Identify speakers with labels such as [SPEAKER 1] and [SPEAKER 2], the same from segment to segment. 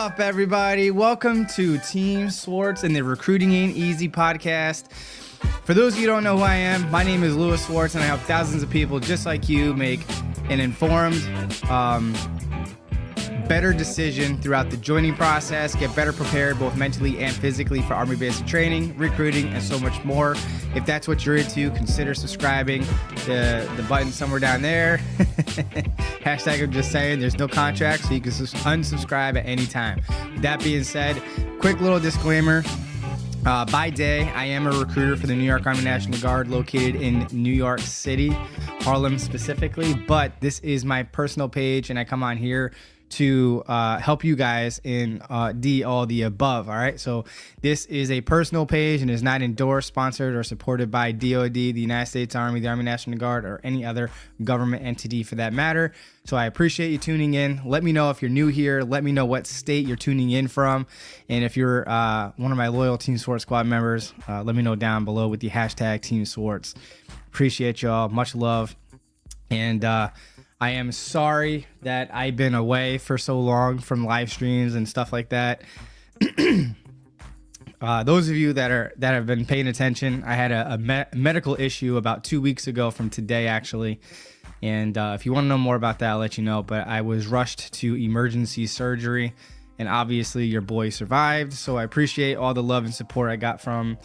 [SPEAKER 1] up, everybody? Welcome to Team Swartz and the Recruiting Ain't Easy podcast. For those of you who don't know who I am, my name is Louis Swartz, and I help thousands of people just like you make an informed, better decision throughout the joining process, get better prepared both mentally and physically for Army basic training, recruiting, and so much more. If that's what you're into, consider subscribing. The button somewhere down there. Hashtag I'm just saying, there's no contract, so you can unsubscribe at any time. That being said, quick little disclaimer. By day, I am a recruiter for the New York Army National Guard located in New York City, Harlem specifically, but this is my personal page, and I come on here to help you guys in all the above. All right, so this is a personal page and is not endorsed, sponsored, or supported by DoD, the United States Army, the Army National Guard, or any other government entity for that matter. So I appreciate you tuning in. Let me know if you're new here. Let me know what state you're tuning in from, and if you're one of my loyal Team Swartz squad members, let me know down below with the hashtag Team Swartz. Appreciate y'all. Much love. And I am sorry that I've been away for so long from live streams and stuff like that. Those of you that have been paying attention, I had a medical issue about 2 weeks ago from today, actually. And if you want to know more about that, I'll let you know. But I was rushed to emergency surgery, and obviously your boy survived. So I appreciate all the love and support I got from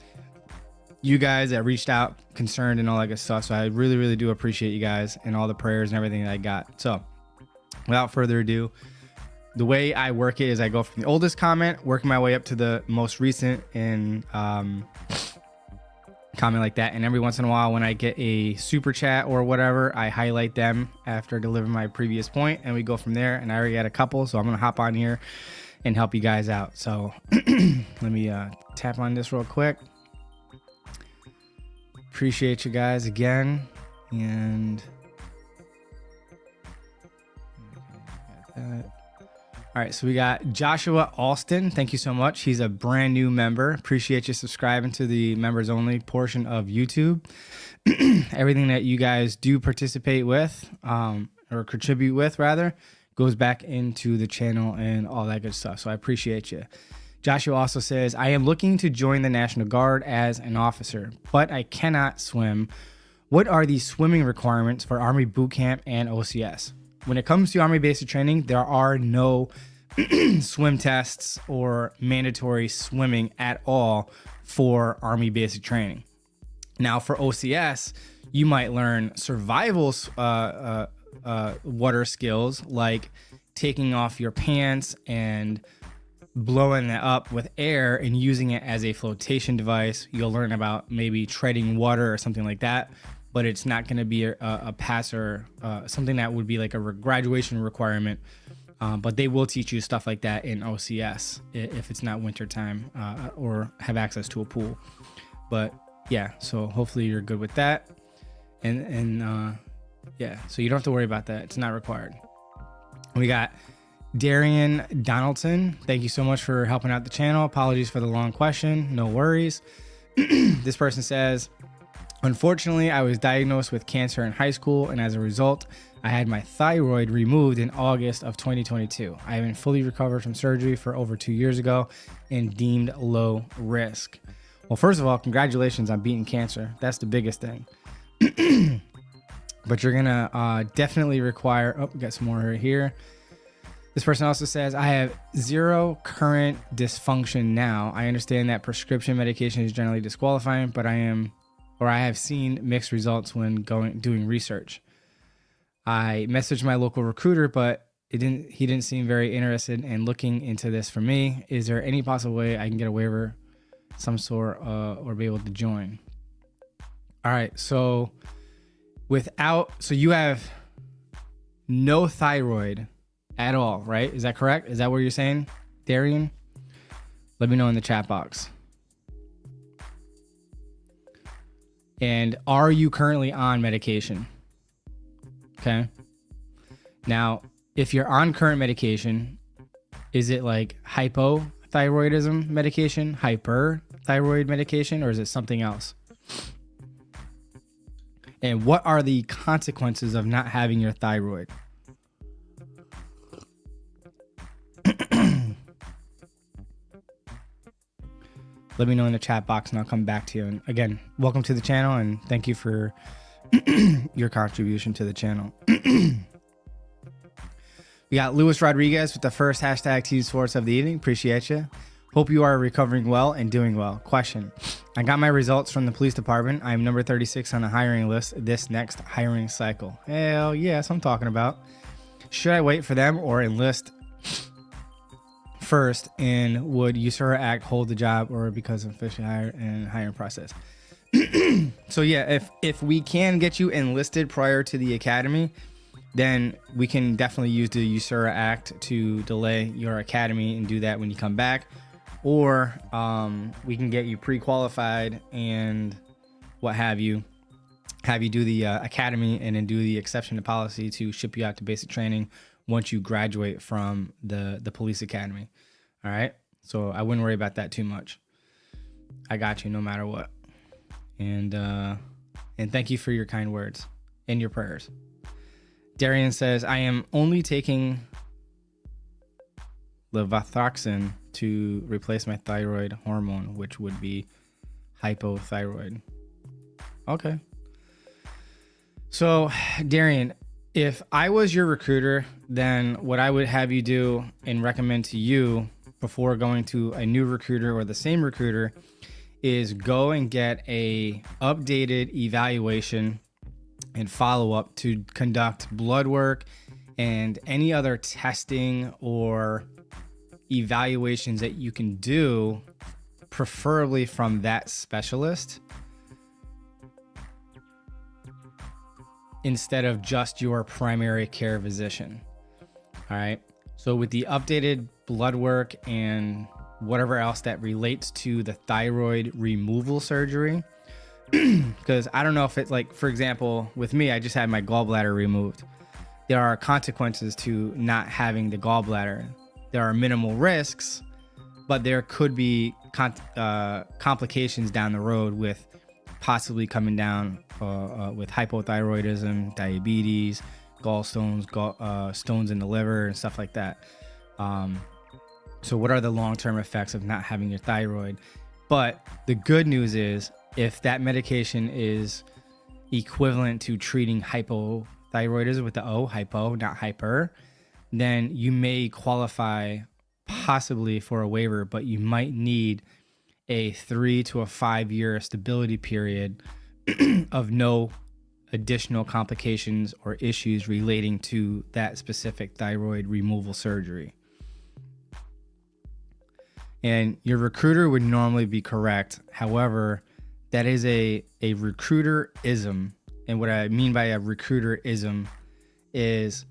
[SPEAKER 1] you guys that reached out, concerned, and all that good stuff. So I really, really do appreciate you guys and all the prayers and everything that I got. So without further ado, the way I work it is I go from the oldest comment, working my way up to the most recent, and comment like that. And every once in a while, when I get a super chat or whatever, I highlight them after delivering my previous point, and we go from there. And I already got a couple, so I'm gonna hop on here and help you guys out. So let me tap on this real quick. Appreciate you guys again. And all right, so we got Joshua Alston. Thank you so much. He's a brand new member. Appreciate you subscribing to the members only portion of YouTube. Everything that you guys do participate with, or contribute with rather, goes back into the channel and all that good stuff. So I appreciate you. Joshua also says, I am looking to join the National Guard as an officer, but I cannot swim. What are the swimming requirements for Army Boot Camp and OCS? When it comes to Army basic training, there are no swim tests or mandatory swimming at all for Army basic training. Now for OCS, you might learn survival water skills like taking off your pants and blowing it up with air and using it as a flotation device. You'll learn about maybe treading water or something like that, but it's not going to be a pass or something that would be like a graduation requirement. But they will teach you stuff like that in OCS if it's not wintertime or have access to a pool. But yeah, so hopefully you're good with that. And yeah, so you don't have to worry about that. It's not required. We got Darian Donaldson, thank you so much for helping out the channel. Apologies for the long question. No worries. This person says, unfortunately, I was diagnosed with cancer in high school, and as a result, I had my thyroid removed in August of 2022. I have been fully recovered from surgery for over 2 years ago and deemed low risk. Well, first of all, congratulations on beating cancer. That's the biggest thing. But you're gonna definitely require, oh, we got some more right here. This person also says, I have zero current dysfunction now. I understand that prescription medication is generally disqualifying, but I have seen mixed results when doing research. I messaged my local recruiter, but he didn't seem very interested in looking into this for me. Is there any possible way I can get a waiver, some sort, or be able to join? All right, so you have no thyroid at all, right? Is that correct? Is that what you're saying, Darian? Let me know in the chat box. And are you currently on medication? Okay. Now, if you're on current medication, is it like hypothyroidism medication, hyperthyroid medication, or is it something else? And what are the consequences of not having your thyroid? let me know in the chat box and I'll come back to you. And again, welcome to the channel and thank you for your contribution to the channel. We got Luis Rodriguez with the first hashtag Team Swartz of the evening. Appreciate you. Hope you are recovering well and doing well. Question. I got my results from the police department. I am number 36 on the hiring list this next hiring cycle. Hell yes, I'm talking about. Should I wait for them or enlist first? And would USADSA Act hold the job or because of officially hired and hiring process? So yeah, if we can get you enlisted prior to the academy, then we can definitely use the USADSA Act to delay your academy and do that when you come back. Or we can get you pre-qualified and what have you do the academy and then do the exception to policy to ship you out to basic training once you graduate from the police academy. All right. So I wouldn't worry about that too much. I got you no matter what. And thank you for your kind words and your prayers. Darian says, I am only taking levothyroxine to replace my thyroid hormone, which would be hypothyroid. Okay. So, Darian, if I was your recruiter, then what I would have you do and recommend to you before going to a new recruiter or the same recruiter is go and get a updated evaluation and follow-up to conduct blood work and any other testing or evaluations that you can do, preferably from that specialist, instead of just your primary care physician. All right. So with the updated blood work and whatever else that relates to the thyroid removal surgery, because I don't know if it's like, for example, with me, I just had my gallbladder removed. There are consequences to not having the gallbladder. There are minimal risks, but there could be complications down the road with possibly coming down with hypothyroidism, diabetes, gallstones, stones in the liver and stuff like that. So what are the long-term effects of not having your thyroid? But the good news is if that medication is equivalent to treating hypothyroidism with the O, hypo, not hyper, then you may qualify possibly for a waiver, but you might need a 3 to 5 year stability period of no additional complications or issues relating to that specific thyroid removal surgery. And your recruiter would normally be correct. However, that is a recruiter-ism. And what I mean by a recruiter-ism is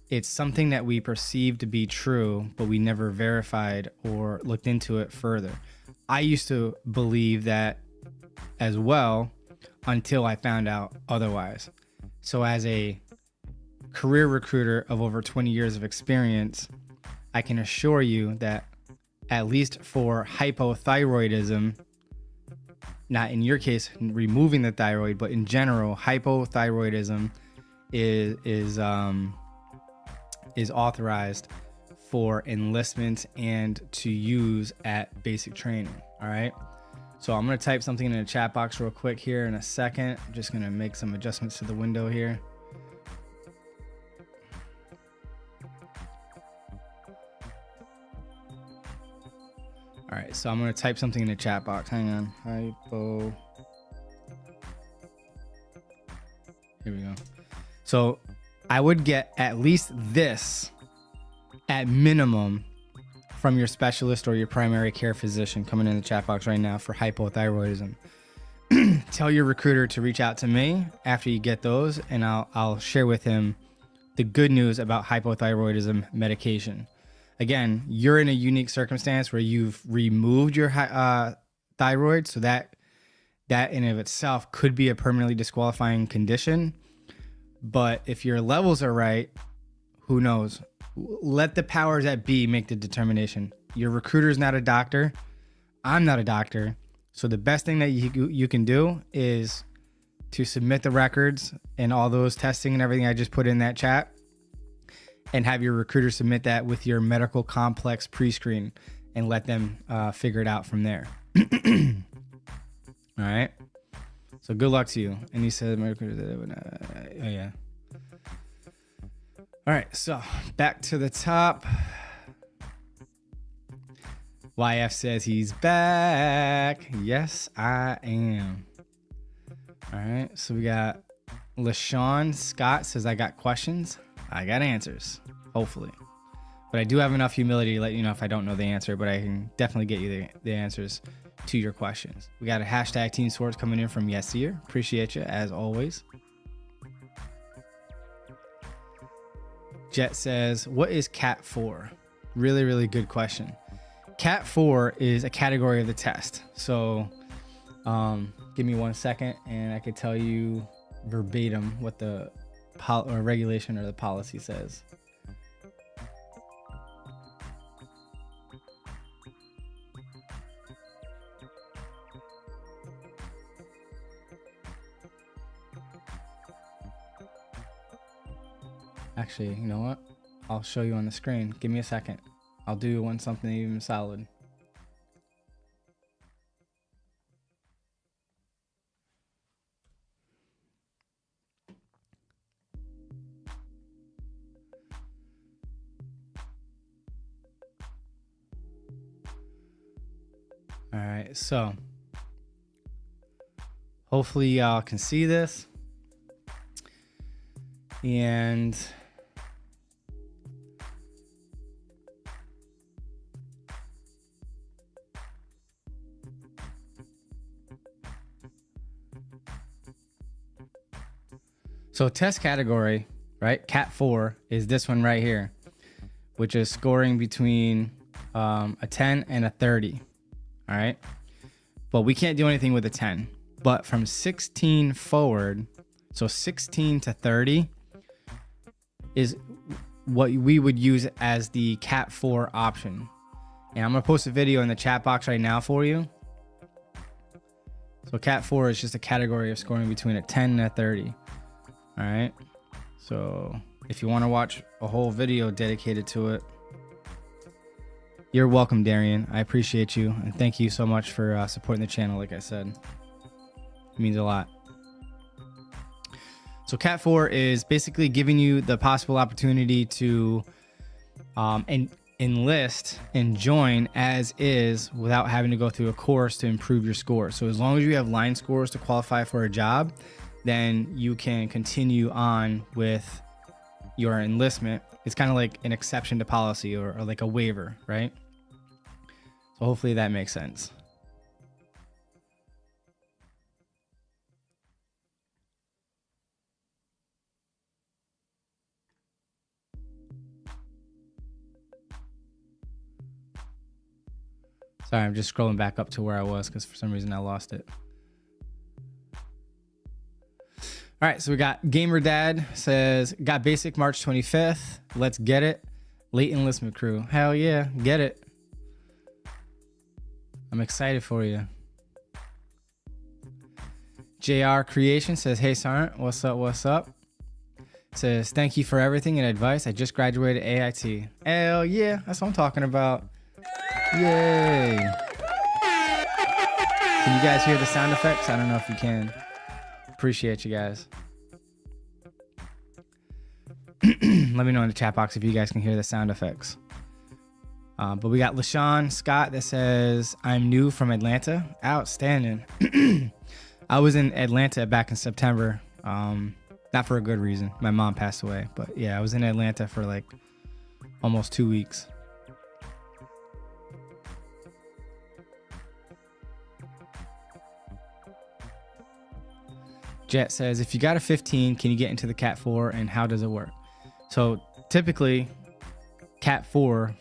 [SPEAKER 1] it's something that we perceive to be true, but we never verified or looked into it further. I used to believe that as well until I found out otherwise. So as a career recruiter of over 20 years of experience, I can assure you that at least for hypothyroidism, not in your case removing the thyroid, but in general, hypothyroidism is authorized for enlistment and to use at basic training. All right. So I'm going to type something in the chat box real quick here in a second. I'm just going to make some adjustments to the window here. All right, so I'm going to type something in the chat box. Hang on. Hypo. Here we go. So I would get at least this at minimum from your specialist or your primary care physician coming in the chat box right now for hypothyroidism. Tell your recruiter to reach out to me after you get those, and I'll share with him the good news about hypothyroidism medication. Again, you're in a unique circumstance where you've removed your thyroid, so that in of itself could be a permanently disqualifying condition. But if your levels are right, who knows? Let the powers that be make the determination. Your recruiter is not a doctor. I'm not a doctor. So the best thing that you can do is to submit the records and all those testing and everything I just put in that chat, and have your recruiter submit that with your medical complex pre-screen and let them figure it out from there. All right. So good luck to you. And he said, oh yeah. All right. So back to the top. YF says he's back. Yes, I am. All right. So we got LaShawn Scott says, I got questions. I got answers, hopefully. But I do have enough humility to let you know if I don't know the answer, but I can definitely get you the answers to your questions. We got a hashtag Team Swords coming in from Yesir. Appreciate you, as always. Jet says, what is Cat 4? Really, really good question. Cat 4 is a category of the test. So give me 1 second and I could tell you verbatim what the regulation or the policy says. Actually, you know what? I'll show you on the screen. Give me a second. I'll do something even solid. All right, so hopefully y'all can see this. And so test category, right? Cat 4 is this one right here, which is scoring between a 10 and a 30. All right. But we can't do anything with a 10. But from 16 forward, so 16 to 30 is what we would use as the Cat 4 option. And I'm going to post a video in the chat box right now for you. So Cat 4 is just a category of scoring between a 10 and a 30. All right. So if you want to watch a whole video dedicated to it, you're welcome, Darian. I appreciate you. And thank you so much for supporting the channel. Like I said, it means a lot. So Cat 4 is basically giving you the possible opportunity to enlist and join as is without having to go through a course to improve your score. So as long as you have line scores to qualify for a job, then you can continue on with your enlistment. It's kind of like an exception to policy or like a waiver, right? So hopefully that makes sense. Sorry, I'm just scrolling back up to where I was because for some reason I lost it. All right, so we got Gamer Dad says, got basic March 25th. Let's get it. Late enlistment crew. Hell yeah, get it. I'm excited for you. JR Creation says, hey, Sergeant, what's up, what's up? Says, thank you for everything and advice. I just graduated AIT. Hell yeah, that's what I'm talking about. Yay. Can you guys hear the sound effects? I don't know if you can. Appreciate you guys. Let me know in the chat box if you guys can hear the sound effects. But we got LaShawn Scott that says, I'm new from Atlanta. Outstanding. I was in Atlanta back in September. Not for a good reason. My mom passed away. But yeah, I was in Atlanta for like almost 2 weeks. Jet says, if you got a 15, can you get into the Cat 4 and how does it work? So typically Cat 4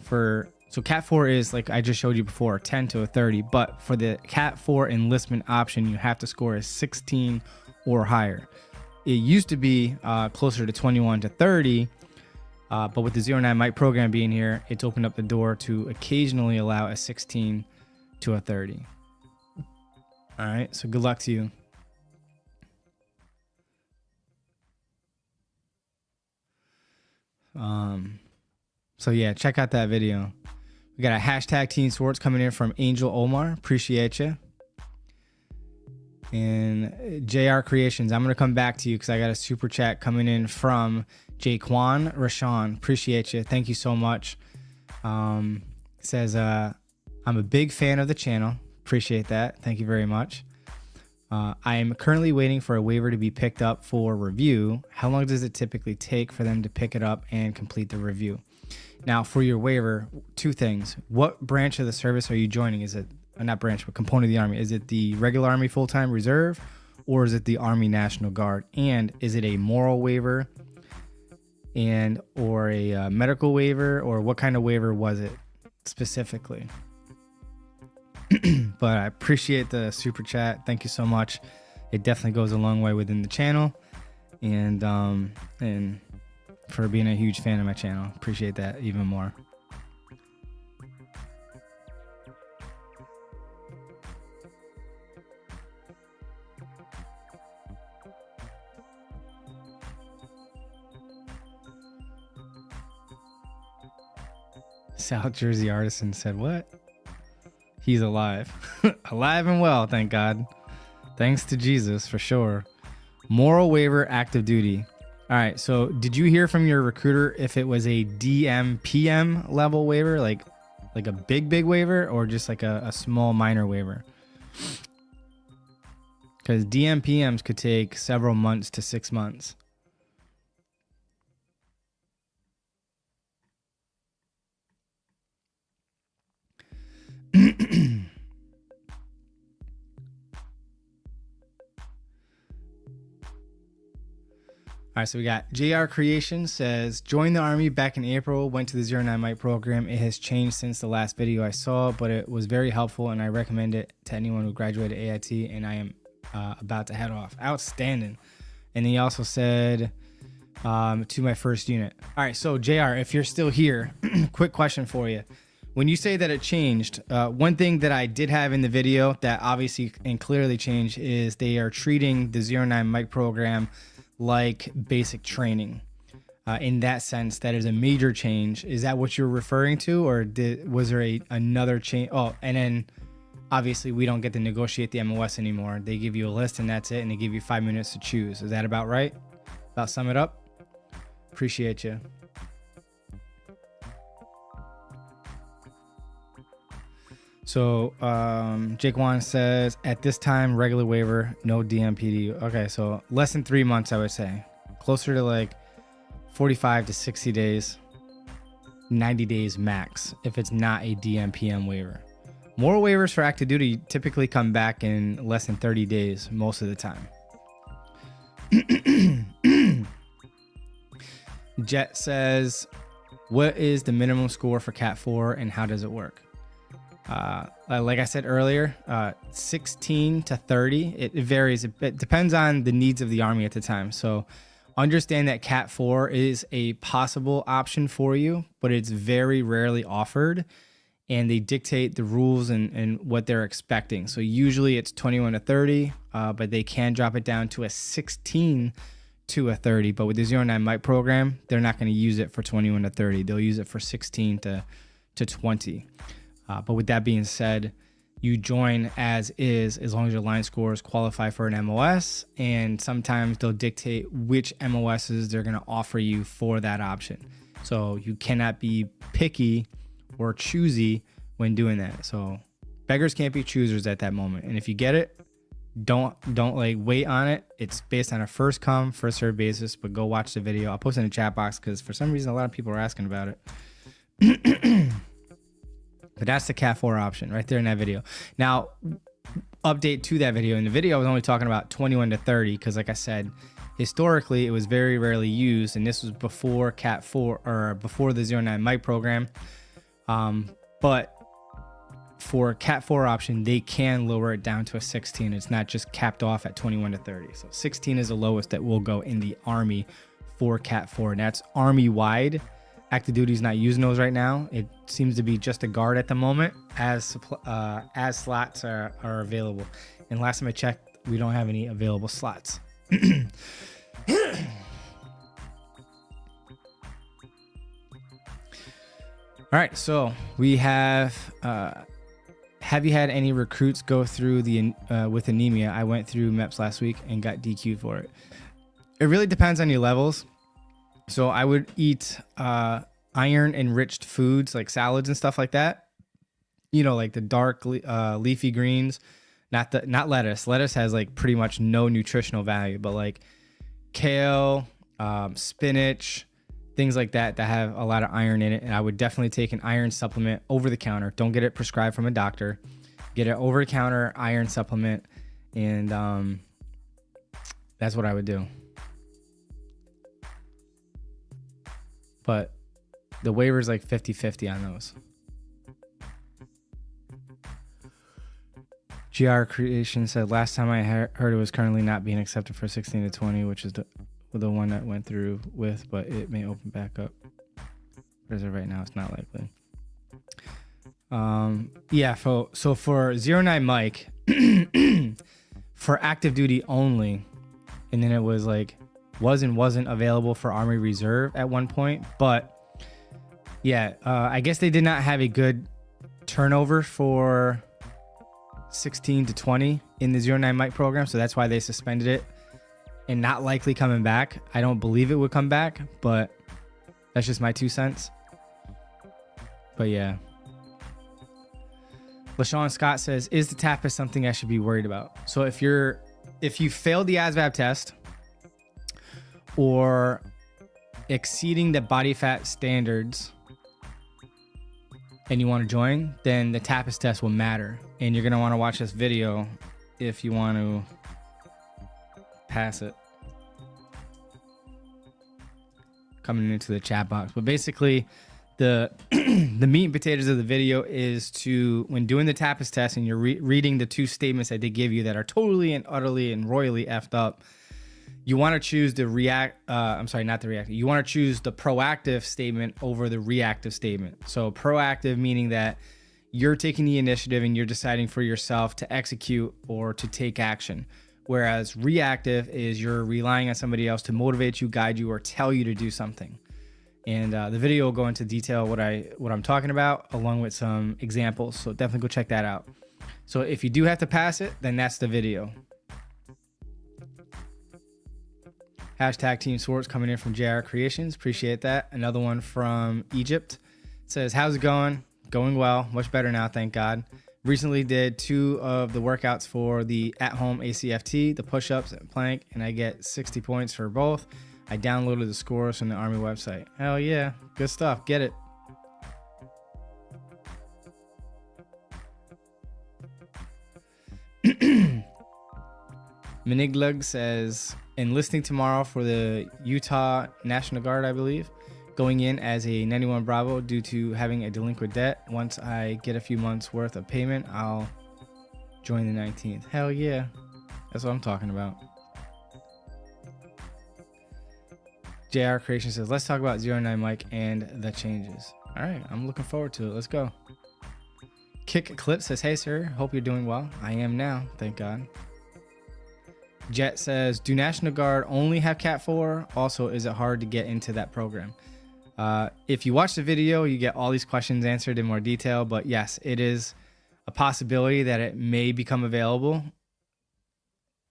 [SPEAKER 1] Cat 4 is like I just showed you before, 10 to a 30, but for the Cat 4 enlistment option, you have to score a 16 or higher. It used to be closer to 21 to 30, but with the 09 Mike program being here, it's opened up the door to occasionally allow a 16 to a 30. All right, so good luck to you. So yeah, check out that video. We got a hashtag Team Swartz coming in from Angel Omar. Appreciate you. And JR Creations, I'm going to come back to you because I got a super chat coming in from Jaquan Rashawn. Appreciate you. Thank you so much. Says, I'm a big fan of the channel. Appreciate that. Thank you very much. I am currently waiting for a waiver to be picked up for review. How long does it typically take for them to pick it up and complete the review? Now, for your waiver, two things. What branch of the service are you joining? Is it not branch, but component of the Army? Is it the regular Army full-time reserve, or is it the Army National Guard? And is it a moral waiver and or a medical waiver, or what kind of waiver was it specifically? But I appreciate the super chat. Thank you so much. It definitely goes a long way within the channel, and for being a huge fan of my channel. Appreciate that even more. South Jersey Artisan said, what? He's alive. Alive and well, thank God. Thanks to Jesus, for sure. Moral waiver, active duty. All right, so did you hear from your recruiter if it was a DM/PM level waiver, like a big waiver, or just like a small minor waiver? Because DM/PMs could take several months to 6 months. All right, so we got JR Creation says, joined the Army back in April, went to the 09 Mike program. It has changed since the last video I saw, but it was very helpful, and I recommend it to anyone who graduated AIT, and I am about to head off. Outstanding. And he also said, to my first unit. All right, so JR, if you're still here, quick question for you. When you say that it changed, one thing that I did have in the video that obviously and clearly changed is they are treating the 09 Mike program like basic training. In that sense, that is a major change. Is that what you're referring to, or was there another change? Oh, and then obviously we don't get to negotiate the MOS anymore. They give you a list and that's it, and they give you 5 minutes to choose. Is that about right? About sum it up? Appreciate you. So Jake Wan says, at this time, regular waiver, no DMPD. Okay, so less than 3 months, I would say. Closer to like 45 to 60 days, 90 days max, if it's not a DMPM waiver. Moral waivers for active duty typically come back in less than 30 days most of the time. Jet says, what is the minimum score for Cat 4 and how does it work? Like I said earlier, 16 to 30, it varies. It depends on the needs of the Army at the time. So understand that Cat 4 is a possible option for you, but it's very rarely offered, and they dictate the rules and what they're expecting. So usually it's 21 to 30, but they can drop it down to a 16 to a 30. But with the 09 Mike program, they're not going to use it for 21 to 30. They'll use it for 16 to 20. But with that being said, you join as is, as long as your line scores qualify for an MOS, and sometimes they'll dictate which MOSs they're going to offer you for that option. So you cannot be picky or choosy when doing that. So beggars can't be choosers at that moment. And if you get it, don't like wait on it. It's based on a first come, first served basis, but go watch the video. I'll post it in the chat box because for some reason a lot of people are asking about it. But that's the Cat 4 option right there in that video. Now, update to that video. In the video, I was only talking about 21 to 30 because, like I said, historically, it was very rarely used, and this was before Cat 4 or before the 09 Mike program. But for Cat 4 option, they can lower it down to a 16. It's not just capped off at 21 to 30. So 16 is the lowest that will go in the Army for Cat 4, and that's Army-wide. Active duty is not using those right now. It seems to be just a guard at the moment as slots are available. And last time I checked, we don't have any available slots. All right, so we have you had any recruits go through the with anemia? I went through MEPS last week and got DQ'd for it. It really depends on your levels. So I would eat iron enriched foods like salads and stuff like that. You know, like the dark leafy greens, not lettuce. Lettuce has like pretty much no nutritional value, but like kale, spinach, things like that have a lot of iron in it. And I would definitely take an iron supplement over the counter. Don't get it prescribed from a doctor. Get an over the counter iron supplement. And that's what I would do. But the waiver is like 50-50 on those. GR Creation said, last time I heard it was currently not being accepted for 16 to 20, which is the one that went through with, but it may open back up. As of right now, it's not likely. Yeah, so for 09 Mike, for active duty only, and then it was like, wasn't available for Army Reserve at one point, but yeah, I guess they did not have a good turnover for 16 to 20 in the 09 Mike program, so that's why they suspended it and not likely coming back. I don't believe it would come back, but that's just my 2 cents. But yeah. LaShawn Scott says, is the TAPAS something I should be worried about? So if you failed the ASVAB test or exceeding the body fat standards and you want to join, then the TAPAS test will matter. And you're going to want to watch this video if you want to pass it. Coming into the chat box. But basically, the meat and potatoes of the video is to, when doing the TAPAS test and you're reading the 2 statements that they give you that are totally and utterly and royally effed up, you want to choose the you want to choose the proactive statement over the reactive statement. So proactive meaning that you're taking the initiative and you're deciding for yourself to execute or to take action. Whereas reactive is you're relying on somebody else to motivate you, guide you, or tell you to do something. And the video will go into detail what I'm talking about, along with some examples. So definitely go check that out. So if you do have to pass it, then that's the video. Hashtag Team SWARTZ coming in from JR Creations. Appreciate that. Another one from Egypt. It says, how's it going? Going well. Much better now, thank God. Recently did 2 of the workouts for the at-home ACFT, the push-ups and plank, and I get 60 points for both. I downloaded the scores from the Army website. Hell yeah. Good stuff. Get it. Miniglug says, enlisting tomorrow for the Utah National Guard, I believe. Going in as a 91 Bravo due to having a delinquent debt. Once I get a few months worth of payment, I'll join the 19th. Hell yeah. That's what I'm talking about. JR Creation says, let's talk about 09 Mike and the changes. All right, I'm looking forward to it. Let's go. Kick Clip says, hey sir, hope you're doing well. I am now, thank God. Jet says, do National Guard only have Cat 4? Also, is it hard to get into that program? If you watch the video, you get all these questions answered in more detail, but yes, it is a possibility that it may become available.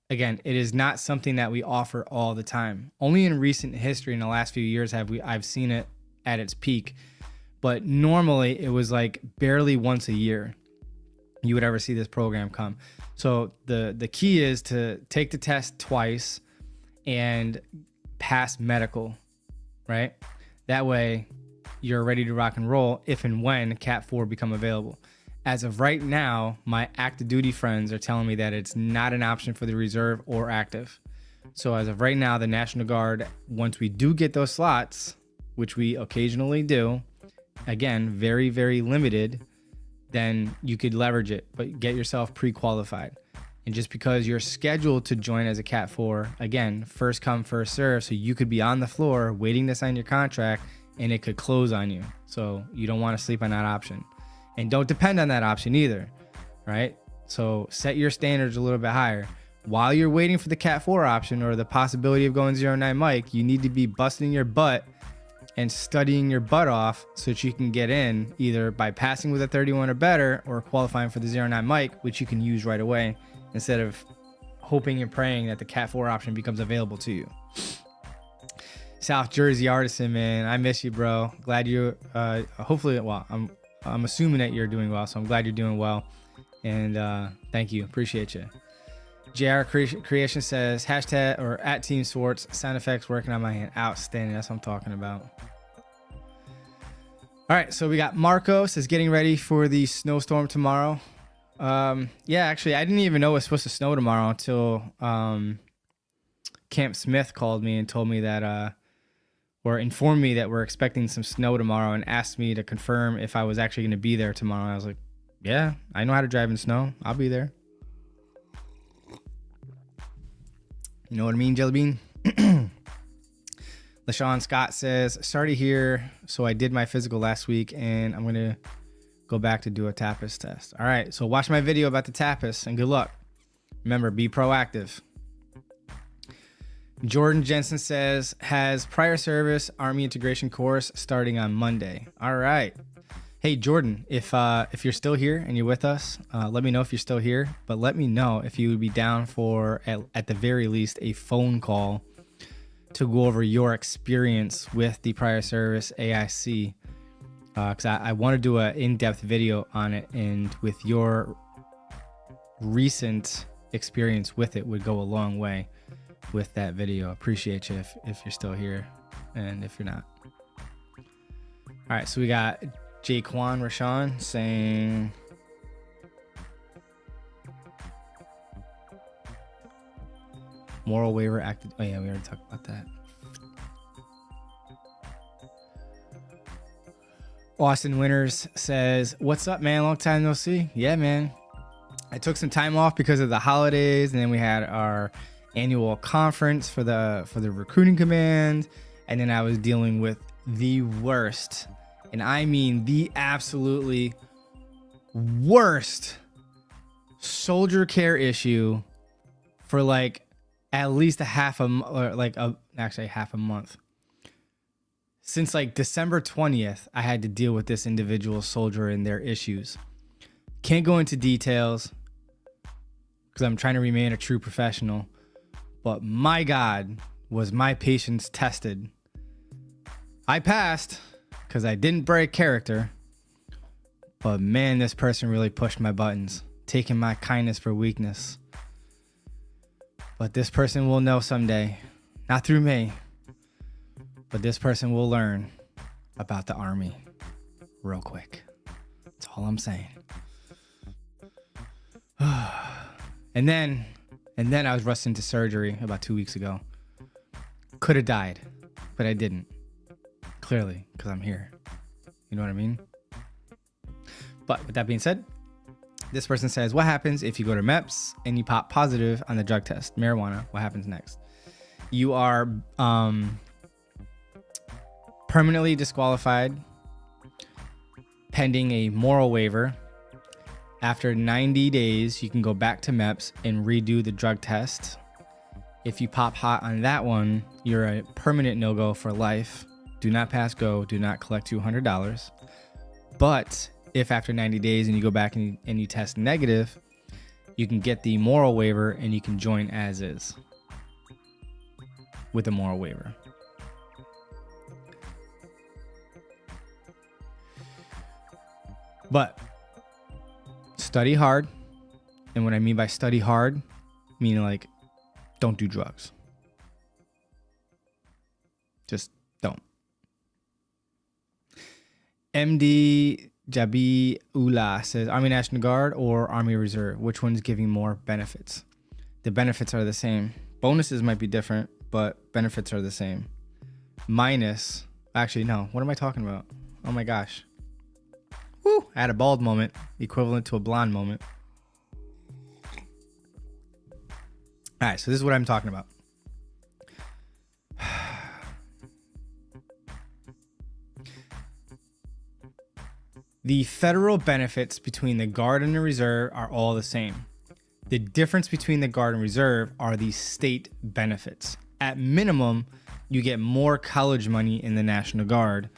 [SPEAKER 1] Again, it is not something that we offer all the time. Only in recent history, in the last few years, I've seen it at its peak. But normally, it was like barely once a year you would ever see this program come. So the key is to take the test twice and pass medical, right? That way, you're ready to rock and roll if and when Cat 4 become available. As of right now, my active duty friends are telling me that it's not an option for the reserve or active. So as of right now, the National Guard, once we do get those slots, which we occasionally do, again, very, very limited, then you could leverage it, but get yourself pre-qualified. And just because you're scheduled to join as a Cat 4, again, first come, first serve, so you could be on the floor waiting to sign your contract and it could close on you. So you don't want to sleep on that option. And don't depend on that option either, right? So set your standards a little bit higher. While you're waiting for the Cat 4 option or the possibility of going 09 Mike, you need to be busting your butt and studying your butt off so that you can get in either by passing with a 31 or better or qualifying for the 09 mic, which you can use right away instead of hoping and praying that the Cat 4 option becomes available to you. South Jersey Artisan, man, I miss you, bro. Glad you hopefully, well, I'm assuming that you're doing well, so I'm glad you're doing well. And thank you. Appreciate you. JR Creation says hashtag or at Team Swartz sound effects working on my hand. Outstanding. That's what I'm talking about. All right. So we got Marco says getting ready for the snowstorm tomorrow. Yeah, actually, I didn't even know it was supposed to snow tomorrow until Camp Smith called me and told me that or informed me that we're expecting some snow tomorrow and asked me to confirm if I was actually going to be there tomorrow. I was like, yeah, I know how to drive in snow. I'll be there. You know what I mean, Jelly Bean? LaShawn Scott says, sorry to hear. So I did my physical last week and I'm going to go back to do a TAPAS test. All right. So watch my video about the TAPAS and good luck. Remember, be proactive. Jordan Jensen says, has prior service Army integration course starting on Monday. All right. Hey, Jordan, if you're still here and you're with us, let me know if you're still here, but let me know if you would be down for, at the very least, a phone call to go over your experience with the prior service AIC. Because I want to do an in-depth video on it, and with your recent experience with it would go a long way with that video. Appreciate you if you're still here and if you're not. All right, so we got Jaquan Rashawn saying, moral waiver acted. Oh yeah, we already talked about that. Austin Winters says, what's up, man? Long time no see. Yeah, man. I took some time off because of the holidays, and then we had our annual conference for the recruiting command, and then I was dealing with the worst, and I mean the absolutely worst soldier care issue for like at least half a month. Since like December 20th, I had to deal with this individual soldier and their issues. Can't go into details because I'm trying to remain a true professional, but my God, was my patience tested. I passed because I didn't break character, but man, this person really pushed my buttons, taking my kindness for weakness. But this person will know someday, not through me, but this person will learn about the Army real quick. That's all I'm saying. And then I was rushed into surgery about 2 weeks ago. Could have died, but I didn't. Clearly, because I'm here. You know what I mean? But with that being said, this person says, what happens if you go to MEPS and you pop positive on the drug test? Marijuana, what happens next? You are permanently disqualified pending a moral waiver. After 90 days, you can go back to MEPS and redo the drug test. If you pop hot on that one, you're a permanent no-go for life. Do not pass go. Do not collect $200. But if after 90 days and you go back and you test negative, you can get the moral waiver and you can join as is with the moral waiver. But study hard. And what I mean by study hard, meaning like, don't do drugs. Just don't. MD Jabi Ula says, Army National Guard or Army Reserve? Which one's giving more benefits? The benefits are the same. Bonuses might be different, but benefits are the same. Minus, actually, no. What am I talking about? Oh my gosh. Woo, I had a bald moment, equivalent to a blonde moment. All right, so this is what I'm talking about. The federal benefits between the Guard and the Reserve are all the same. The difference between the Guard and Reserve are the state benefits. At minimum, you get more college money in the National Guard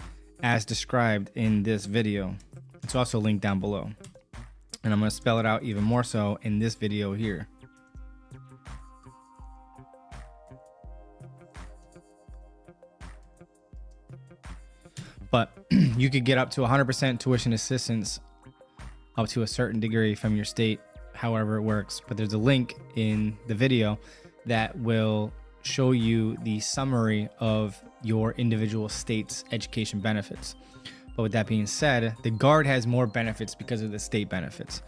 [SPEAKER 1] as described in this video. It's also linked down below. And I'm going to spell it out even more so in this video here. But you could get up to 100% tuition assistance up to a certain degree from your state, however it works. But there's a link in the video that will show you the summary of your individual state's education benefits. But with that being said, the Guard has more benefits because of the state benefits.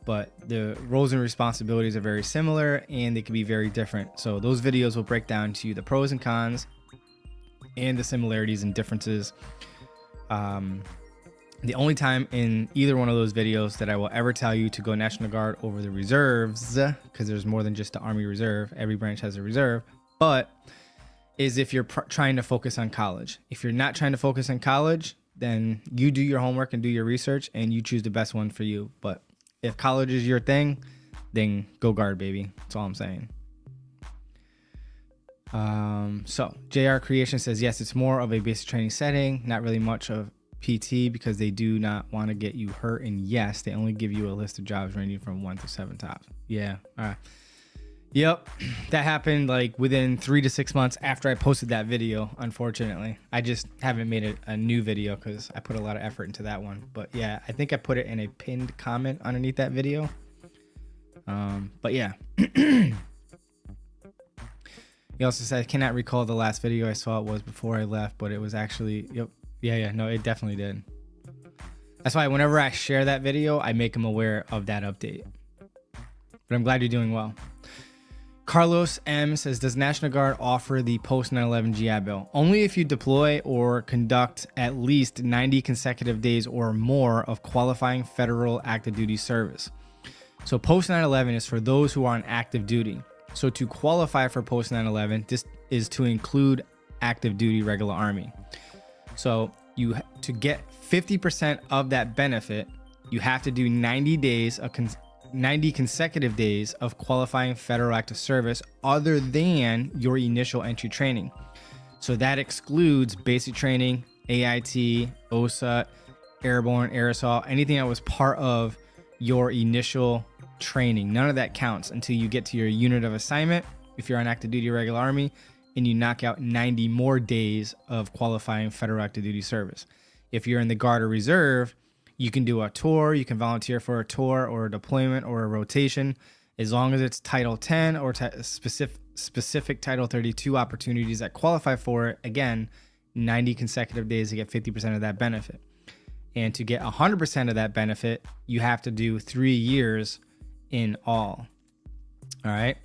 [SPEAKER 1] But the roles and responsibilities are very similar and they can be very different. So those videos will break down to you the pros and cons and the similarities and differences. The only time in either one of those videos that I will ever tell you to go National Guard over the reserves, because there's more than just the Army Reserve, every branch has a reserve, but is if you're trying to focus on college. If you're not trying to focus on college, then you do your homework and do your research and you choose the best one for you. But if college is your thing, then go Guard, baby. That's all I'm saying. So JR Creation says, yes, it's more of a basic training setting, not really much of PT because they do not want to get you hurt. And yes, they only give you a list of jobs ranging from 1 to 7 tops. Yeah. All right. Yep. That happened like within 3 to 6 months after I posted that video. Unfortunately, I just haven't made a new video because I put a lot of effort into that one. But yeah, I think I put it in a pinned comment underneath that video. But yeah. He also said, I cannot recall the last video I saw it was before I left, but it was actually, yep. Yeah, no, it definitely did. That's why whenever I share that video, I make them aware of that update. But I'm glad you're doing well. Carlos M says, does National Guard offer the post 9/11 GI Bill? Only if you deploy or conduct at least 90 consecutive days or more of qualifying federal active duty service. So post 9/11 is for those who are on active duty. So to qualify for post 9/11, this is to include active duty regular Army. So to get 50% of that benefit, you have to do 90 consecutive days of qualifying federal active service other than your initial entry training. So that excludes basic training, AIT, OSUT, airborne, air assault, anything that was part of your initial training. None of that counts until you get to your unit of assignment if you're on active duty regular Army and you knock out 90 more days of qualifying federal active duty service. If you're in the Guard or Reserve, you can do a tour, you can volunteer for a tour or a deployment or a rotation, as long as it's Title 10 or specific Title 32 opportunities that qualify for it. Again, 90 consecutive days to get 50% of that benefit. And to get 100% of that benefit, you have to do 3 years in all. All right.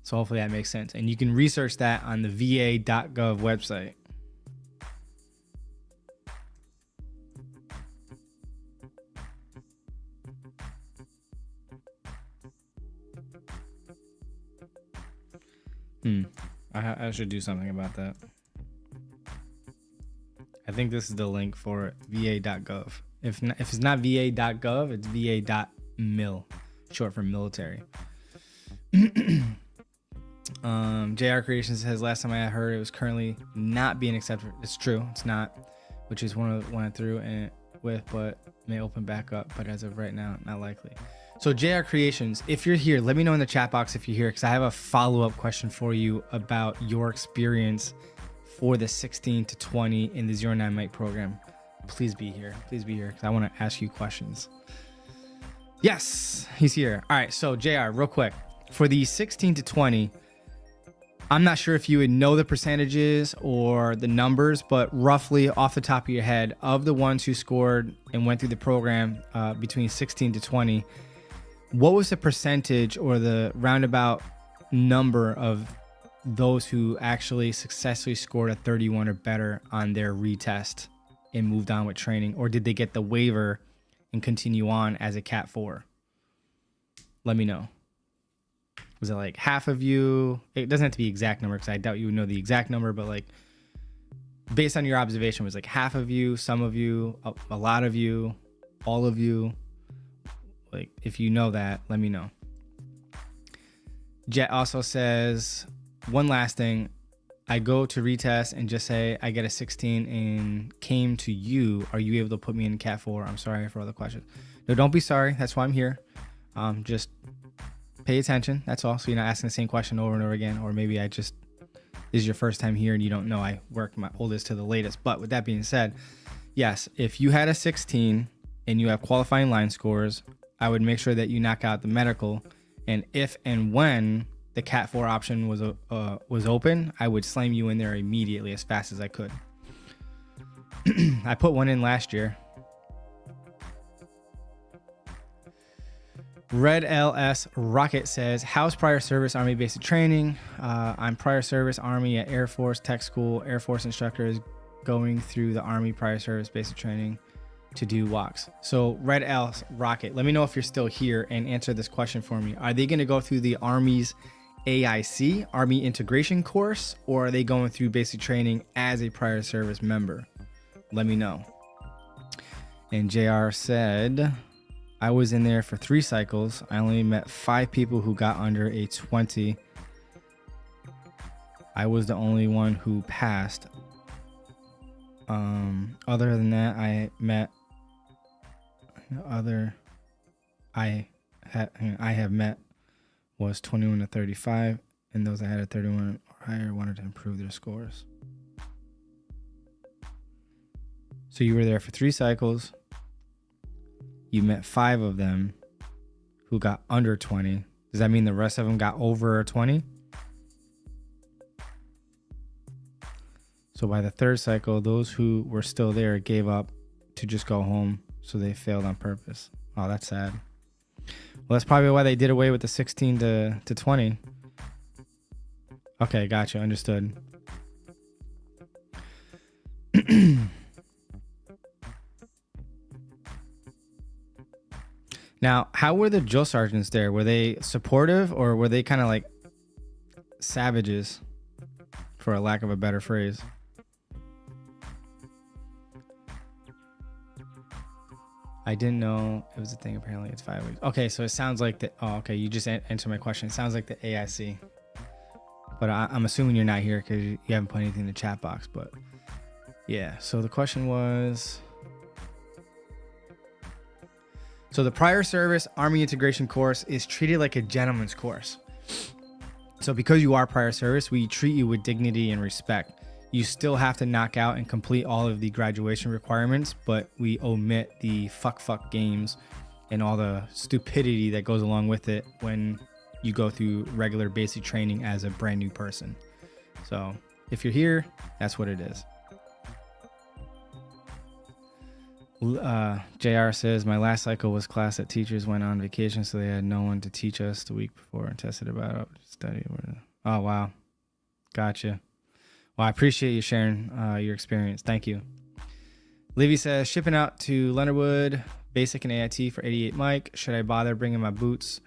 [SPEAKER 1] So hopefully that makes sense. And you can research that on the va.gov website. I should do something about that. I think this is the link for va.gov. If it's not va.gov, it's va.mil, short for military. JR Creations says, last time I heard it was currently not being accepted. It's true, it's not, which is one I threw in with, but may open back up. But as of right now, not likely. So JR Creations, if you're here, let me know in the chat box if you're here, because I have a follow-up question for you about your experience for the 16 to 20 in the 09 Mike program. Please be here. Please be here, because I want to ask you questions. Yes, he's here. All right, so JR, real quick. For the 16 to 20, I'm not sure if you would know the percentages or the numbers, but roughly off the top of your head, of the ones who scored and went through the program between 16 to 20, what was the percentage or the roundabout number of those who actually successfully scored a 31 or better on their retest and moved on with training? Or did they get the waiver and continue on as a Cat 4? Let me know. Was it like half of you? It doesn't have to be exact number, because I doubt you would know the exact number, but like based on your observation, was like half of you, some of you, a lot of you, all of you? Like, if you know that, let me know. Jet also says, one last thing. I go to retest and just say I get a 16 and came to you, are you able to put me in Cat 4? I'm sorry for all the questions. No, don't be sorry. That's why I'm here. Just pay attention. That's all. So you're not asking the same question over and over again. Or maybe this is your first time here and you don't know I work my oldest to the latest. But with that being said, yes, if you had a 16 and you have qualifying line scores, I would make sure that you knock out the medical. And if and when the Cat 4 option was open, I would slam you in there immediately as fast as I could. I put one in last year. Red LS Rocket says, how's prior service Army basic training? I'm prior service Army at Air Force Tech School. Air Force instructor is going through the Army prior service basic training to do walks. So Red LS Rocket, let me know if you're still here and answer this question for me. Are they going to go through the Army's AIC, Army integration course, or are they going through basic training as a prior service member? Let me know. And JR said, I was in there for 3 cycles. I only met 5 people who got under a 20. I was the only one who passed. Other than that, I have met was 21 to 35, and those that had a 31 or higher wanted to improve their scores. So you were there for 3 cycles. You met 5 of them who got under 20. Does that mean the rest of them got over 20? So by the 3rd cycle, those who were still there gave up to just go home, so they failed on purpose. Oh, that's sad. Well, that's probably why they did away with the 16 to 20. Okay, gotcha. Understood. Now, how were the drill sergeants there? Were they supportive or were they kind of like savages, for a lack of a better phrase? I didn't know it was a thing. Apparently it's 5 weeks. Okay, so it sounds like the, oh, okay, you just answered my question. It sounds like the AIC. But I'm assuming you're not here because you haven't put anything in the chat box. But yeah, so the question was, so the prior service Army integration course is treated like a gentleman's course. So because you are prior service, we treat you with dignity and respect. You still have to knock out and complete all of the graduation requirements, but we omit the fuck games and all the stupidity that goes along with it when you go through regular basic training as a brand new person. So if you're here, that's what it is. JR says, my last cycle was class that teachers went on vacation, so they had no one to teach us the week before and tested about study. Oh, wow. Gotcha. Well, I appreciate you sharing your experience. Thank you. Livy says, shipping out to Leonardwood, basic and AIT for 88 Mike. Should I bother bringing my boots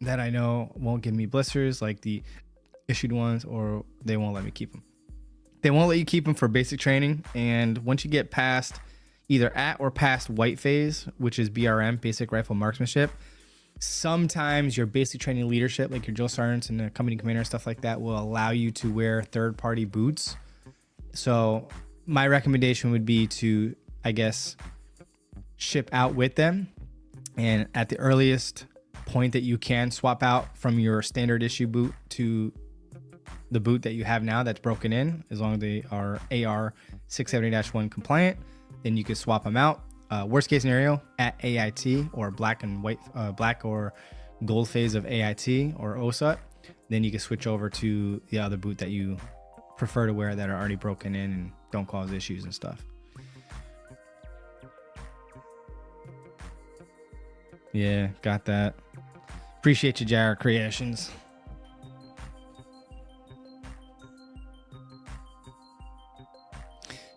[SPEAKER 1] that I know won't give me blisters like the issued ones, or they won't let me keep them? They won't let you keep them for basic training. And once you get past either at or past white phase, which is BRM, basic rifle marksmanship, sometimes your basic training leadership, like your drill sergeants and the company commander and stuff like that, will allow you to wear third-party boots. So my recommendation would be to, I guess, ship out with them, and at the earliest point that you can, swap out from your standard issue boot to the boot that you have now that's broken in, as long as they are AR 670-1 compliant, then you can swap them out. Worst case scenario, at AIT or black and white, black or gold phase of AIT or OSUT, then you can switch over to the other boot that you prefer to wear that are already broken in and don't cause issues and stuff. Yeah, got that. Appreciate you, JR Creations.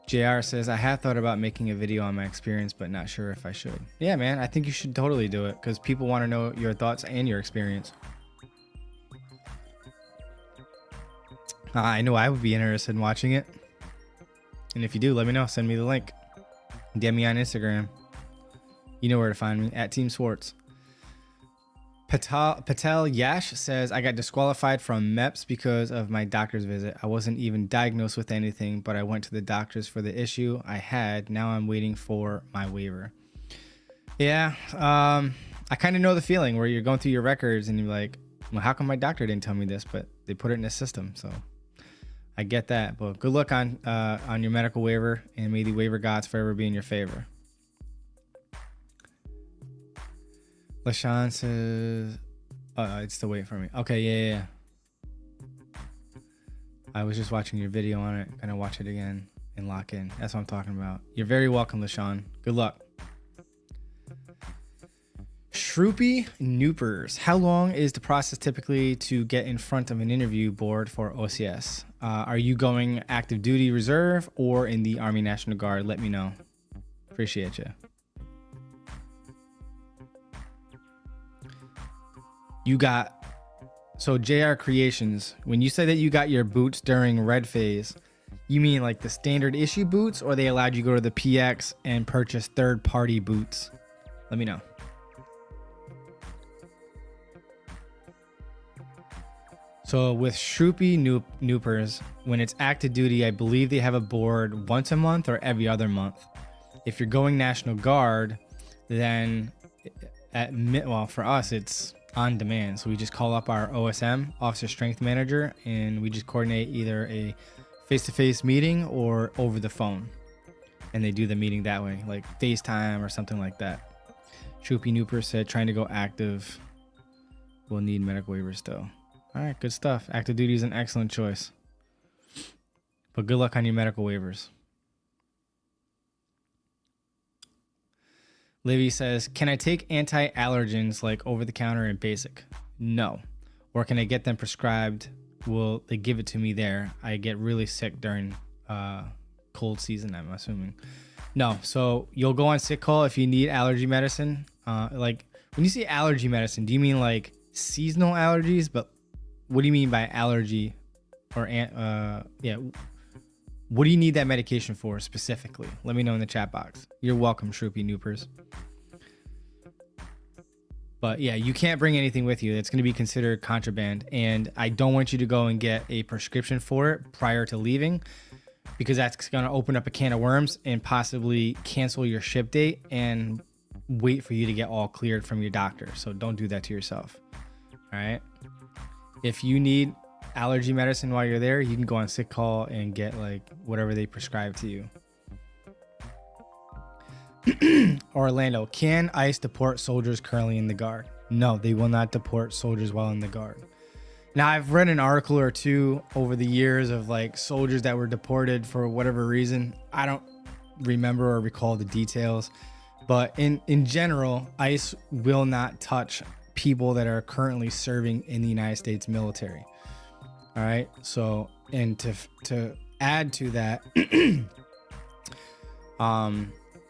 [SPEAKER 1] JR says, I have thought about making a video on my experience, but not sure if I should. Yeah, man, I think you should totally do it because people want to know your thoughts and your experience. I know I would be interested in watching it. And if you do, let me know. Send me the link. DM me on Instagram. You know where to find me, at Team Swartz. Patel Yash says, I got disqualified from MEPS because of my doctor's visit. I wasn't even diagnosed with anything, but I went to the doctors for the issue I had. Now I'm waiting for my waiver. Yeah, I kind of know the feeling where you're going through your records and you're like, well, how come my doctor didn't tell me this? But they put it in the system, so I get that. But good luck on your medical waiver, and may the waiver gods forever be in your favor. LaShawn says, it's still waiting for me. Okay, yeah. I was just watching your video on it. Gonna watch it again and lock in. That's what I'm talking about. You're very welcome, LaShawn. Good luck. Shroopy Noopers. How long is the process typically to get in front of an interview board for OCS? Are you going active duty reserve or in the Army National Guard? Let me know. Appreciate you. You got, so JR Creations, when you say that you got your boots during red phase, you mean like the standard issue boots, or they allowed you to go to the PX and purchase third-party boots? Let me know. So with Shroopy Noopers, when it's active duty, I believe they have a board once a month or every other month. If you're going National Guard, then well, for us, it's on demand. So we just call up our OSM, Officer Strength Manager, and we just coordinate either a face-to-face meeting or over the phone. And they do the meeting that way, like FaceTime or something like that. Shroopy Nooper said, trying to go active will need medical waivers still. All right, good stuff. Active duty is an excellent choice. But good luck on your medical waivers. Livy says, can I take anti-allergens like over-the-counter and basic? No. Or can I get them prescribed? Will they give it to me there? I get really sick during cold season, I'm assuming. No. So you'll go on sick call if you need allergy medicine. Like when you say allergy medicine, do you mean like seasonal allergies? But what do you mean by allergy? Or yeah, what do you need that medication for specifically? Let me know in the chat box. You're welcome, Shroopy Noopers. But yeah, you can't bring anything with you. It's going to be considered contraband. And I don't want you to go and get a prescription for it prior to leaving, because that's going to open up a can of worms and possibly cancel your ship date and wait for you to get all cleared from your doctor. So don't do that to yourself. All right. If you need allergy medicine while you're there, you can go on sick call and get like whatever they prescribe to you. Orlando, can ICE deport soldiers currently in the Guard? No, they will not deport soldiers while in the Guard. Now, I've read an article or two over the years of like soldiers that were deported for whatever reason. I don't remember or recall the details, but in general, ICE will not touch people that are currently serving in the United States military. All right. So, and to add to that,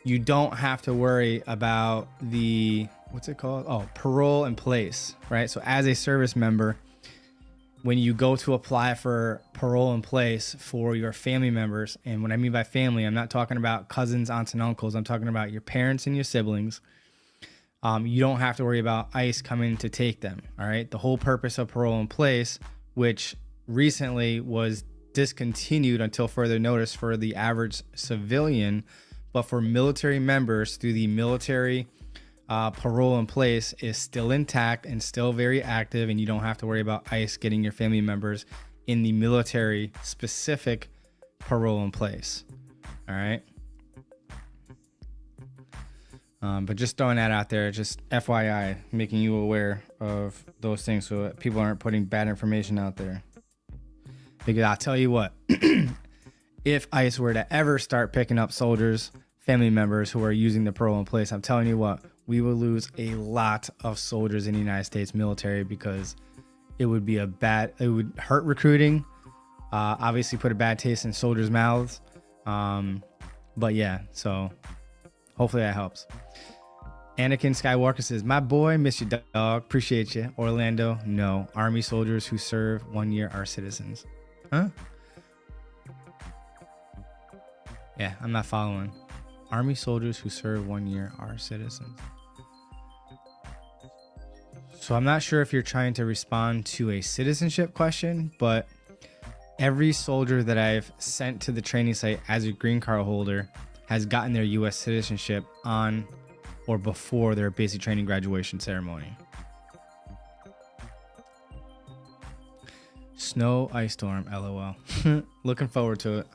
[SPEAKER 1] you don't have to worry about the, what's it called? Oh, parole in place, right? So as a service member, when you go to apply for parole in place for your family members, and what I mean by family, I'm not talking about cousins, aunts, and uncles. I'm talking about your parents and your siblings. You don't have to worry about ICE coming to take them, all right? The whole purpose of parole in place, which recently was discontinued until further notice for the average civilian, but for military members through the military parole in place is still intact and still very active, and you don't have to worry about ICE getting your family members in the military specific parole in place. All right. But just throwing that out there, just FYI, making you aware of those things so that people aren't putting bad information out there. Because I'll tell you what, if ICE were to ever start picking up soldiers, family members who are using the parole in place, I'm telling you what, we will lose a lot of soldiers in the United States military, because it would be it would hurt recruiting, obviously put a bad taste in soldiers' mouths. But yeah, so hopefully that helps. Anakin Skywalker says, my boy, miss you, dog. Appreciate you. Orlando, no. Army soldiers who serve 1 year are citizens. Huh? Yeah, I'm not following. Army soldiers who serve 1 year are citizens. So I'm not sure if you're trying to respond to a citizenship question, but every soldier that I've sent to the training site as a green card holder has gotten their U.S. citizenship on or before their basic training graduation ceremony. Snow, ice storm, LOL. Looking forward to it.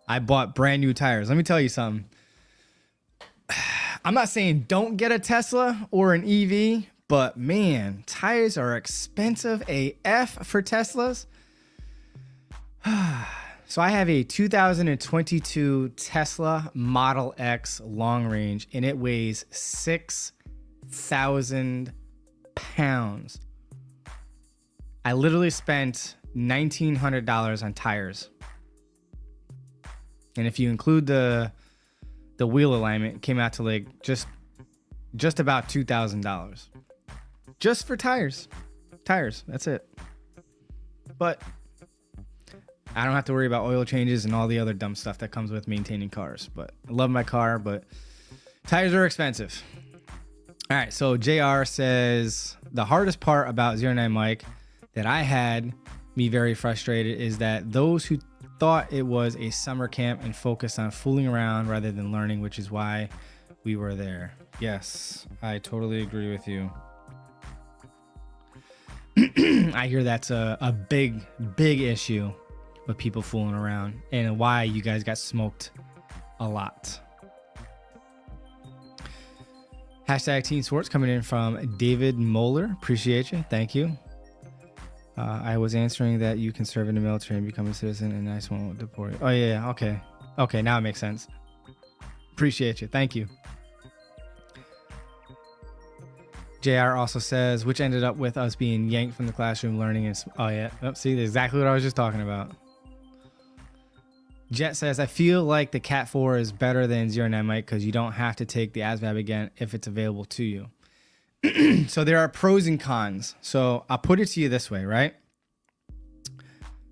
[SPEAKER 1] I bought brand new tires. Let me tell you something. I'm not saying don't get a Tesla or an EV, but man, tires are expensive AF for Teslas. So I have a 2022 Tesla Model X long range, and it weighs 6,000 pounds. I literally spent $1,900 on tires. And if you include the wheel alignment, it came out to like just about $2,000. Just for tires. Tires, that's it. But I don't have to worry about oil changes and all the other dumb stuff that comes with maintaining cars. But I love my car, but tires are expensive. All right, so JR says, the hardest part about 09 Mike that I had me very frustrated is that those who thought it was a summer camp and focused on fooling around rather than learning, which is why we were there. Yes, I totally agree with you. I hear that's a big issue with people fooling around and why you guys got smoked a lot. Hashtag Team Swartz coming in from David Moeller. Appreciate you. Thank you. I was answering that you can serve in the military and become a citizen and I just won't deport you. Oh yeah. Okay. Okay. Now it makes sense. Appreciate you. Thank you. JR also says, which ended up with us being yanked from the classroom learning. And oh yeah. Oh, see, exactly what I was just talking about. Jet says, I feel like the Cat 4 is better than 09 Mike because you don't have to take the ASVAB again if it's available to you. So there are pros and cons. So I'll put it to you this way, right?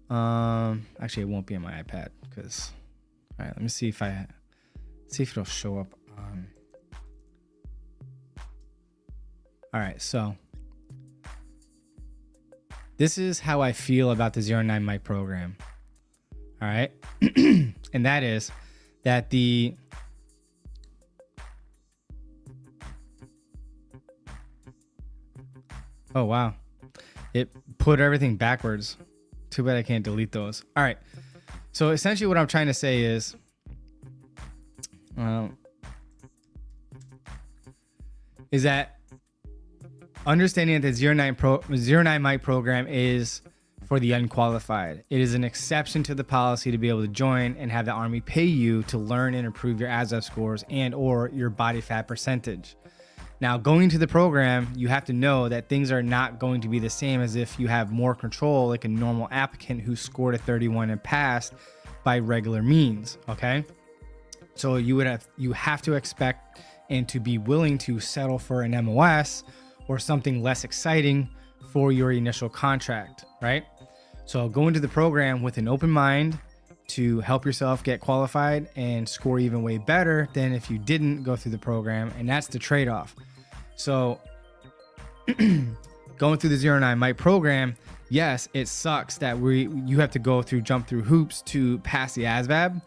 [SPEAKER 1] Actually, it won't be on my iPad because. All right, let me see if it'll show up on. All right, so this is how I feel about the 09 Mike program. All right, and that is that the oh wow, it put everything backwards. Too bad I can't delete those. All right, so essentially what I'm trying to say is that understanding that the 09 Mike program is for the unqualified. It is an exception to the policy to be able to join and have the Army pay you to learn and improve your ASVAB scores and or your body fat percentage. Now, going to the program, you have to know that things are not going to be the same as if you have more control like a normal applicant who scored a 31 and passed by regular means, okay? So you have to expect and to be willing to settle for an MOS or something less exciting for your initial contract, right? So go into the program with an open mind to help yourself get qualified and score even way better than if you didn't go through the program, and that's the trade-off. So going through the 09 Mike program, yes, it sucks that you have to jump through hoops to pass the ASVAB,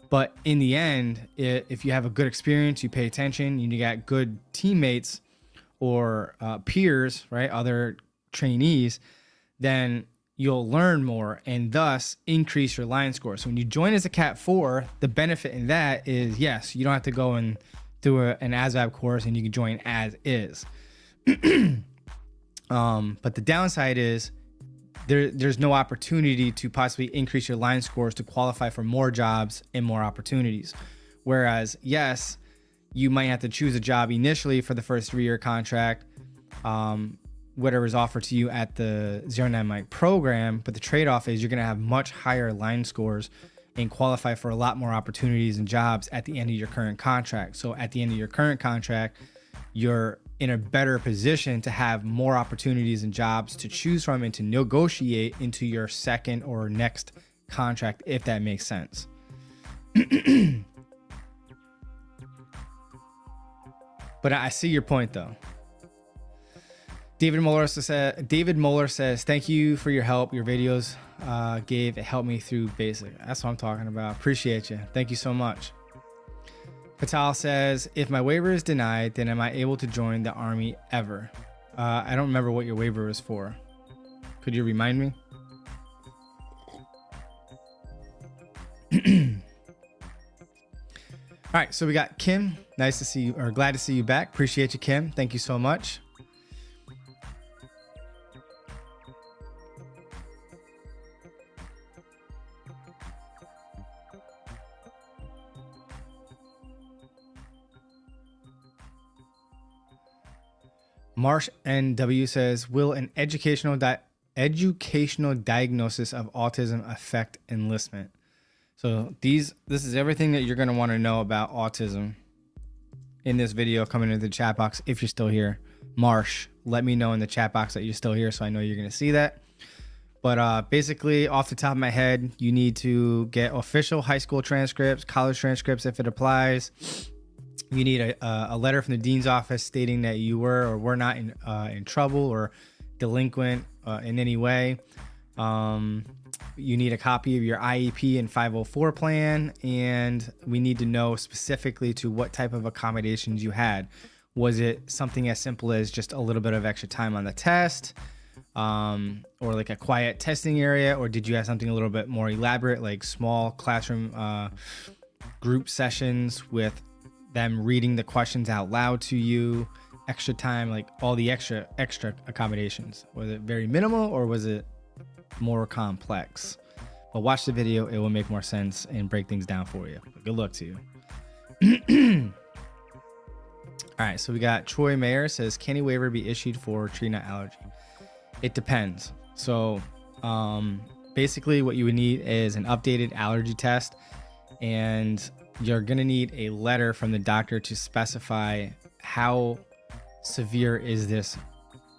[SPEAKER 1] but in the end, if you have a good experience, you pay attention, and you got good teammates or peers, right, other trainees, then you'll learn more and thus increase your line score. So when you join as a Cat 4, the benefit in that is, yes, you don't have to go and do an ASVAB course and you can join as is. But the downside is there's no opportunity to possibly increase your line scores to qualify for more jobs and more opportunities. Whereas, yes, you might have to choose a job initially for the first 3-year contract, whatever is offered to you at the 09 Mike program, but the trade-off is you're going to have much higher line scores and qualify for a lot more opportunities and jobs at the end of your current contract. So at the end of your current contract, you're in a better position to have more opportunities and jobs to choose from and to negotiate into your second or next contract, if that makes sense. But I see your point though. David Moeller says, thank you for your help. Your videos it helped me through basic. That's what I'm talking about. Appreciate you. Thank you so much. Patal says, if my waiver is denied, then am I able to join the Army ever? I don't remember what your waiver is for. Could you remind me? All right, so we got Kim. Nice to see you, or glad to see you back. Appreciate you, Kim. Thank you so much. Marsh NW says, will an educational diagnosis of autism affect enlistment? So this is everything that you're going to want to know about autism in this video coming into the chat box. If you're still here, Marsh, let me know in the chat box that you're still here, so I know you're going to see that. But basically, off the top of my head, you need to get official high school transcripts, college transcripts if it applies. You need a letter from the dean's office stating that you were or were not in trouble or delinquent in any way. You need a copy of your IEP and 504 plan, and we need to know specifically to what type of accommodations you had. Was it something as simple as just a little bit of extra time on the test, or like a quiet testing area, or did you have something a little bit more elaborate, like small classroom group sessions with them reading the questions out loud to you, extra time, like all the extra accommodations? Was it very minimal or was it more complex? But watch the video, it will make more sense and break things down for you. But good luck to you. All right, so we got Troy Mayer says, can a waiver be issued for tree nut allergy? It depends. So basically what you would need is an updated allergy test, and you're going to need a letter from the doctor to specify how severe is this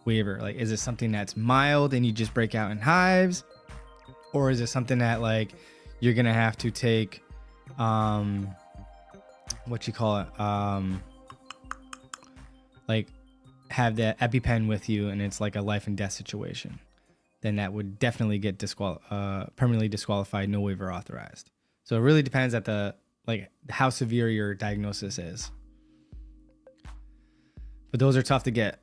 [SPEAKER 1] waiver. Like, is it something that's mild and you just break out in hives, or is it something that like you're going to have to take like have the EpiPen with you and it's like a life and death situation? Then that would definitely get permanently disqualified, no waiver authorized. So it really depends at how severe your diagnosis is. But those are tough to get.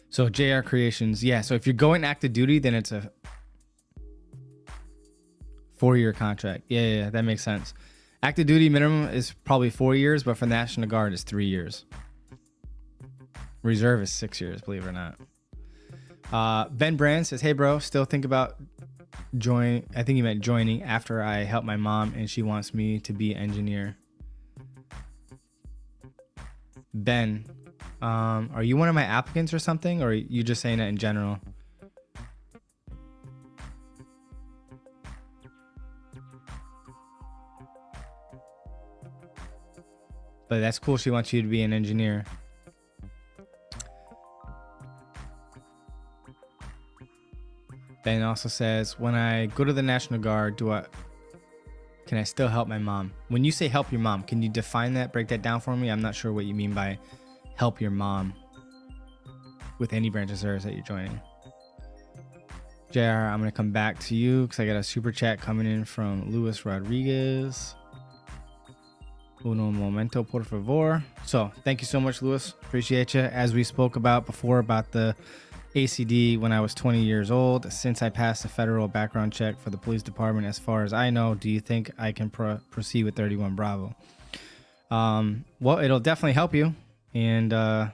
[SPEAKER 1] So JR Creations, yeah. So if you're going active duty, then it's a 4-year contract. Yeah, that makes sense. Active duty minimum is probably 4 years, but for National Guard it's 3 years. Reserve is 6 years, believe it or not. Ben Brand says, hey bro, still think about joining. I think he meant joining after I help my mom and she wants me to be an engineer. Ben, are you one of my applicants or something, or are you just saying that in general? But that's cool. She wants you to be an engineer. Ben also says, when I go to the National Guard, can I still help my mom? When you say help your mom, can you define that, break that down for me? I'm not sure what you mean by help your mom with any branch of service that you're joining. JR, I'm going to come back to you because I got a super chat coming in from Luis Rodriguez. Uno momento, por favor. So thank you so much, Luis. Appreciate you. As we spoke about before about the ACD when I was 20 years old, since I passed a federal background check for the police department, as far as I know, do you think I can proceed with 31 Bravo? Well, it'll definitely help you. And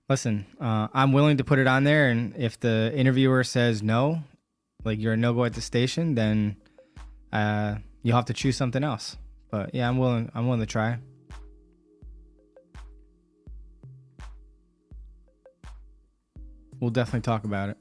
[SPEAKER 1] listen, I'm willing to put it on there. And if the interviewer says no, like you're a no-go at the station, then you'll have to choose something else. But yeah, I'm willing to try. We'll definitely talk about it.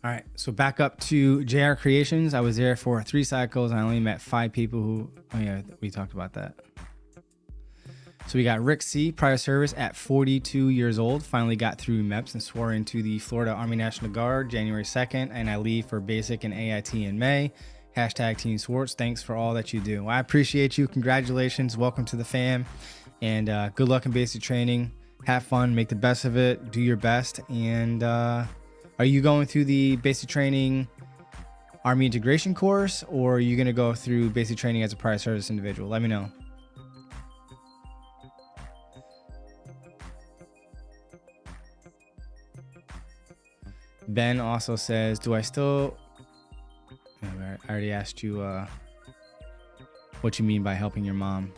[SPEAKER 1] All right, so back up to JR Creations. I was there for 3 cycles. I only met 5 people who, oh yeah, we talked about that. So we got Rick C, prior service at 42 years old, finally got through MEPS and swore into the Florida Army National Guard January 2nd, and I leave for basic and AIT in May. Hashtag Team Swartz. Thanks for all that you do. Well, I appreciate you. Congratulations. Welcome to the fam, and good luck in basic training. Have fun, make the best of it, do your best, and are you going through the basic training Army integration course, or are you going to go through basic training as a prior service individual? Let me know. Ben also says, do I still... I already asked you what you mean by helping your mom.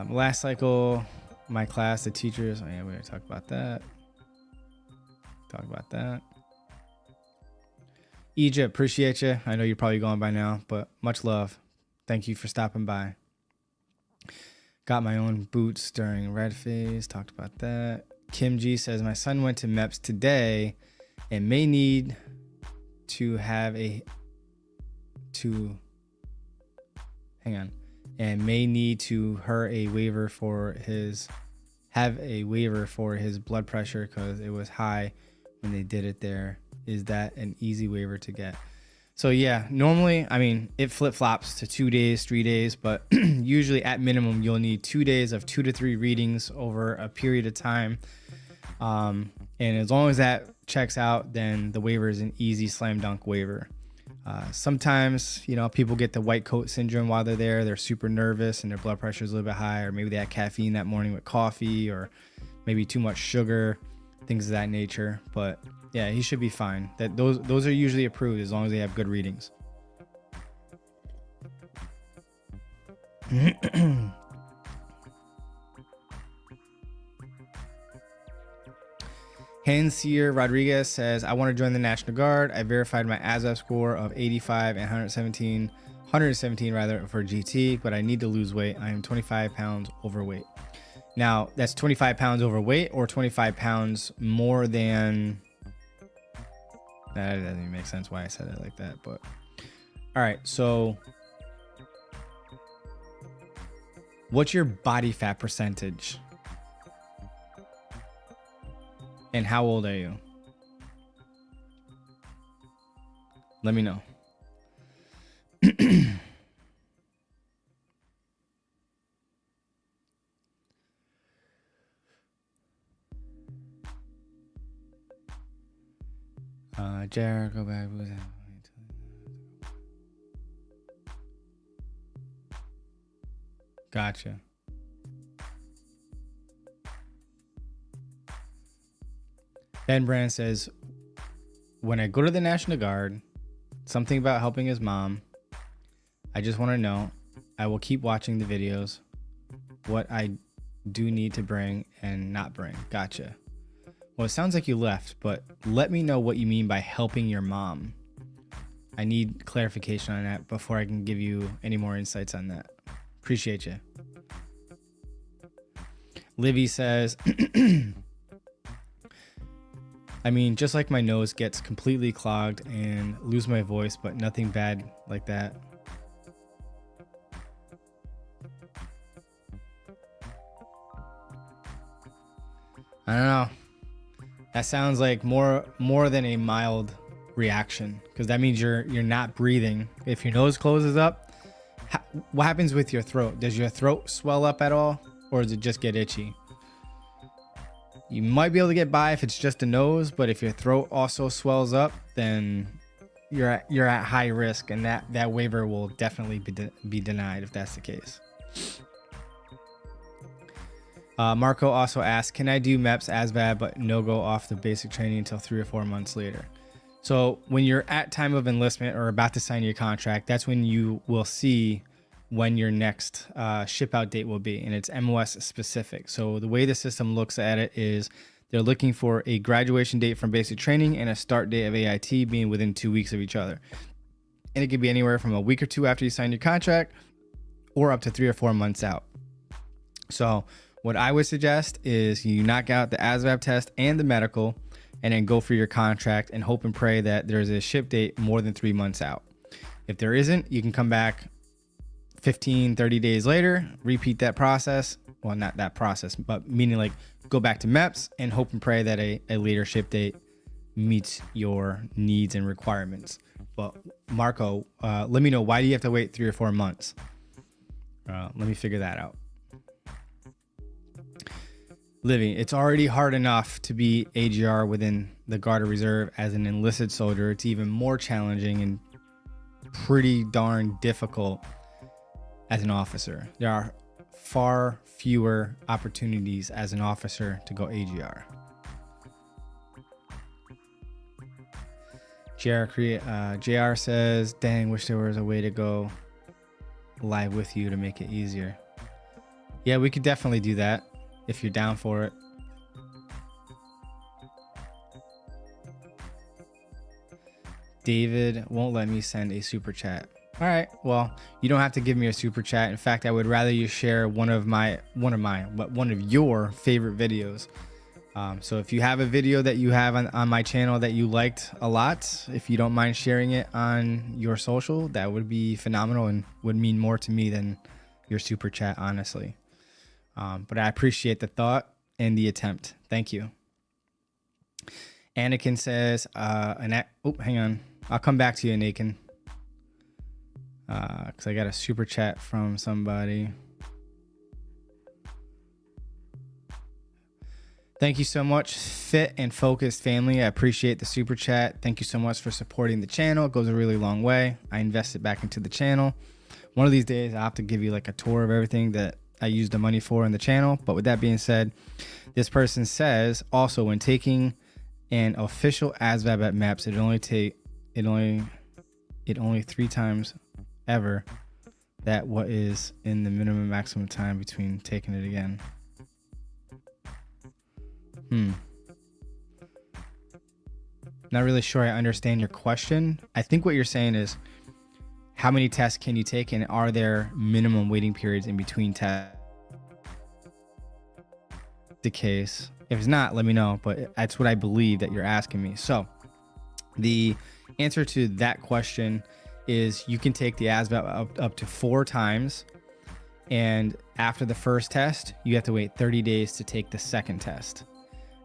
[SPEAKER 1] Last cycle, my class, the teachers... Oh yeah, we already talked about that. Egypt, appreciate you. I know you're probably going by now, but much love. Thank you for stopping by. Got my own boots during red phase. Talked about that. Kim G says, my son went to MEPS today and may need to have a may need to a waiver for his blood pressure because it was high when they did it there. Is that an easy waiver to get? So yeah, normally, I mean, it flip-flops to 2 days, 3 days, but usually at minimum, you'll need 2 days of 2 to 3 readings over a period of time. And as long as that checks out, then the waiver is an easy slam dunk waiver. Sometimes, you know, people get the white coat syndrome while they're there. They're super nervous and their blood pressure is a little bit high, or maybe they had caffeine that morning with coffee, or maybe too much sugar, things of that nature. But yeah, he should be fine. Those are usually approved as long as they have good readings. Hansier Rodriguez says, I want to join the National Guard. I verified my ASVAB score of 85 and 117 rather for GT, but I need to lose weight. I am 25 pounds overweight. Now, that's 25 pounds overweight or 25 pounds more than... That doesn't even make sense why I said it like that, but... All right, so... What's your body fat percentage? And how old are you? Let me know. Jared, go back. Gotcha. Ben Brand says, when I go to the National Guard, something about helping his mom. I just want to know. I will keep watching the videos. What I do need to bring and not bring. Gotcha. Well, it sounds like you left, but let me know what you mean by helping your mom. I need clarification on that before I can give you any more insights on that. Appreciate you. Livy says, I mean, just like my nose gets completely clogged and lose my voice, but nothing bad like that. I don't know. That sounds like more than a mild reaction, because that means you're not breathing. If your nose closes up, what happens with your throat? Does your throat swell up at all, or does it just get itchy? You might be able to get by if it's just a nose, but if your throat also swells up, then you're at high risk, and that waiver will definitely be denied if that's the case. Marco also asked, can I do MEPS ASVAB but no go off the basic training until 3 or 4 months later? So when you're at time of enlistment or about to sign your contract, that's when you will see when your next ship out date will be, and it's MOS specific. So the way the system looks at it is they're looking for a graduation date from basic training and a start date of AIT being within 2 weeks of each other. And it could be anywhere from a week or two after you sign your contract or up to 3 or 4 months out. So what I would suggest is you knock out the ASVAB test and the medical. and then go for your contract and hope and pray that there's a ship date more than 3 months out. If there isn't, you can come back 15, 30 days later, repeat that process. Well, not that process, but meaning like go back to MEPS and hope and pray that a later ship date meets your needs and requirements. But Marco, let me know, why do you have to wait 3 or 4 months? Let me figure that out. Living, it's already hard enough to be AGR within the Guard or Reserve as an enlisted soldier. It's even more challenging and pretty darn difficult as an officer. There are far fewer opportunities as an officer to go AGR. JR says, dang, wish there was a way to go live with you to make it easier. Yeah, we could definitely do that if you're down for it. David won't let me send a super chat. All right, well, you don't have to give me a super chat. In fact, I would rather you share one of your favorite videos. So if you have a video that you have on my channel that you liked a lot, if you don't mind sharing it on your social, that would be phenomenal and would mean more to me than your super chat, honestly. But I appreciate the thought and the attempt. Thank you. Anakin says, hang on. I'll come back to you, Anakin. Because I got a super chat from somebody. Thank you so much, Fit and Focused family. I appreciate the super chat. Thank you so much for supporting the channel. It goes a really long way. I invested back into the channel. One of these days, I'll have to give you like a tour of everything that I used the money for in the channel. But with that being said, this person says, also when taking an official ASVAB at MEPS, it only 3 times ever that what is in the minimum maximum time between taking it again. Not really sure I understand your question. I think what you're saying is, how many tests can you take, and are there minimum waiting periods in between tests? The case. If it's not, let me know, but that's what I believe that you're asking me. So the answer to that question is you can take the ASVAB up to 4 times. And after the first test, you have to wait 30 days to take the second test.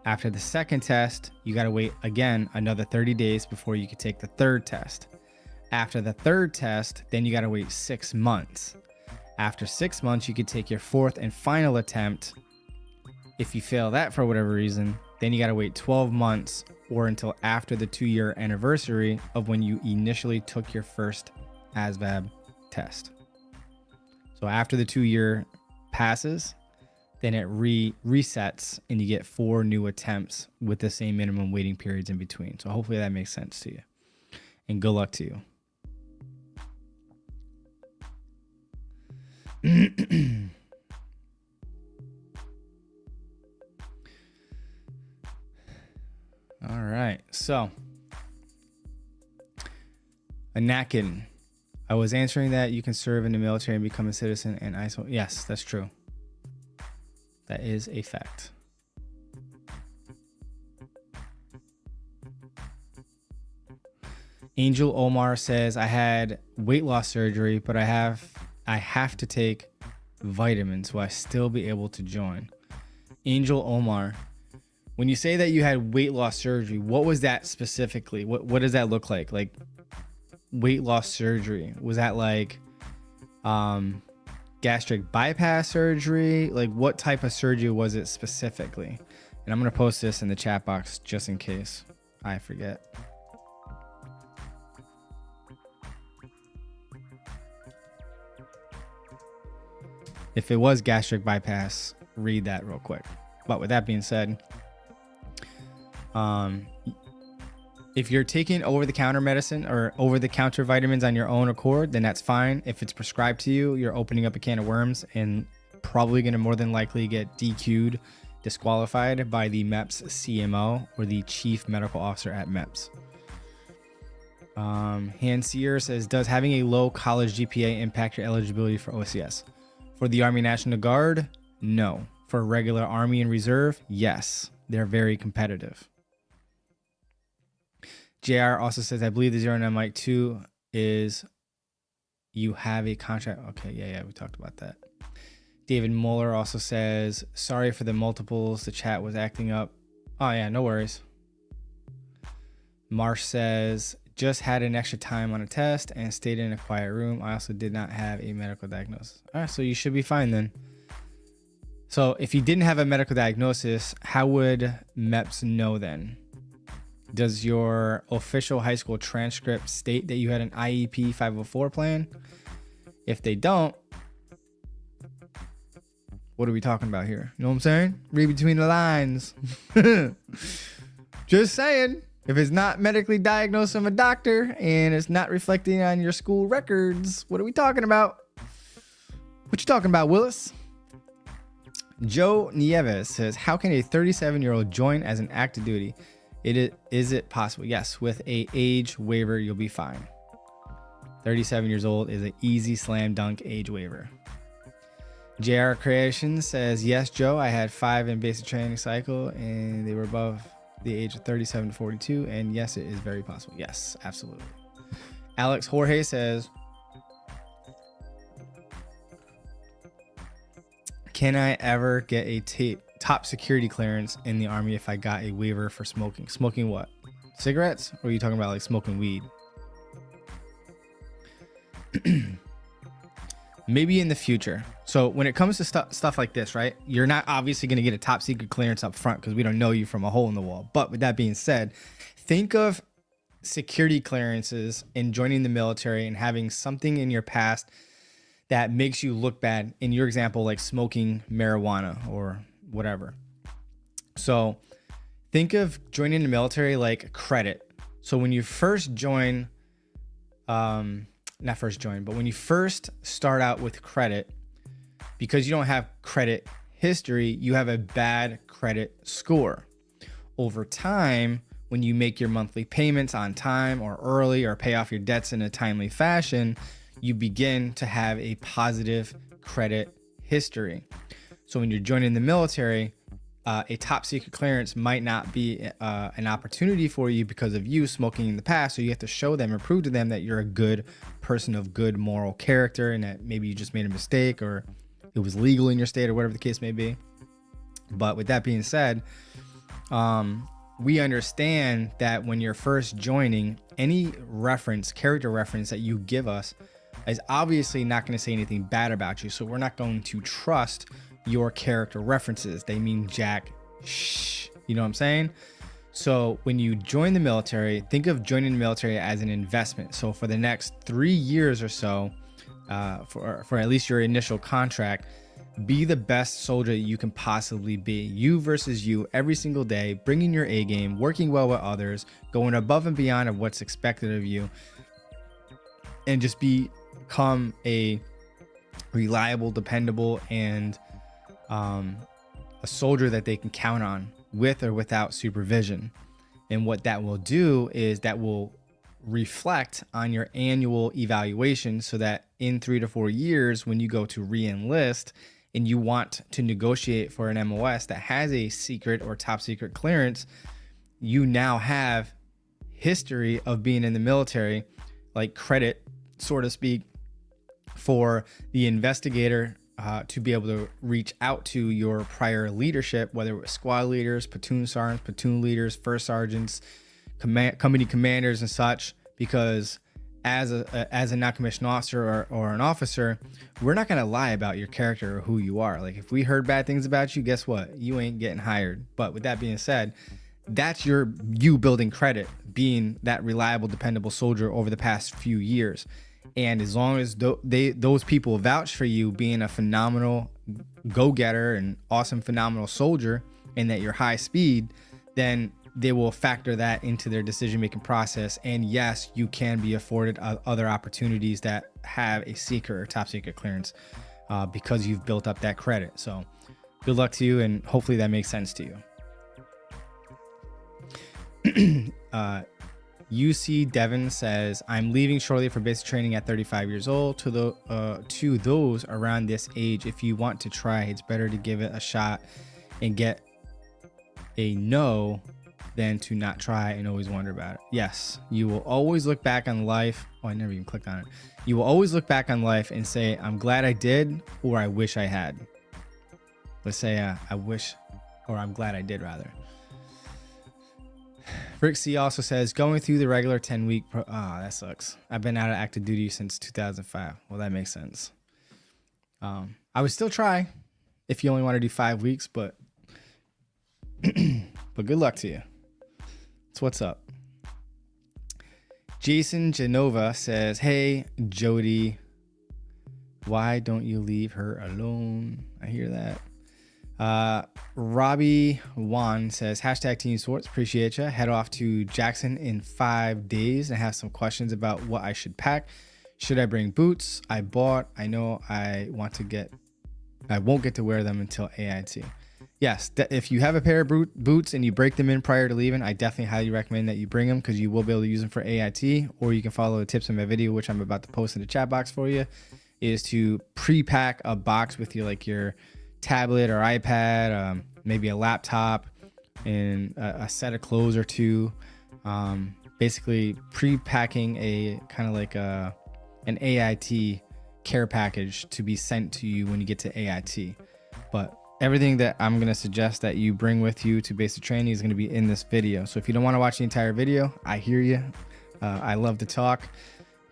[SPEAKER 1] After the second test, you got to wait again another 30 days before you can take the third test. After the third test, then you got to wait 6 months. After 6 months, you could take your 4th and final attempt. If you fail that for whatever reason, then you got to wait 12 months or until after the 2-year anniversary of when you initially took your first ASVAB test. So after the 2-year passes, then it resets and you get 4 new attempts with the same minimum waiting periods in between. So hopefully that makes sense to you. And good luck to you. All right. So, Anakin, I was answering that you can serve in the military and become a citizen and ISO. Yes, that's true. That is a fact. Angel Omar says, I had weight loss surgery, but I have to take vitamins. Will I still be able to join? Angel Omar, when you say that you had weight loss surgery, what was that specifically? What does that look like? Like weight loss surgery? Was that like gastric bypass surgery? Like what type of surgery was it specifically? And I'm going to post this in the chat box just in case I forget. If it was gastric bypass, read that real quick. But with that being said, if you're taking over-the-counter medicine or over-the-counter vitamins on your own accord, then that's fine. If it's prescribed to you, you're opening up a can of worms and probably going to more than likely get DQ'd, disqualified by the MEPS CMO or the Chief Medical Officer at MEPS. Hanseer says, does having a low college GPA impact your eligibility for OCS? For the Army National Guard, no. For regular Army and Reserve, yes. They're very competitive. JR also says, I believe the 09 Mike 2 is you have a contract. Okay, yeah, we talked about that. David Muller also says, sorry for the multiples. The chat was acting up. Oh, yeah, no worries. Marsh says, just had an extra time on a test and stayed in a quiet room. I also did not have a medical diagnosis. All right, so you should be fine then. So if you didn't have a medical diagnosis, how would MEPS know then? Does your official high school transcript state that you had an IEP 504 plan? If they don't, what are we talking about here? You know what I'm saying? Read between the lines. Just saying. If it's not medically diagnosed from a doctor and it's not reflecting on your school records, what are we talking about? What you talking about, Willis? Joe Nieves says, how can a 37-year-old join as an active duty? Is it possible? Yes, with a age waiver, you'll be fine. 37 years old is an easy slam dunk age waiver. JR Creation says, yes, Joe, I had 5 in basic training cycle and they were above the age of 37 to 42. And yes, it is very possible. Yes, absolutely. Alex Jorge says, can I ever get a top security clearance in the Army if I got a waiver for smoking? Smoking what? Cigarettes? Or are you talking about like smoking weed? Maybe in the future. So when it comes to stuff like this, right? You're not obviously going to get a top secret clearance up front because we don't know you from a hole in the wall. But with that being said, think of security clearances and joining the military and having something in your past that makes you look bad. In your example, like smoking marijuana or whatever. So think of joining the military like credit. So when you first join, not first join, but when you first start out with credit, because you don't have credit history, you have a bad credit score. Over time, when you make your monthly payments on time or early or pay off your debts in a timely fashion, you begin to have a positive credit history. So when you're joining the military, a top secret clearance might not be an opportunity for you because of you smoking in the past. So you have to show them or prove to them that you're a good person of good moral character and that maybe you just made a mistake or it was legal in your state or whatever the case may be. But with that being said, we understand that when you're first joining, any reference, character reference that you give us is obviously not going to say anything bad about you. So we're not going to trust your character references. They mean jack shh. You know what I'm saying? So when you join the military, think of joining the military as an investment. So for the next 3 years or so, for at least your initial contract, be the best soldier you can possibly be. You versus you every single day, bringing your A game, working well with others, going above and beyond of what's expected of you, and just become a reliable, dependable, and a soldier that they can count on with or without supervision. And what that will do is that will reflect on your annual evaluation so that in 3 to 4 years, when you go to re-enlist and you want to negotiate for an MOS that has a secret or top secret clearance, you now have history of being in the military, like credit, so to speak, for the investigator to be able to reach out to your prior leadership, whether it was squad leaders, platoon sergeants, platoon leaders, first sergeants, company commanders and such, because as a non-commissioned officer or an officer, we're not going to lie about your character or who you are. Like if we heard bad things about you, guess what? You ain't getting hired. But with that being said, that's you building credit, being that reliable, dependable soldier over the past few years. And as long as those people vouch for you being a phenomenal go-getter and awesome, phenomenal soldier, and that you're high speed, then they will factor that into their decision-making process. And yes, you can be afforded other opportonities that have a secret or top secret clearance because you've built up that credit. So good luck to you, and hopefully that makes sense to you. UC Devon says, I'm leaving shortly for basic training at 35 years old. To those around this age, if you want to try, it's better to give it a shot and get a no than to not try and always wonder about it. Yes, you will always look back on life. Oh, I never even clicked on it. You will always look back on life and say, I'm glad I did, or I wish I had. Let's say I wish, or I'm glad I did rather. Rick C also says, going through the regular 10-week that sucks. I've been out of active duty since 2005. Well, that makes sense. I would still try if you only want to do 5 weeks, but but good luck to you. That's what's up. Jason Genova says, hey, Jody, why don't you leave her alone? I hear that. Robbie Wan says, hashtag Team Swartz, appreciate you. Head off to Jackson in 5 days and have some questions about what I should pack. Should I bring boots? I know I won't get to wear them until AIT. Yes, if you have a pair of boots and you break them in prior to leaving, I definitely highly recommend that you bring them, because you will be able to use them for AIT, or you can follow the tips in my video, which I'm about to post in the chat box for you, is to pre-pack a box with your tablet or iPad, maybe a laptop, and a set of clothes or two. Basically pre-packing a kind of like an AIT care package to be sent to you when you get to AIT. But everything that I'm going to suggest that you bring with you to basic training is going to be in this video. So if you don't want to watch the entire video, I hear you. I love to talk.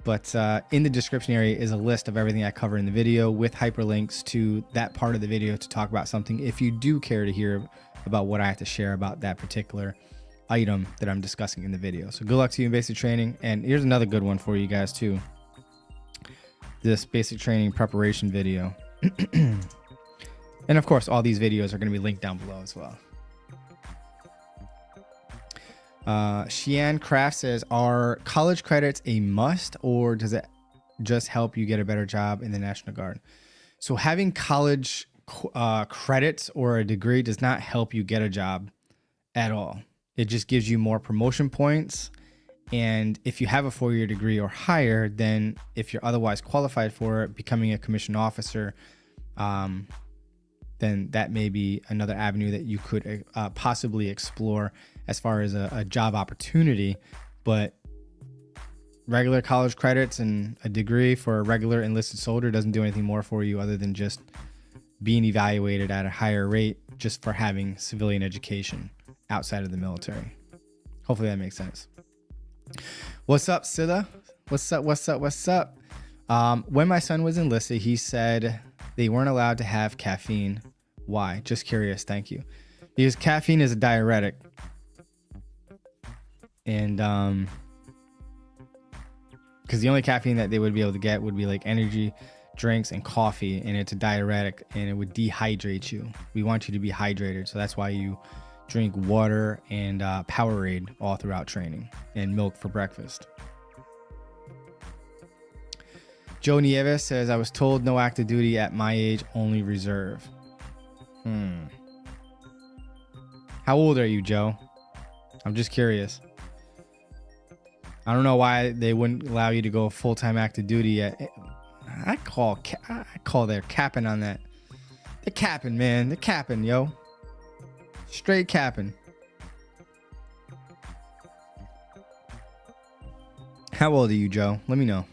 [SPEAKER 1] But in the description area is a list of everything I cover in the video with hyperlinks to that part of the video to talk about something if you do care to hear about what I have to share about that particular item that I'm discussing in the video. So good luck to you in basic training. And here's another good one for you guys too. This basic training preparation video. And of course, all these videos are going to be linked down below as well. Shian Craft says, are college credits a must, or does it just help you get a better job in the National Guard? So having college credits or a degree does not help you get a job at all. It just gives you more promotion points. And if you have a 4-year degree or higher, then if you're otherwise qualified for it, becoming a commissioned officer, then that may be another avenue that you could possibly explore as far as a job opportunity. But regular college credits and a degree for a regular enlisted soldier doesn't do anything more for you other than just being evaluated at a higher rate just for having civilian education outside of the military. Hopefully that makes sense. What's up, Silla? What's up? When my son was enlisted, he said they weren't allowed to have caffeine. Why? Just curious. Thank you. Because caffeine is a diuretic. And because the only caffeine that they would be able to get would be like energy drinks and coffee, and it's a diuretic and it would dehydrate you. We want you to be hydrated, so that's why you drink water and Powerade all throughout training, and milk for breakfast. Joe Nieves says, I was told no active duty at my age, only reserve. How old are you, Joe? I'm just curious. I don't know why they wouldn't allow you to go full-time active duty at. I call their capping on that. They're capping, man. They're capping, yo. Straight capping. How old are you, Joe? Let me know.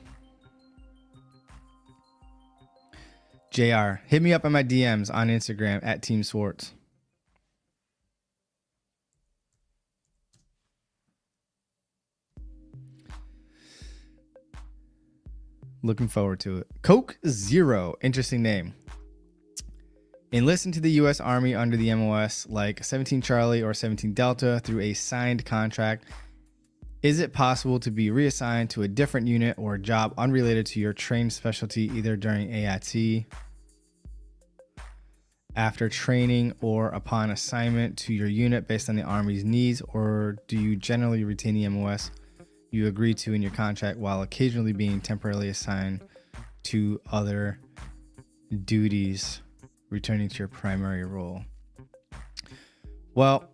[SPEAKER 1] JR, hit me up on my DMs on Instagram at Team Swartz. Looking forward to it. Coke Zero, interesting name. Enlist to the U.S. Army under the MOS like 17 Charlie or 17 Delta through a signed contract. Is it possible to be reassigned to a different unit or a job unrelated to your trained specialty either during AIT, after training, or upon assignment to your unit based on the Army's needs, or do you generally retain the MOS you agree to in your contract while occasionally being temporarily assigned to other duties, returning to your primary role? Well,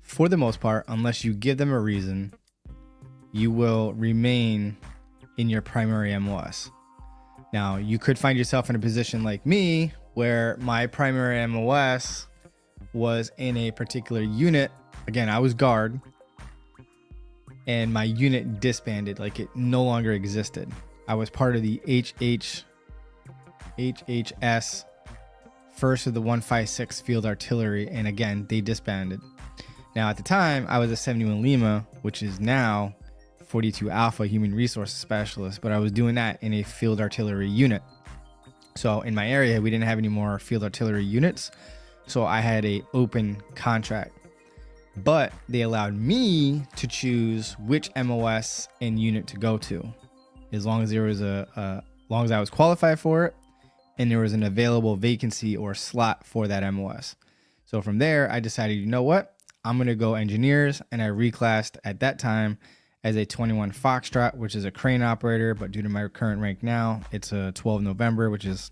[SPEAKER 1] for the most part, unless you give them a reason, you will remain in your primary MOS. Now, you could find yourself in a position like me where my primary MOS was in a particular unit. Again, I was guard, and my unit disbanded, like it no longer existed. I was part of the HHS, first of the 156 Field Artillery, and again, they disbanded. Now, at the time, I was a 71 Lima, which is now 42 Alpha Human Resources Specialist, but I was doing that in a Field Artillery unit. So in my area, we didn't have any more Field Artillery units, so I had a open contract. But they allowed me to choose which MOS and unit to go to, as long as there was as long as I was qualified for it, and there was an available vacancy or slot for that MOS. So from there, I decided, you know what? I'm going to go engineers, and I reclassed at that time as a 21 Foxtrot, which is a crane operator, but due to my current rank now, it's a 12 November, which is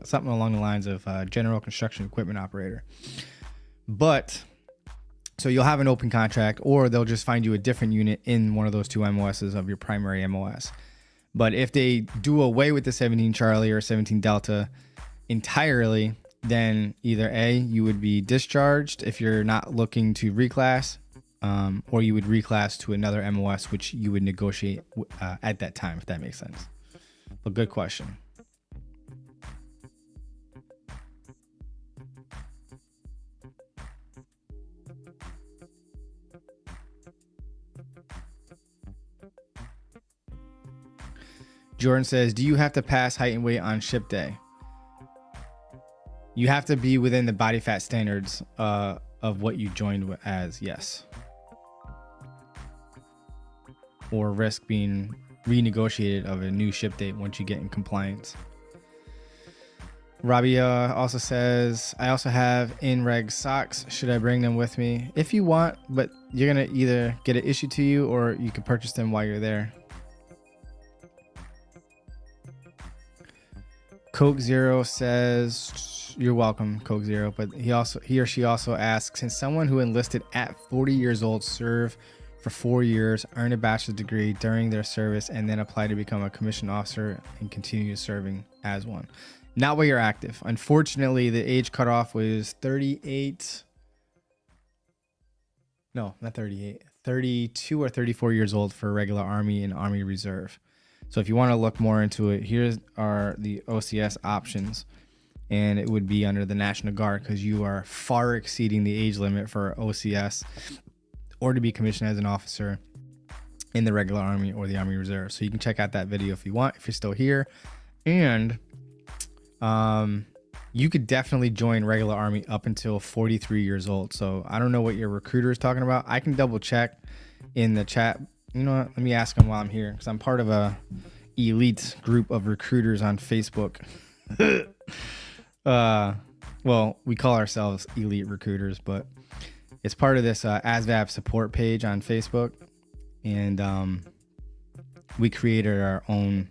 [SPEAKER 1] something along the lines of general construction equipment operator. But so you'll have an open contract, or they'll just find you a different unit in one of those two MOSs of your primary MOS. But if they do away with the 17 Charlie or 17 Delta entirely, then either A, you would be discharged if you're not looking to reclass, or you would reclass to another MOS, which you would negotiate at that time, if that makes sense. But good question. Jordan says, do you have to pass height and weight on ship day? You have to be within the body fat standards of what you joined as, yes. Or risk being renegotiated of a new ship date once you get in compliance. Robbie also says, I also have in-reg socks. Should I bring them with me? If you want, but you're going to either get it issued to you or you can purchase them while you're there. Coke Zero says, you're welcome, Coke Zero, but he or she also asks, can someone who enlisted at 40 years old serve for 4 years, earn a bachelor's degree during their service, and then apply to become a commissioned officer and continue serving as one? Not while you're active. Unfortunately, the age cutoff was 38. No, not 38. 32 or 34 years old for regular Army and Army Reserve. So if you want to look more into it, here are the OCS options, and it would be under the National Guard because you are far exceeding the age limit for OCS or to be commissioned as an officer in the regular Army or the Army Reserve. So you can check out that video if you want, if you're still here. And you could definitely join regular Army up until 43 years old. So I don't know what your recruiter is talking about. I can double check in the chat. You know what? Let me ask him while I'm here, because I'm part of a elite group of recruiters on Facebook. Well, we call ourselves elite recruiters, but it's part of this ASVAB support page on Facebook. And we created our own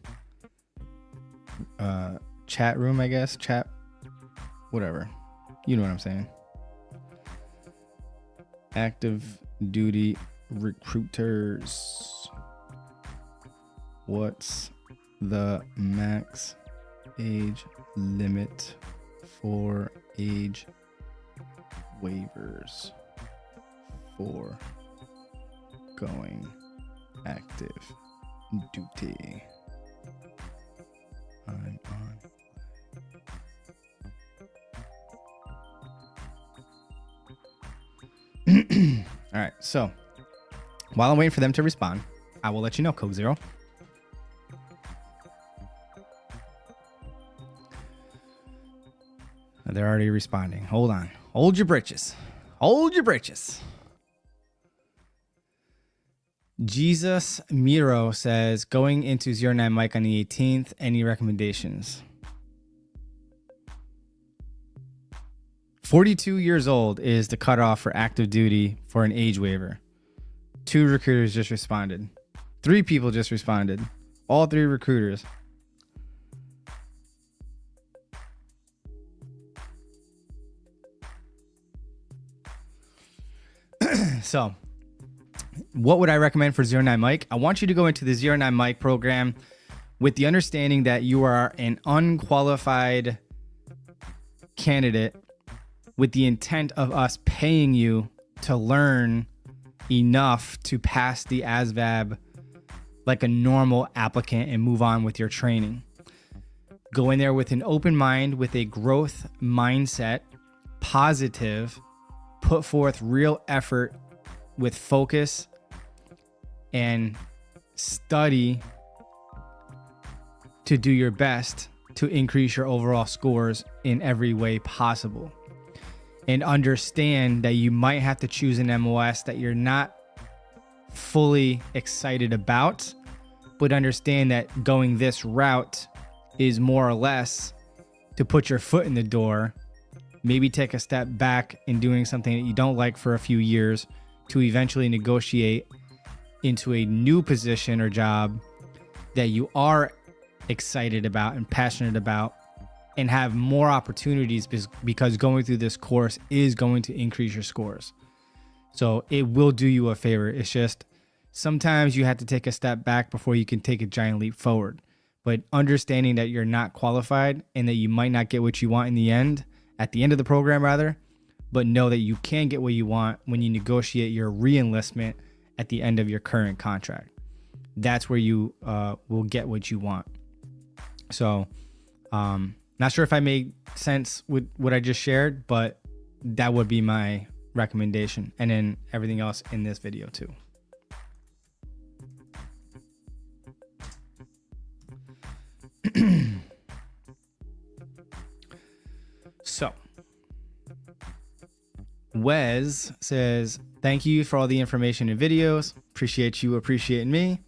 [SPEAKER 1] chat room, I guess. Chat, whatever. You know what I'm saying. Active duty recruiters. What's the max age limit for age waivers for going active duty? I'm on. All right, so while I'm waiting for them to respond, I will let you know, Code Zero. They're already responding. Hold on. Hold your britches. Hold your britches. Jesus Miro says, going into 09 Mike on the 18th, any recommendations? 42 years old is the cutoff for active duty for an age waiver. 2 recruiters just responded. 3 people just responded. All 3 recruiters. So, what would I recommend for 09 Mike? I want you to go into the 09 Mike program with the understanding that you are an unqualified candidate with the intent of us paying you to learn enough to pass the ASVAB like a normal applicant and move on with your training. Go in there with an open mind, with a growth mindset, positive, put forth real effort with focus, and study to do your best to increase your overall scores in every way possible. And understand that you might have to choose an MOS that you're not fully excited about, but understand that going this route is more or less to put your foot in the door, maybe take a step back in doing something that you don't like for a few years to eventually negotiate into a new position or job that you are excited about and passionate about, and have more opportunities, because going through this course is going to increase your scores. So it will do you a favor. It's just sometimes you have to take a step back before you can take a giant leap forward. But understanding that you're not qualified and that you might not get what you want in the end, at the end of the program rather, but know that you can get what you want when you negotiate your re-enlistment at the end of your current contract. That's where you will get what you want. So, not sure if I made sense with what I just shared, but that would be my recommendation. And then everything else in this video too. So, Wes says, thank you for all the information and videos. Appreciate you appreciating me.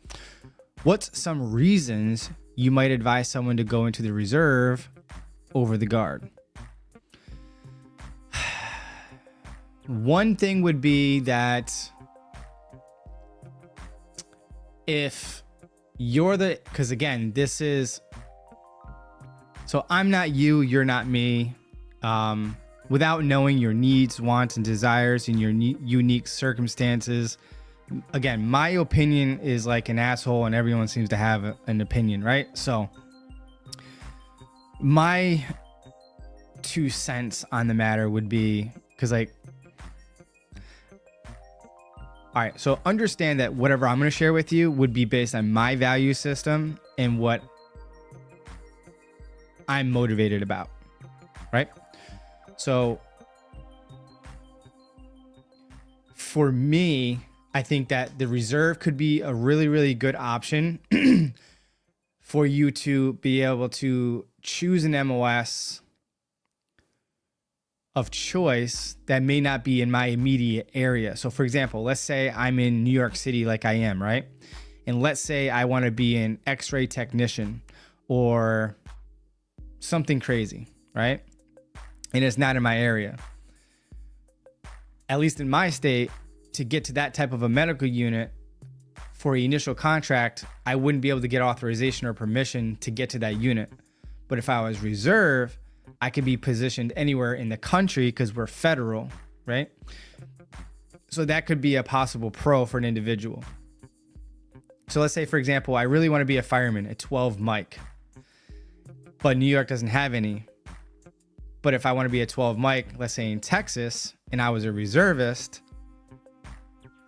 [SPEAKER 1] What's some reasons you might advise someone to go into the reserve over the guard? One thing would be that if you're because again, this is, so I'm not you, you're not me. Without knowing your needs, wants, and desires and your unique circumstances. Again, my opinion is like an asshole and everyone seems to have an opinion, right? So my 2 cents on the matter would be, because like, all right, so understand that whatever I'm going to share with you would be based on my value system and what I'm motivated about, right? So for me, I think that the reserve could be a really, really good option for you to be able to choose an MOS of choice that may not be in my immediate area. So for example, let's say I'm in New York City like I am, right? And let's say I want to be an X-ray technician or something crazy, right? And it's not in my area. At least in my state, to get to that type of a medical unit for an initial contract, I wouldn't be able to get authorization or permission to get to that unit. But if I was reserve, I could be positioned anywhere in the country because we're federal, right? So that could be a possible pro for an individual. So let's say, for example, I really want to be a fireman at 12 mic, but New York doesn't have any. But if I want to be a 12 mic, let's say in Texas, and I was a reservist,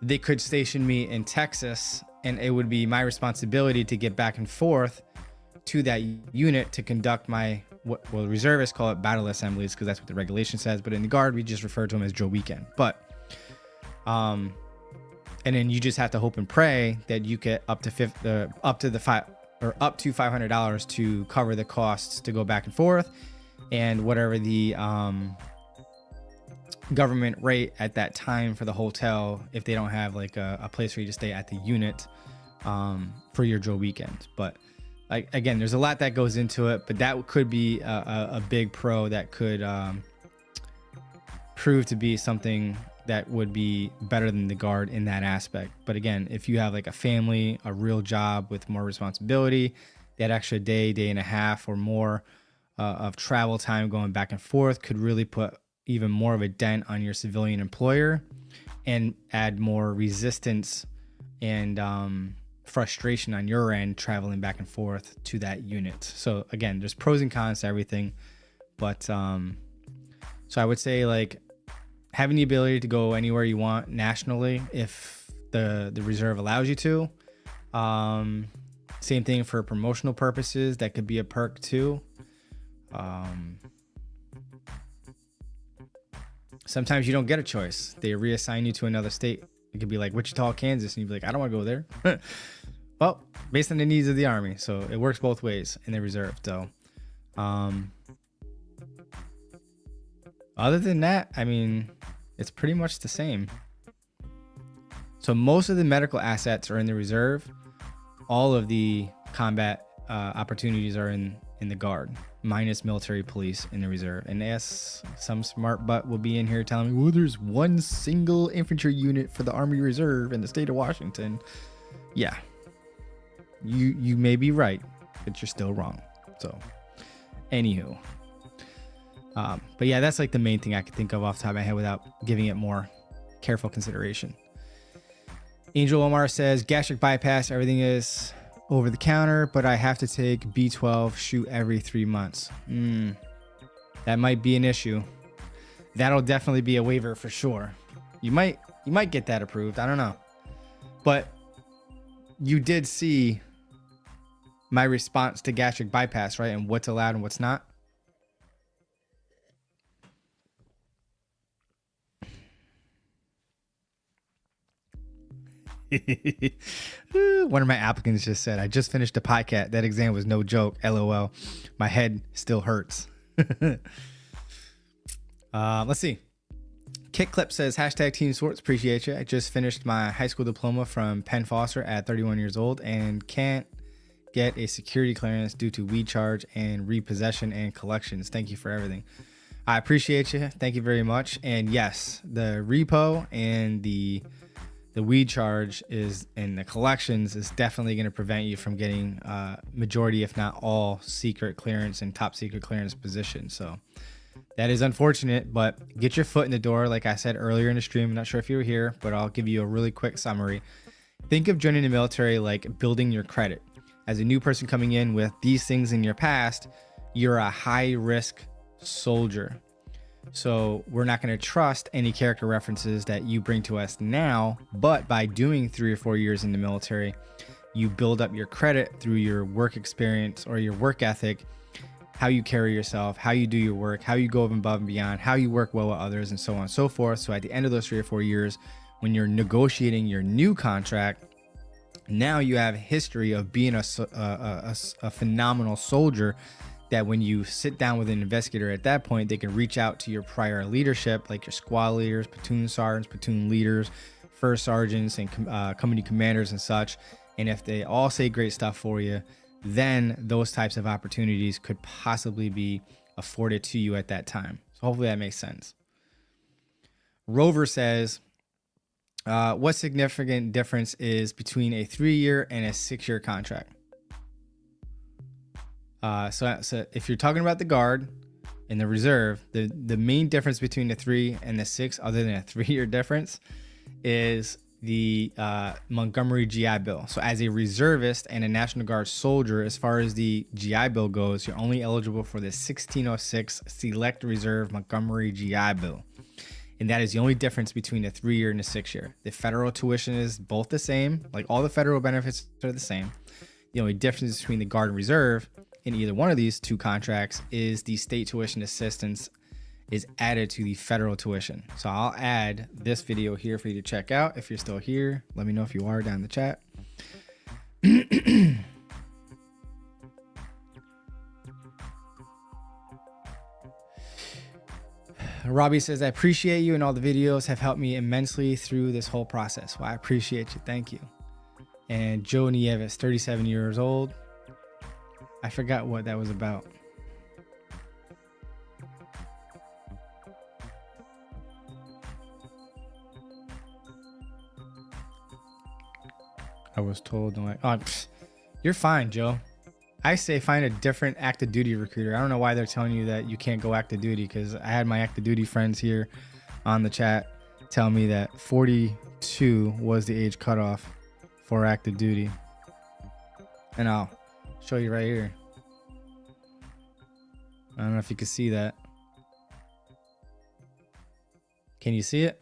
[SPEAKER 1] they could station me in Texas, and it would be my responsibility to get back and forth to that unit to conduct my, well, reservists call it battle assemblies because that's what the regulation says, but in the Guard, we just refer to them as Joe Weekend. But, and then you just have to hope and pray that you get up to $500 to cover the costs to go back and forth, and whatever the government rate at that time for the hotel, if they don't have like a place for you to stay at the unit for your Joe Weekend. But again, there's a lot that goes into it, but that could be a big pro that could prove to be something that would be better than the Guard in that aspect. But again, if you have like a family, a real job with more responsibility, that extra day and a half or more of travel time going back and forth could really put even more of a dent on your civilian employer and add more resistance and frustration on your end traveling back and forth to that unit. So again, there's pros and cons to everything, but So I would say like having the ability to go anywhere you want nationally if the reserve allows you to. Same thing for promotional purposes. That could be a perk too. Sometimes you don't get a choice. They reassign you to another state. It could be like Wichita, Kansas, and you'd be like, I don't want to go there. Well, based on the needs of the Army. So it works both ways in the reserve. So other than that, I mean, it's pretty much the same. So most of the medical assets are in the reserve. All of the combat opportunities are in the Guard, minus military police in the reserve. And yes, some smart butt will be in here telling me, well, there's one single infantry unit for the Army Reserve in the state of Washington. Yeah, you may be right, but you're still wrong. So anywho, but yeah, that's like the main thing I could think of off the top of my head without giving it more careful consideration. Angel Omar says gastric bypass, everything is over the counter, but I have to take B12 shoot every 3 months. That might be an issue. That'll definitely be a waiver for sure. You might get that approved. I don't know. But you did see my response to gastric bypass, right? And what's allowed and what's not. One of my applicants just said, I just finished the podcast. That exam was no joke. LOL. My head still hurts. Let's see. Kick Clip says, hashtag Team SWARTZ. Appreciate you. I just finished my high school diploma from Penn Foster at 31 years old and can't get a security clearance due to weed charge and repossession and collections. Thank you for everything. I appreciate you. Thank you very much. And yes, the repo and the weed charge is and the collections is definitely going to prevent you from getting majority, if not all, secret clearance and top secret clearance positions. So that is unfortunate, but get your foot in the door. Like I said earlier in the stream, I'm not sure if you were here, but I'll give you a really quick summary. Think of joining the military like building your credit. As a new person coming in with these things in your past, you're a high risk soldier. So we're not going to trust any character references that you bring to us now, but by doing 3 or 4 years in the military, you build up your credit through your work experience or your work ethic, how you carry yourself, how you do your work, how you go above and beyond, how you work well with others, and so on and so forth. So at the end of those 3 or 4 years, when you're negotiating your new contract, now you have a history of being a phenomenal soldier that when you sit down with an investigator at that point, they can reach out to your prior leadership, like your squad leaders, platoon sergeants, platoon leaders, first sergeants, and company commanders and such. And if they all say great stuff for you, then those types of opportunities could possibly be afforded to you at that time. So hopefully that makes sense. Rover says, what significant difference is between a 3-year and a 6-year contract? So if you're talking about the Guard and the Reserve, the main difference between the 3 and the 6, other than a 3-year difference, is the Montgomery GI Bill. So as a reservist and a National Guard soldier, as far as the GI Bill goes, you're only eligible for the 1606 Select Reserve Montgomery GI Bill. And that is the only difference between the 3-year and the 6-year. The federal tuition is both the same. Like all the federal benefits are the same. The only difference between the Guard and Reserve in either one of these 2 contracts is the state tuition assistance is added to the federal tuition. So I'll add this video here for you to check out. If you're still here, let me know if you are down in the chat. Robbie says, I appreciate you and all the videos have helped me immensely through this whole process. Well, I appreciate you. Thank you. And Joe Nieves, 37 years old. I forgot what that was about. I was told, like, oh, you're fine, Joe. I say find a different active duty recruiter. I don't know why they're telling you that you can't go active duty, because I had my active duty friends here on the chat tell me that 42 was the age cutoff for active duty. And I'll show you right here. I don't know if you can see that. Can you see it?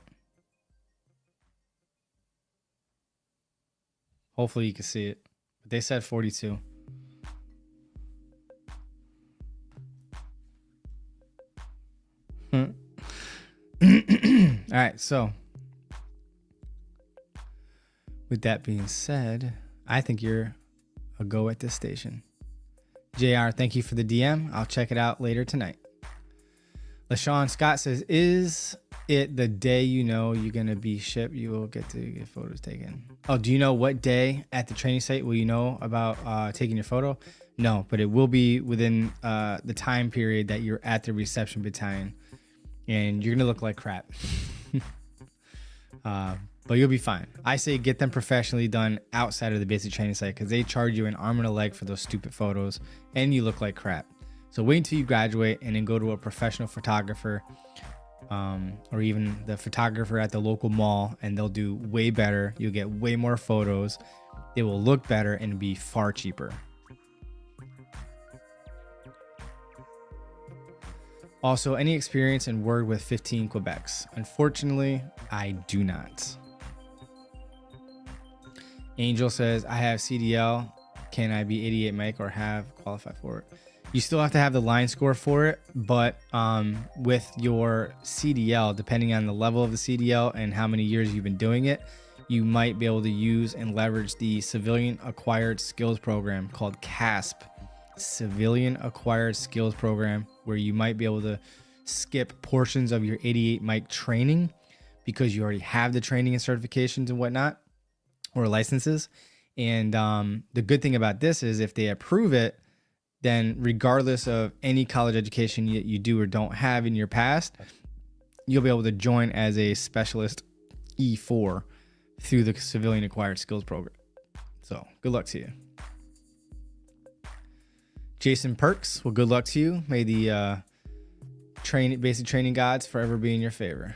[SPEAKER 1] Hopefully you can see it. But they said 42. All right, so with that being said, I think you're a go at this station. JR, thank you for the DM. I'll check it out later tonight. LaShawn Scott says, is it the day you know you're going to be shipped, you will get to get photos taken? Oh, do you know what day at the training site will you know about taking your photo? No, but it will be within the time period that you're at the reception battalion. And you're going to look like crap. But you'll be fine. I say get them professionally done outside of the basic training site because they charge you an arm and a leg for those stupid photos and you look like crap. So wait until you graduate and then go to a professional photographer or even the photographer at the local mall, and they'll do way better. You'll get way more photos. They will look better and be far cheaper. Also, any experience in Word with 15 Quebecs? Unfortunately, I do not. Angel says, I have CDL. Can I be 88 mic or have qualified for it? You still have to have the line score for it, but with your CDL, depending on the level of the CDL and how many years you've been doing it, you might be able to use and leverage the Civilian Acquired Skills Program called CASP. Civilian Acquired Skills Program, where you might be able to skip portions of your 88 mic training because you already have the training and certifications and whatnot, or licenses. And the good thing about this is if they approve it, then regardless of any college education you do or don't have in your past, you'll be able to join as a specialist E4 through the Civilian Acquired Skills Program. So good luck to you. Jason Perks, well, good luck to you. May the basic training gods forever be in your favor.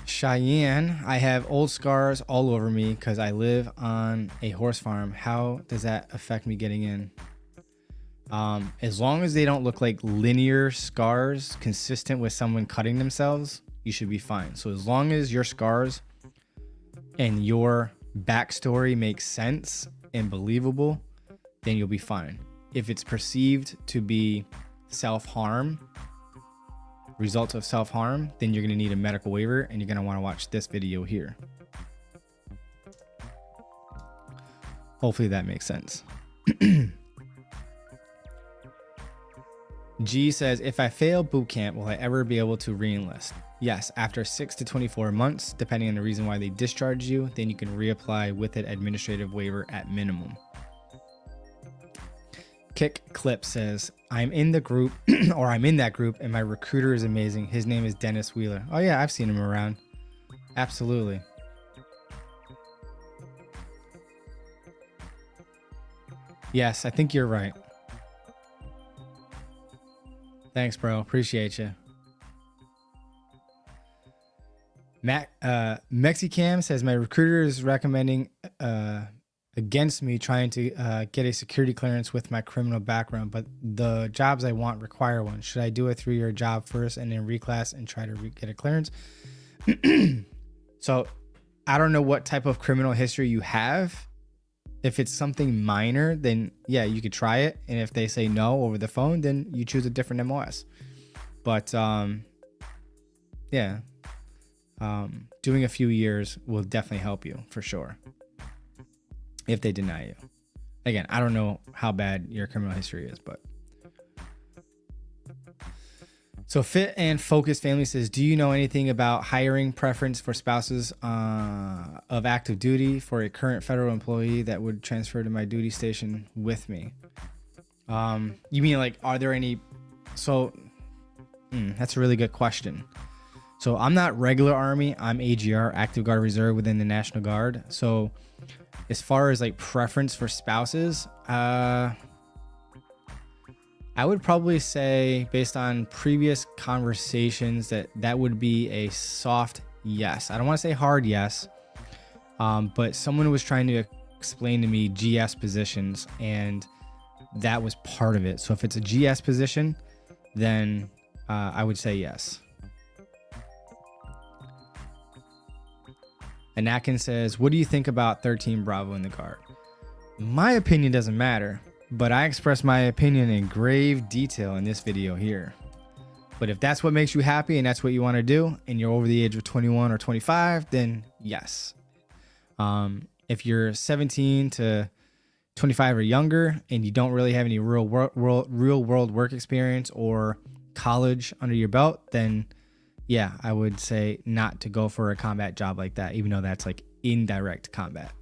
[SPEAKER 1] Cheyenne, I have old scars all over me because I live on a horse farm. How does that affect me getting in? As long as they don't look like linear scars consistent with someone cutting themselves, you should be fine. So as long as your scars and your backstory makes sense and believable, then you'll be fine. If it's perceived to be self-harm, results of self-harm, then you're going to need a medical waiver and you're going to want to watch this video here. Hopefully that makes sense. G says, if I fail boot camp, will I ever be able to re-enlist? Yes, after 6 to 24 months, depending on the reason why they discharge you, then you can reapply with an administrative waiver at minimum. Kick Clip says, I'm in the group, or I'm in that group, and my recruiter is amazing. His name is Dennis Wheeler. Oh yeah, I've seen him around. Absolutely. Yes, I think you're right. Thanks, bro. Appreciate you. Mexicam says, my recruiter is recommending against me trying to get a security clearance with my criminal background, but the jobs I want require one. Should I do a 3-year job first and then reclass and try to get a clearance? So I don't know what type of criminal history you have. If it's something minor, then yeah, you could try it. And if they say no over the phone, then you choose a different MOS. But yeah, doing a few years will definitely help you for sure. If they deny you. Again, I don't know how bad your criminal history is, but. So Fit and Focus Family says, do you know anything about hiring preference for spouses of active duty for a current federal employee that would transfer to my duty station with me? You mean like, are there any, so that's a really good question. So I'm not regular Army, I'm AGR, Active Guard Reserve within the National Guard. So as far as like preference for spouses, I would probably say based on previous conversations that would be a soft yes. I don't want to say hard yes, but someone was trying to explain to me GS positions and that was part of it. So if it's a GS position, then I would say yes. Anakin says, what do you think about 13 Bravo in the Guard? My opinion doesn't matter, but I express my opinion in grave detail in this video here. But if that's what makes you happy and that's what you want to do, and you're over the age of 21 or 25, then yes. If you're 17 to 25 or younger and you don't really have any real world work experience or college under your belt, then yeah, I would say not to go for a combat job like that, even though that's like indirect combat.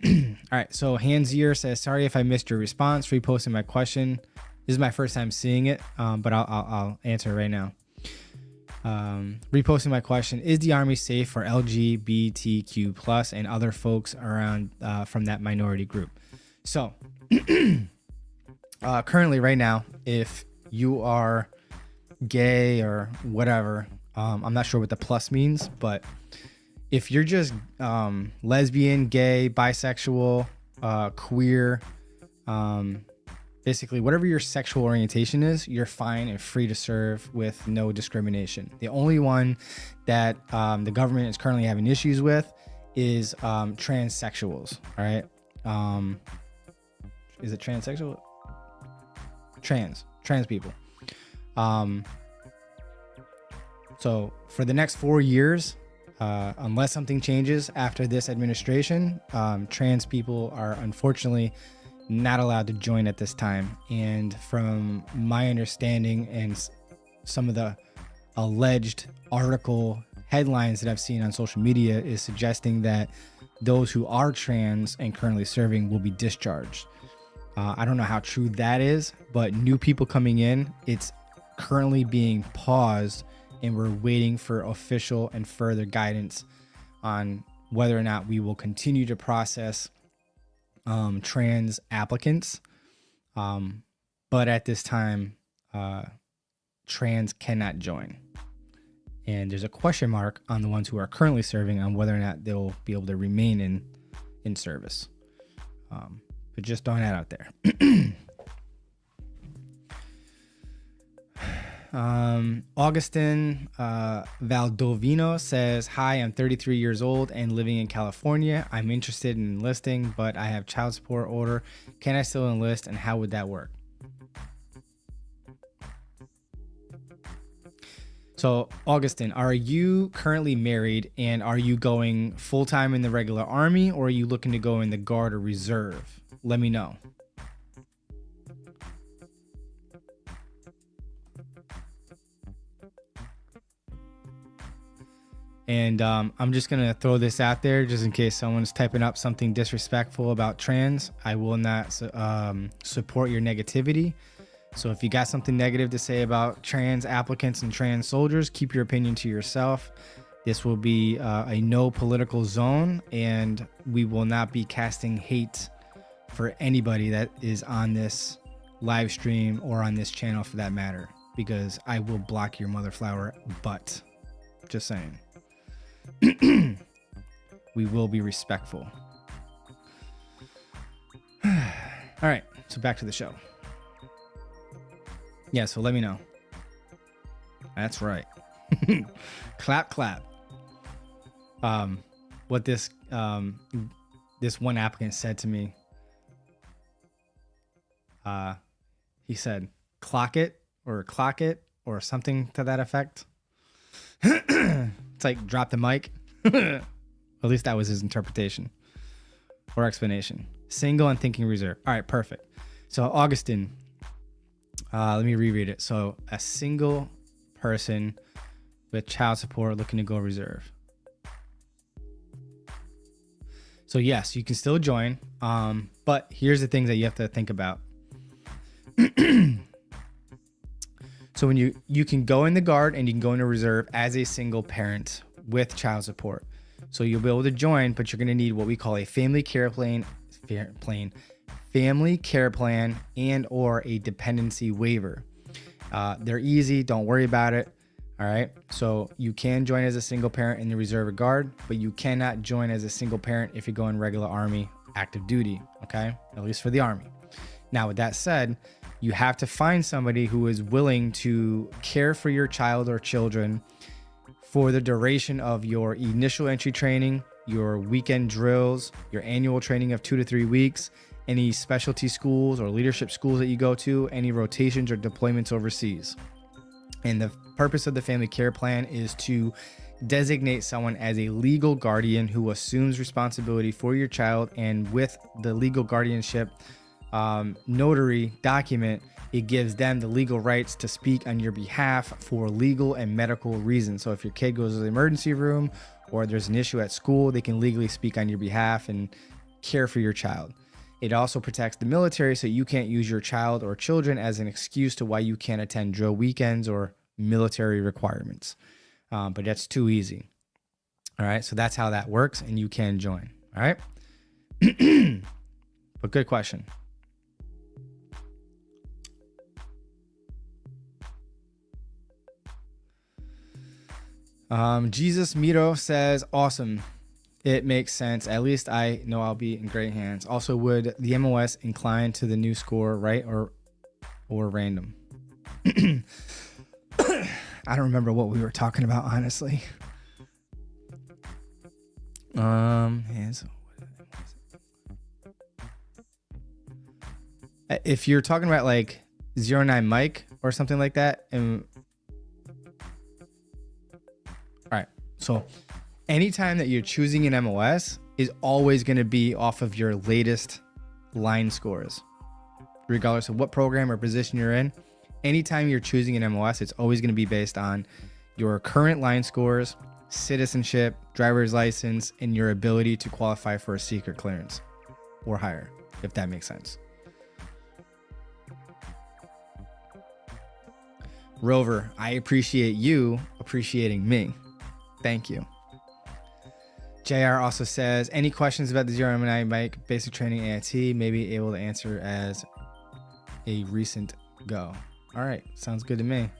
[SPEAKER 1] All right, so Hansier says, sorry if I missed your response, reposting my question. This is my first time seeing it, but I'll answer right now. Reposting my question, is the Army safe for LGBTQ plus and other folks around from that minority group? So currently right now, if you are gay or whatever, I'm not sure what the plus means, but if you're just lesbian, gay, bisexual, queer, basically whatever your sexual orientation is, you're fine and free to serve with no discrimination. The only one that the government is currently having issues with is transsexuals. All right, is it transsexual? Trans people. So for the next 4 years, unless something changes after this administration, trans people are unfortunately not allowed to join at this time. And from my understanding and some of the alleged article headlines that I've seen on social media is suggesting that those who are trans and currently serving will be discharged. I don't know how true that is, but new people coming in, it's currently being paused and we're waiting for official and further guidance on whether or not we will continue to process trans applicants. But at this time, trans cannot join. And there's a question mark on the ones who are currently serving on whether or not they'll be able to remain in service. But just throwing that out there. Augustin Valdovino says, hi, I'm 33 years old and living in California. I'm interested in enlisting, but I have child support order. Can I still enlist, and how would that work? So Augustin, are you currently married, and are you going full-time in the regular Army, or are you looking to go in the Guard or Reserve? Let me know. And I'm just going to throw this out there just in case someone's typing up something disrespectful about trans. I will not support your negativity. So if you got something negative to say about trans applicants and trans soldiers, keep your opinion to yourself. This will be a no political zone, and we will not be casting hate for anybody that is on this live stream or on this channel for that matter, because I will block your mother flower butt. Just saying. We will be respectful. All right, so back to the show. Yeah, so let me know. That's right. Clap, clap. What this one applicant said to me. He said, clock it or something to that effect. It's like drop the mic. At least that was his interpretation or explanation. Single and thinking reserve. All right, perfect. So Augustine, let me reread it. So a single person with child support looking to go reserve. So yes, you can still join. But here's the things that you have to think about. So when you can go in the Guard and you can go into reserve as a single parent with child support. So you'll be able to join, but you're going to need what we call a family care plan and or a dependency waiver. They're easy. Don't worry about it. All right. So you can join as a single parent in the reserve or Guard, but you cannot join as a single parent if you go in regular Army active duty. Okay. At least for the Army. Now, with that said, You have to find somebody who is willing to care for your child or children for the duration of your initial entry training, your weekend drills, your annual training of 2 to 3 weeks, any specialty schools or leadership schools that you go to, any rotations or deployments overseas. And the purpose of the family care plan is to designate someone as a legal guardian who assumes responsibility for your child, and with the legal guardianship notary document, it gives them the legal rights to speak on your behalf for legal and medical reasons. So if your kid goes to the emergency room or there's an issue at school, they can legally speak on your behalf and care for your child. It also protects the military, so you can't use your child or children as an excuse to why you can't attend drill weekends or military requirements. But that's too easy. All right, so that's how that works, and you can join. All right, but good question. Jesus Miro says, awesome. It makes sense. At least I know I'll be in great hands. Also, would the MOS incline to the new score, right, or random? I don't remember what we were talking about, honestly. If you're talking about like 09 Mike or something like that, and all right, so anytime that you're choosing an MOS is always going to be off of your latest line scores, regardless of what program or position you're in. Anytime you're choosing an MOS, it's always going to be based on your current line scores, citizenship, driver's license, and your ability to qualify for a secret clearance or higher, if that makes sense. Rover, I appreciate you appreciating me. Thank you. JR also says, any questions about the 09 Mike basic training AIT, may be able to answer as a recent go. All right, sounds good to me.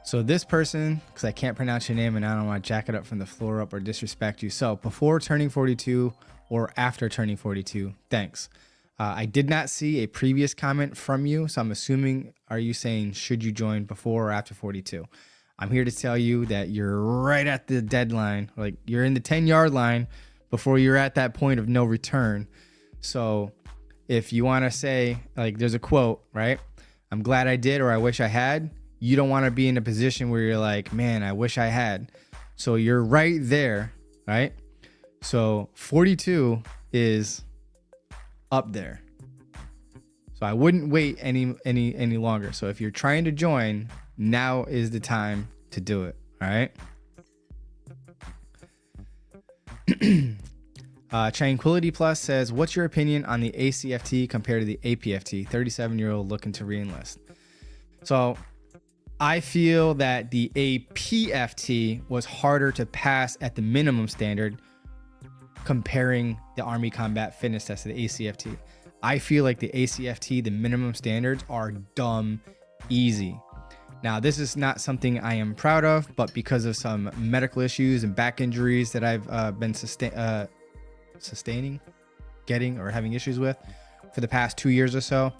[SPEAKER 1] So this person, because I can't pronounce your name and I don't want to jack it up from the floor up or disrespect you. So before turning 42 or after turning 42, thanks. I did not see a previous comment from you, so I'm assuming, are you saying, should you join before or after 42? I'm here to tell you that you're right at the deadline. Like, you're in the 10-yard line before you're at that point of no return. So if you want to say, like, there's a quote, right? I'm glad I did, or I wish I had. You don't want to be in a position where you're like, man, I wish I had. So you're right there, right? So 42 is up there. So I wouldn't wait any longer. So if you're trying to join, now is the time to do it. All right. Tranquility Plus says, what's your opinion on the ACFT compared to the APFT? 37-year-old looking to reenlist. So I feel that the APFT was harder to pass at the minimum standard comparing the Army Combat Fitness Test to the ACFT. I feel like the ACFT, the minimum standards, are dumb easy. Now, this is not something I am proud of, but because of some medical issues and back injuries that I've been having issues with for the past 2 years or so,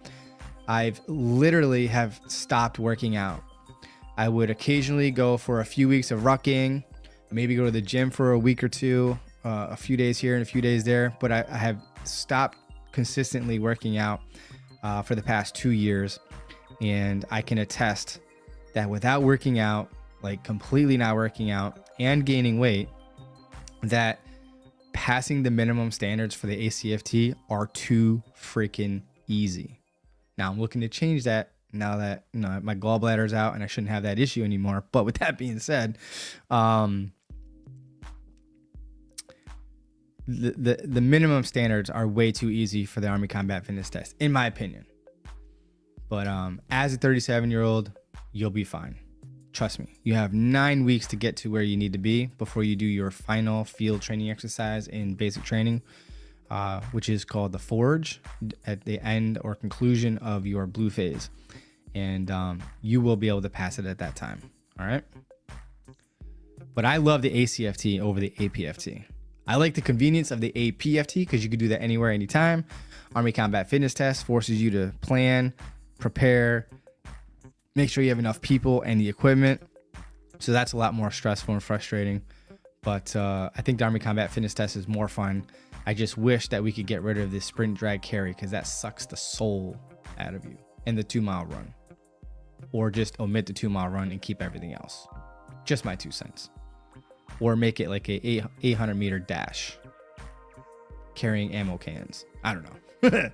[SPEAKER 1] I've literally have stopped working out. I would occasionally go for a few weeks of rucking, maybe go to the gym for a week or two, a few days here and a few days there, but I have stopped consistently working out for the past 2 years. And I can attest that without working out, like completely not working out and gaining weight, that passing the minimum standards for the ACFT are too freaking easy. Now I'm looking to change that now that, you know, my gallbladder's out and I shouldn't have that issue anymore. But with that being said, the minimum standards are way too easy for the Army Combat Fitness Test, in my opinion. But as a 37-year-old, you'll be fine. Trust me. You have 9 weeks to get to where you need to be before you do your final field training exercise in basic training, which is called the Forge, at the end or conclusion of your blue phase. And you will be able to pass it at that time. All right. But I love the ACFT over the APFT. I like the convenience of the APFT because you can do that anywhere, anytime. Army Combat Fitness Test forces you to plan, prepare, make sure you have enough people and the equipment. So that's a lot more stressful and frustrating. But I think the Army Combat Fitness Test is more fun. I just wish that we could get rid of this sprint, drag, carry, because that sucks the soul out of you. And the 2-mile run. Or just omit the 2-mile run and keep everything else. Just my 2 cents. Or make it like a 800-meter dash. Carrying ammo cans. I don't know.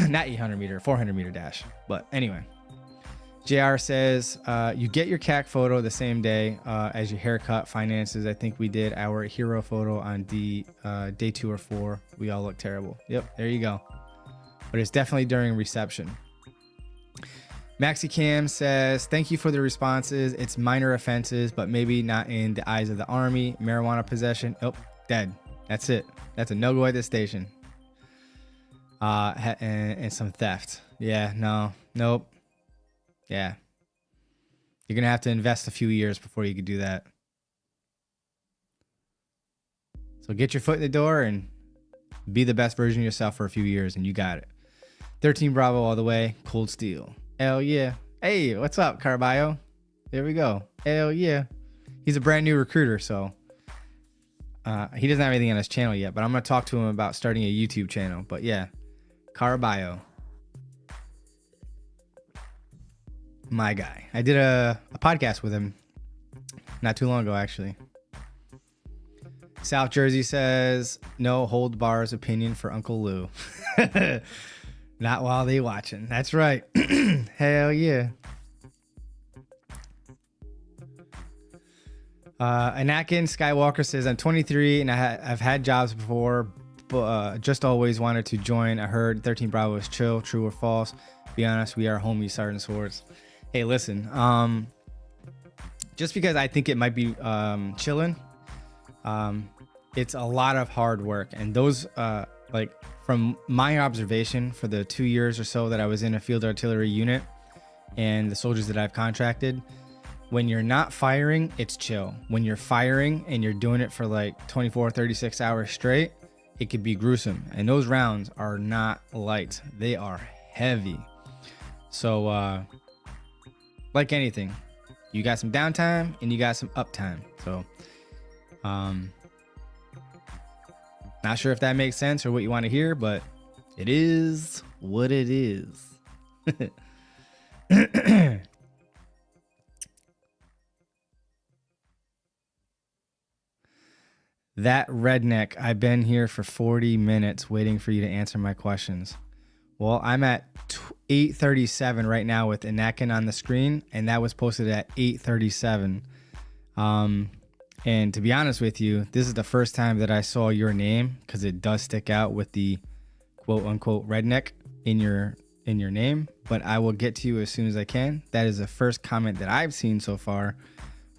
[SPEAKER 1] Not 800-meter, 400-meter dash. But anyway. JR says, you get your CAC photo the same day as your haircut, finances. I think we did our hero photo on day 2 or 4. We all look terrible. Yep, there you go. But it's definitely during reception. MaxiCam says, thank you for the responses. It's minor offenses, but maybe not in the eyes of the Army. Marijuana possession. Oh, dead. That's it. That's a no-go at this station. And some theft. Yeah, no. Nope. Yeah. You're going to have to invest a few years before you can do that. So get your foot in the door and be the best version of yourself for a few years, and you got it. 13 Bravo all the way. Cold Steel. Hell yeah. Hey, what's up, Carballo? There we go. Hell yeah. He's a brand new recruiter, so he doesn't have anything on his channel yet, but I'm going to talk to him about starting a YouTube channel. But yeah, Carballo. My guy. I did a podcast with him not too long ago, actually. South Jersey says, no hold bars opinion for Uncle Lou. Not while they watching. That's right. Hell yeah. Anakin Skywalker says, I'm 23 and I've had jobs before, but just always wanted to join. I heard 13 Bravo is chill. True or false? Be honest, we are homies, Sergeant Swords. Hey, listen. Just because I think it might be chilling, it's a lot of hard work, and those like from my observation for the 2 years or so that I was in a field artillery unit and the soldiers that I've contracted, when you're not firing, it's chill. When you're firing and you're doing it for like 24, 36 hours straight, it could be gruesome. And those rounds are not light. They are heavy. So like anything, you got some downtime and you got some uptime. So not sure if that makes sense or what you want to hear, but it is what it is. That redneck, I've been here for 40 minutes waiting for you to answer my questions. Well, I'm at 8:37 right now with Anakin on the screen, and that was posted at 8:37. And to be honest with you, this is the first time that I saw your name, because it does stick out with the quote unquote redneck in your name, but I will get to you as soon as I can. That is the first comment that I've seen so far.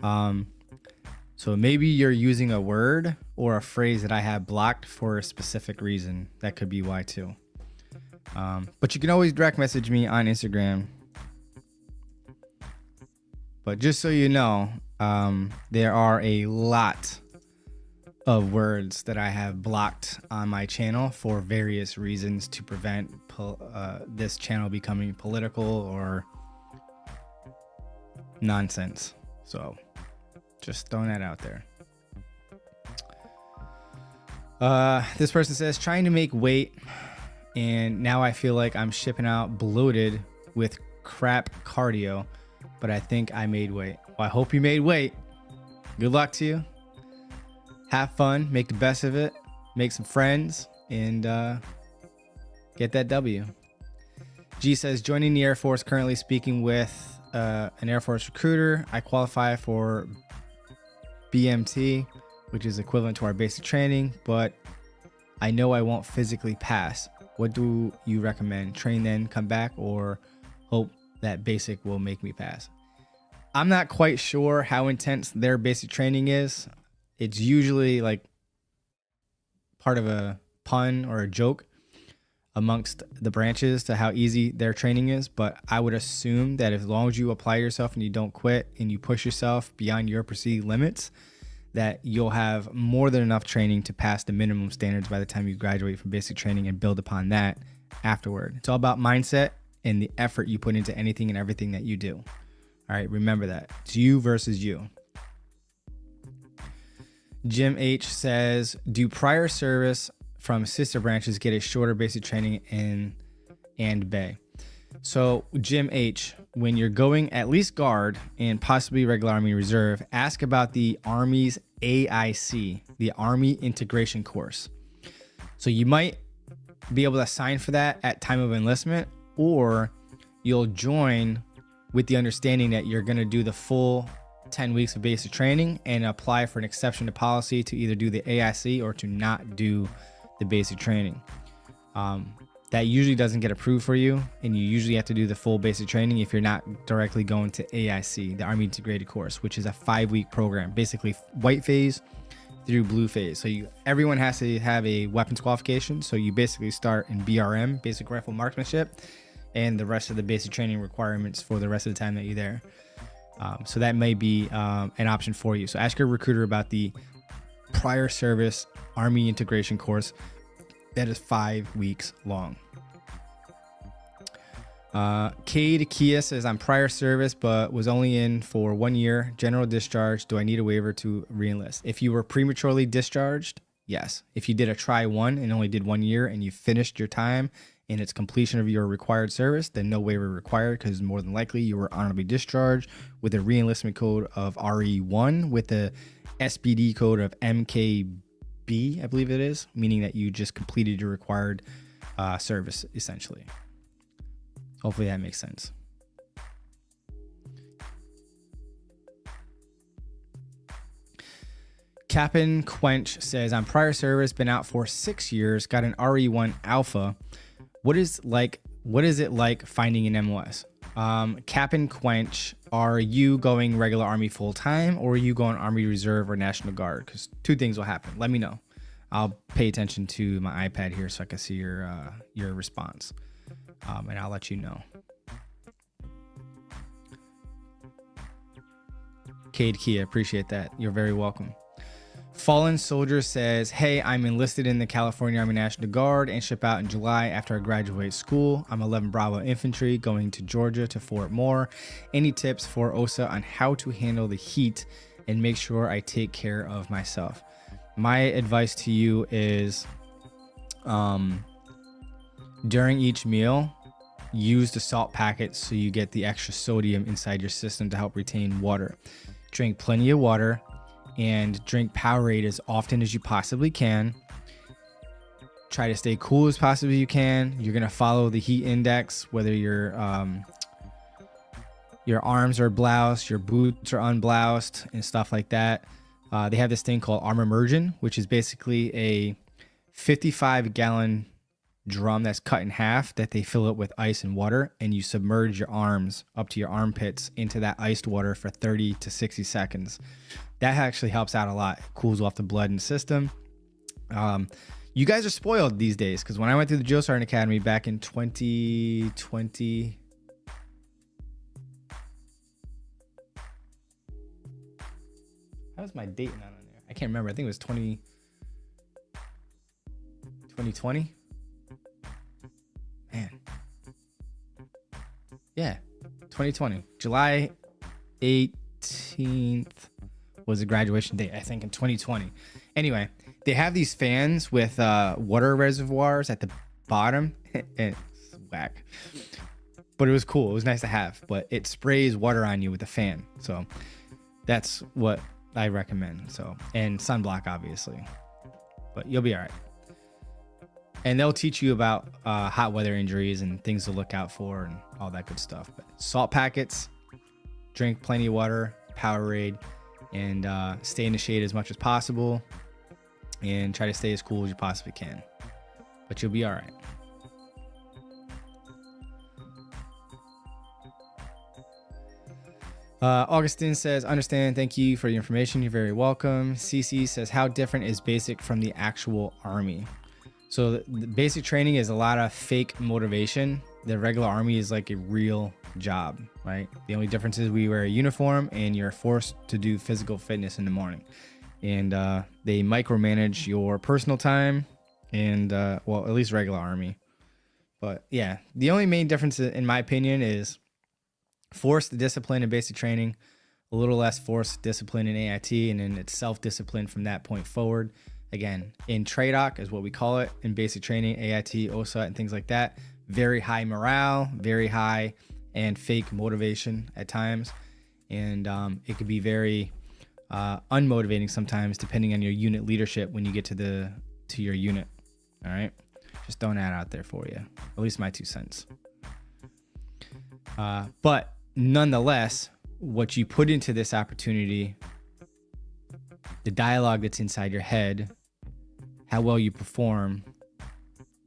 [SPEAKER 1] So maybe you're using a word or a phrase that I have blocked for a specific reason. That could be why too. But you can always direct message me on Instagram. But just so you know, there are a lot of words that I have blocked on my channel for various reasons to prevent this channel becoming political or nonsense. So just throwing that out there. This person says, trying to make weight, and now I feel like I'm shipping out bloated with crap cardio, but I think I made weight. Well, I hope you made weight. Good luck to you. Have fun, make the best of it, make some friends, and get that W. G says, joining the Air Force, currently speaking with an Air Force recruiter. I qualify for BMT, which is equivalent to our basic training, but I know I won't physically pass. What do you recommend? Train then, come back, or hope that basic will make me pass? I'm not quite sure how intense their basic training is. It's usually like part of a pun or a joke amongst the branches to how easy their training is. But I would assume that as long as you apply yourself and you don't quit and you push yourself beyond your perceived limits, that you'll have more than enough training to pass the minimum standards by the time you graduate from basic training and build upon that afterward. It's all about mindset and the effort you put into anything and everything that you do. All right, remember that. It's you versus you. Jim H says, do prior service from sister branches get a shorter basic training and Bay? So Jim H, when you're going at least guard and possibly regular Army Reserve, ask about the Army's AIC, the Army Integration Course. So you might be able to sign for that at time of enlistment, or you'll join with the understanding that you're going to do the full 10 weeks of basic training and apply for an exception to policy to either do the AIC or to not do the basic training. That usually doesn't get approved for you, and you usually have to do the full basic training if you're not directly going to AIC, the Army Integrated Course, which is a 5-week program, basically white phase through blue phase. So everyone has to have a weapons qualification. So you basically start in BRM, basic rifle marksmanship, and the rest of the basic training requirements for the rest of the time that you're there. So that may be an option for you. So ask your recruiter about the prior service Army Integration Course. That is 5 weeks long. Cade Kia says, I'm prior service, but was only in for 1 year. General discharge. Do I need a waiver to reenlist? If you were prematurely discharged, yes. If you did a try one and only did 1 year and you finished your time and it's completion of your required service, then no waiver required, because more than likely you were honorably discharged with a reenlistment code of RE1 with the SBD code of MKB, I believe it is, meaning that you just completed your required service, essentially. Hopefully that makes sense. Captain Quench says, I'm prior service, been out for 6 years, got an RE1 Alpha. What is it like finding an MOS? Captain Quench, are you going regular Army full time, or are you going Army Reserve or National Guard? Because two things will happen. Let me know. I'll pay attention to my iPad here so I can see your response, and I'll let you know. Cade Kia, appreciate that. You're very welcome. Fallen Soldier says, hey, I'm enlisted in the California Army National Guard and ship out in July after I graduate school. I'm 11 Bravo Infantry going to Georgia to Fort Moore. Any tips for OSA on how to handle the heat and make sure I take care of myself? My advice to you is during each meal, use the salt packets so you get the extra sodium inside your system to help retain water. Drink plenty of water and drink Powerade as often as you possibly can. Try to stay cool as possibly you can. You're going to follow the heat index, whether your arms are bloused, your boots are unbloused, and stuff like that. They have this thing called arm immersion, which is basically a 55-gallon drum that's cut in half that they fill up with ice and water, and you submerge your arms up to your armpits into that iced water for 30 to 60 seconds. That actually helps out a lot. It cools off the blood in the system. You guys are spoiled these days, because when I went through the Drill Sergeant Academy back in 2020, how was my date not on there? I can't remember. I think it was 2020. Man. Yeah, 2020. July 18th was the graduation date, I think, in 2020. Anyway, they have these fans with water reservoirs at the bottom. It's whack. But it was cool. It was nice to have. But it sprays water on you with a fan. So that's what I recommend. So, and sunblock, obviously. But you'll be all right. And they'll teach you about hot weather injuries and things to look out for and all that good stuff. But salt packets, drink plenty of water, Powerade, and stay in the shade as much as possible. And try to stay as cool as you possibly can. But you'll be all right. Augustine says, understand, thank you for the information. You're very welcome. CC says, how different is basic from the actual Army? So the basic training is a lot of fake motivation. The regular Army is like a real job, right? The only difference is we wear a uniform and you're forced to do physical fitness in the morning. and they micromanage your personal time and well, at least regular Army. But yeah, the only main difference in my opinion is forced discipline in basic training, a little less forced discipline in AIT, and then it's self-discipline from that point forward. Again, in TRADOC is what we call it in basic training, AIT, OSA, and things like that. Very high morale, very high and fake motivation at times. And it could be very unmotivating sometimes depending on your unit leadership when you get to your unit. All right. Just throwing that out there for you. At least my 2 cents. But nonetheless, what you put into this opportunity, the dialogue that's inside your head, how well you perform,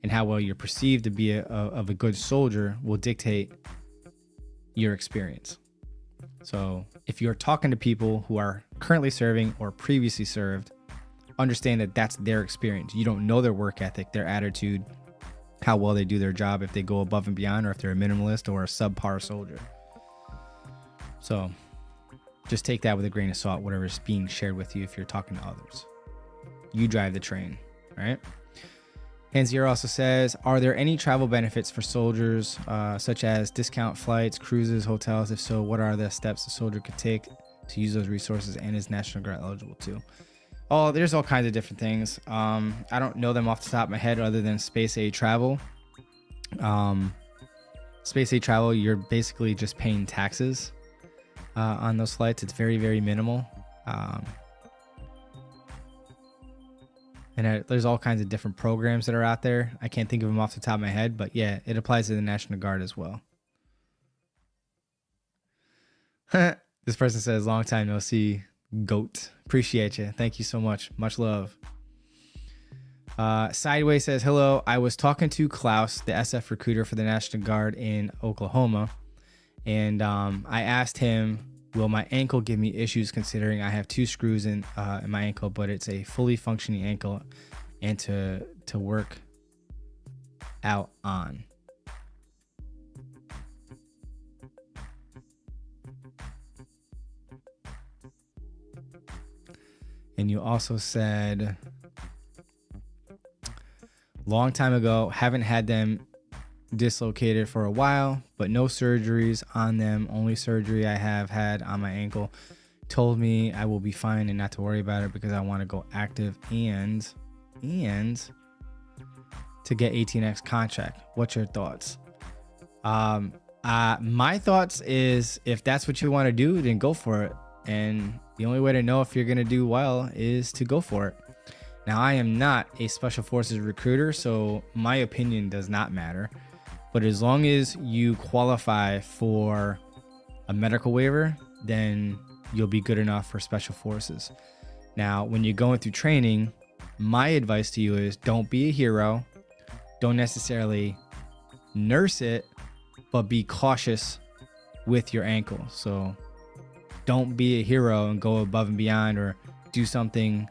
[SPEAKER 1] and how well you're perceived to be of a good soldier will dictate your experience. So if you're talking to people who are currently serving or previously served, understand that that's their experience. You don't know their work ethic, their attitude, how well they do their job, if they go above and beyond, or if they're a minimalist or a subpar soldier. So just take that with a grain of salt, whatever is being shared with you if you're talking to others. You drive the train, all right? Hanzier also says, are there any travel benefits for soldiers, such as discount flights, cruises, hotels? If so, what are the steps a soldier could take to use those resources, and is National Guard eligible too? Oh, there's all kinds of different things. I don't know them off the top of my head other than Space Aid Travel. Space Aid Travel, you're basically just paying taxes on those flights. It's very, very minimal. And there's all kinds of different programs that are out there. I can't think of them off the top of my head, but yeah, it applies to the National Guard as well. This person says, long time no see, GOAT. Appreciate you. Thank you so much. Much love. Sideways says, hello. I was talking to Klaus, the SF recruiter for the National Guard in Oklahoma, and I asked him, will my ankle give me issues considering I have 2 screws in my ankle, but it's a fully functioning ankle and to work out on. And you also said, long time ago, haven't had them dislocated for a while, but no surgeries on them. Only surgery I have had on my ankle. Told me I will be fine and not to worry about it because I want to go active and to get 18X contract. What's your thoughts? My thoughts is, if that's what you want to do, then go for it. And the only way to know if you're going to do well is to go for it. Now, I am not a Special Forces recruiter, so my opinion does not matter. But as long as you qualify for a medical waiver, then you'll be good enough for Special Forces. Now, when you're going through training, my advice to you is don't be a hero. Don't necessarily nurse it, but be cautious with your ankle. So don't be a hero and go above and beyond or do something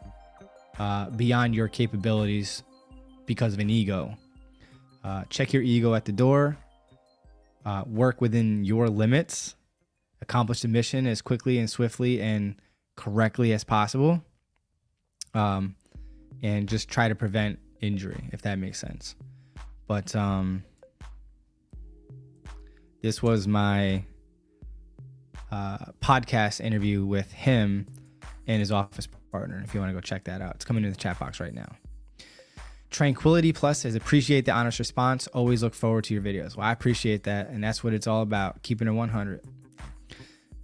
[SPEAKER 1] beyond your capabilities because of an ego. Check your ego at the door. Work within your limits. Accomplish the mission as quickly and swiftly and correctly as possible. And just try to prevent injury, if that makes sense. But this was my podcast interview with him and his office partner. If you want to go check that out, it's coming in the chat box right now. Tranquility Plus says, appreciate the honest response. Always look forward to your videos. Well, I appreciate that. And that's what it's all about. Keeping it 100.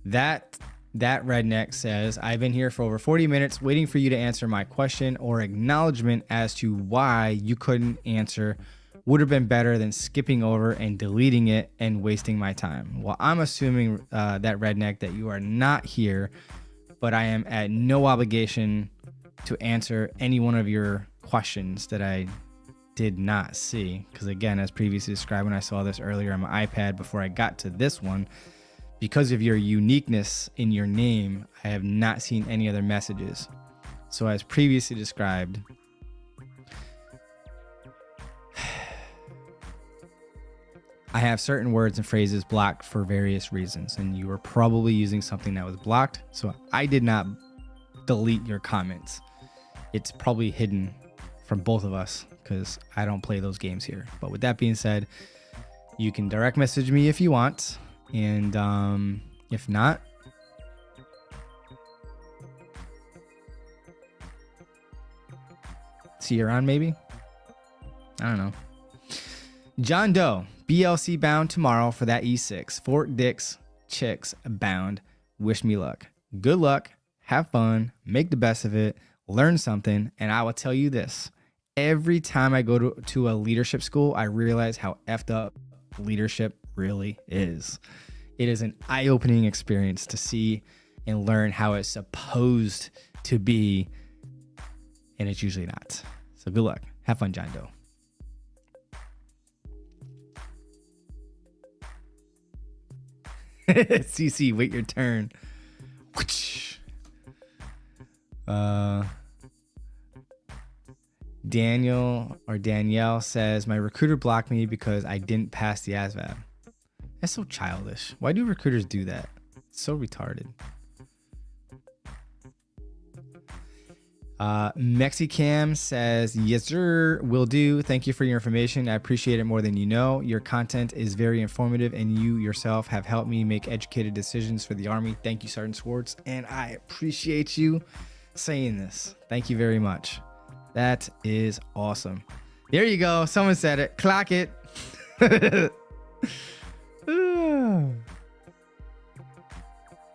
[SPEAKER 1] That redneck says, I've been here for over 40 minutes waiting for you to answer my question or acknowledgement as to why you couldn't answer. Would have been better than skipping over and deleting it and wasting my time. Well, I'm assuming that redneck that you are not here, but I am at no obligation to answer any one of your questions that I did not see. Because again, as previously described, when I saw this earlier on my iPad before I got to this one, because of your uniqueness in your name, I have not seen any other messages. So as previously described, I have certain words and phrases blocked for various reasons, and you were probably using something that was blocked. So I did not delete your comments. It's probably hidden from both of us because I don't play those games here. But with that being said, you can direct message me if you want. And if not, see you around maybe. I don't know. John Doe, BLC bound tomorrow for that E6. Fort Dix chicks bound. Wish me luck. Good luck. Have fun. Make the best of it. Learn something. And I will tell you this. Every time I go to a leadership school, I realize how effed up leadership really is. It is an eye-opening experience to see and learn how it's supposed to be. And it's usually not. So good luck. Have fun, John Doe. CC, wait your turn. Daniel or Danielle says, my recruiter blocked me because I didn't pass the ASVAB. That's so childish. Why do recruiters do that? It's so retarded. Mexicam says, yes sir, will do. Thank you for your information. I appreciate it more than you know. Your content is very informative and you yourself have helped me make educated decisions for the Army. Thank you, Sergeant Swartz, and I appreciate you saying this. Thank you very much. That is awesome. There you go. Someone said it. Clock it.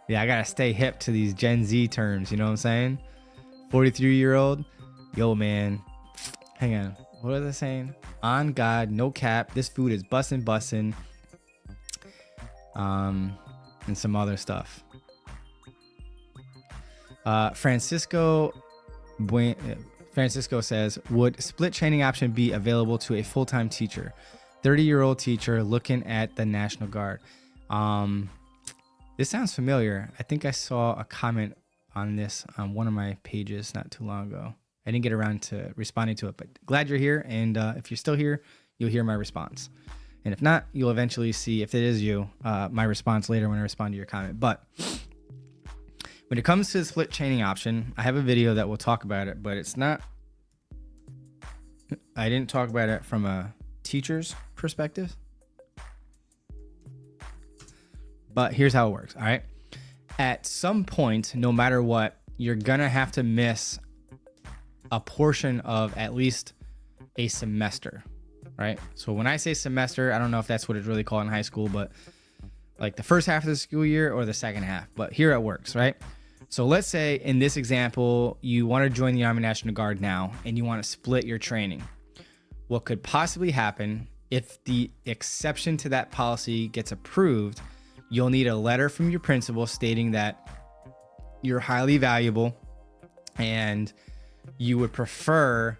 [SPEAKER 1] Yeah, I gotta stay hip to these Gen Z terms, you know what I'm saying? 43-year-old, yo man, hang on, what was I saying? On God, no cap, this food is bussin', and some other stuff. Francisco says, would split training option be available to a full-time teacher? 30-year-old teacher looking at the National Guard. This sounds familiar. I think I saw a comment on this on one of my pages not too long ago. I didn't get around to responding to it, but glad you're here. And if you're still here, you'll hear my response. And if not, you'll eventually see, if it is you, my response later when I respond to your comment. But when it comes to the split training option, I have a video that will talk about it, but it's not, I didn't talk about it from a teacher's perspective. But here's how it works, all right? At some point, no matter what, you're gonna have to miss a portion of at least a semester, right? So when I say semester, I don't know if that's what it's really called in high school, but like the first half of the school year or the second half, but here it works, right? So let's say in this example, you want to join the Army National Guard now and you want to split your training. What could possibly happen if the exception to that policy gets approved, you'll need a letter from your principal stating that you're highly valuable and you would prefer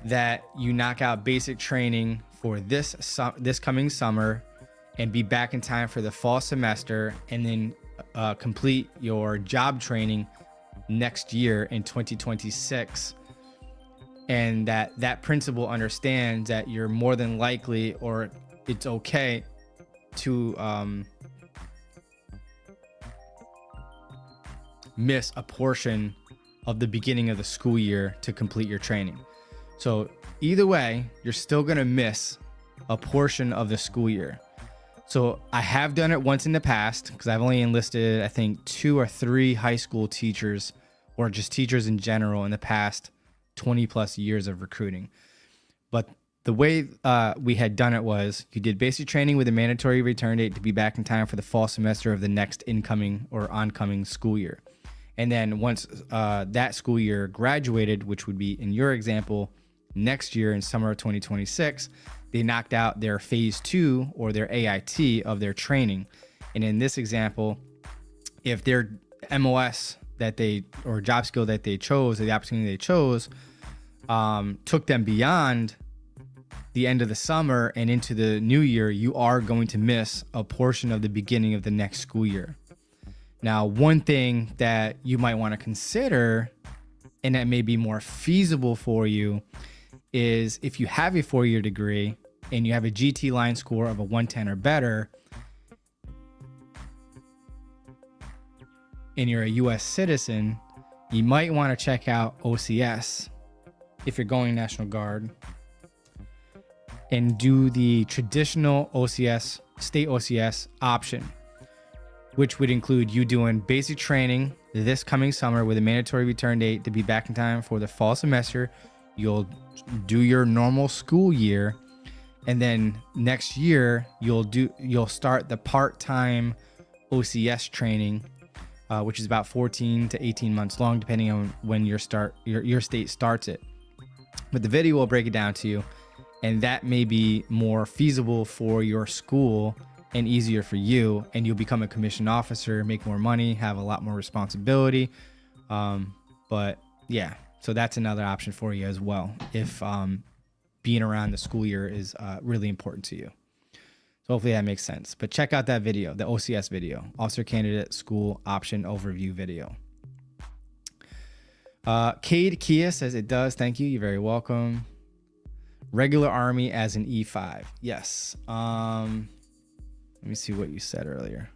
[SPEAKER 1] that you knock out basic training for this coming summer and be back in time for the fall semester, and then complete your job training next year in 2026. And that principal understands that you're more than likely, or it's okay to miss a portion of the beginning of the school year to complete your training. So either way, you're still going to miss a portion of the school year. So I have done it once in the past because I've only enlisted, I think, 2 or 3 high school teachers, or just teachers in general, in the past 20 plus years of recruiting. But the way we had done it was you did basic training with a mandatory return date to be back in time for the fall semester of the next incoming or oncoming school year. And then once that school year graduated, which would be in your example next year in summer of 2026, they knocked out their phase 2 or their AIT of their training. And in this example, if their MOS that they, or job skill that they chose, or the opportunity they chose, took them beyond the end of the summer and into the new year, you are going to miss a portion of the beginning of the next school year. Now, one thing that you might want to consider, and that may be more feasible for you, is if you have a 4-year degree and you have a GT line score of a 110 or better, and you're a US citizen, you might want to check out OCS if you're going National Guard and do the traditional OCS, state OCS option, which would include you doing basic training this coming summer with a mandatory return date to be back in time for the fall semester. You'll do your normal school year, and then next year you'll start the part-time OCS training, which is about 14 to 18 months long, depending on when your state starts it. But the video will break it down to you, and that may be more feasible for your school and easier for you, and you'll become a commissioned officer, make more money, have a lot more responsibility. But yeah, so that's another option for you as well if being around the school year is really important to you. So hopefully that makes sense. But check out that video, the OCS video, Officer Candidate School Option Overview video. Cade Kia says it does. Thank you. You're very welcome. Regular Army as an E5. Yes. Let me see what you said earlier.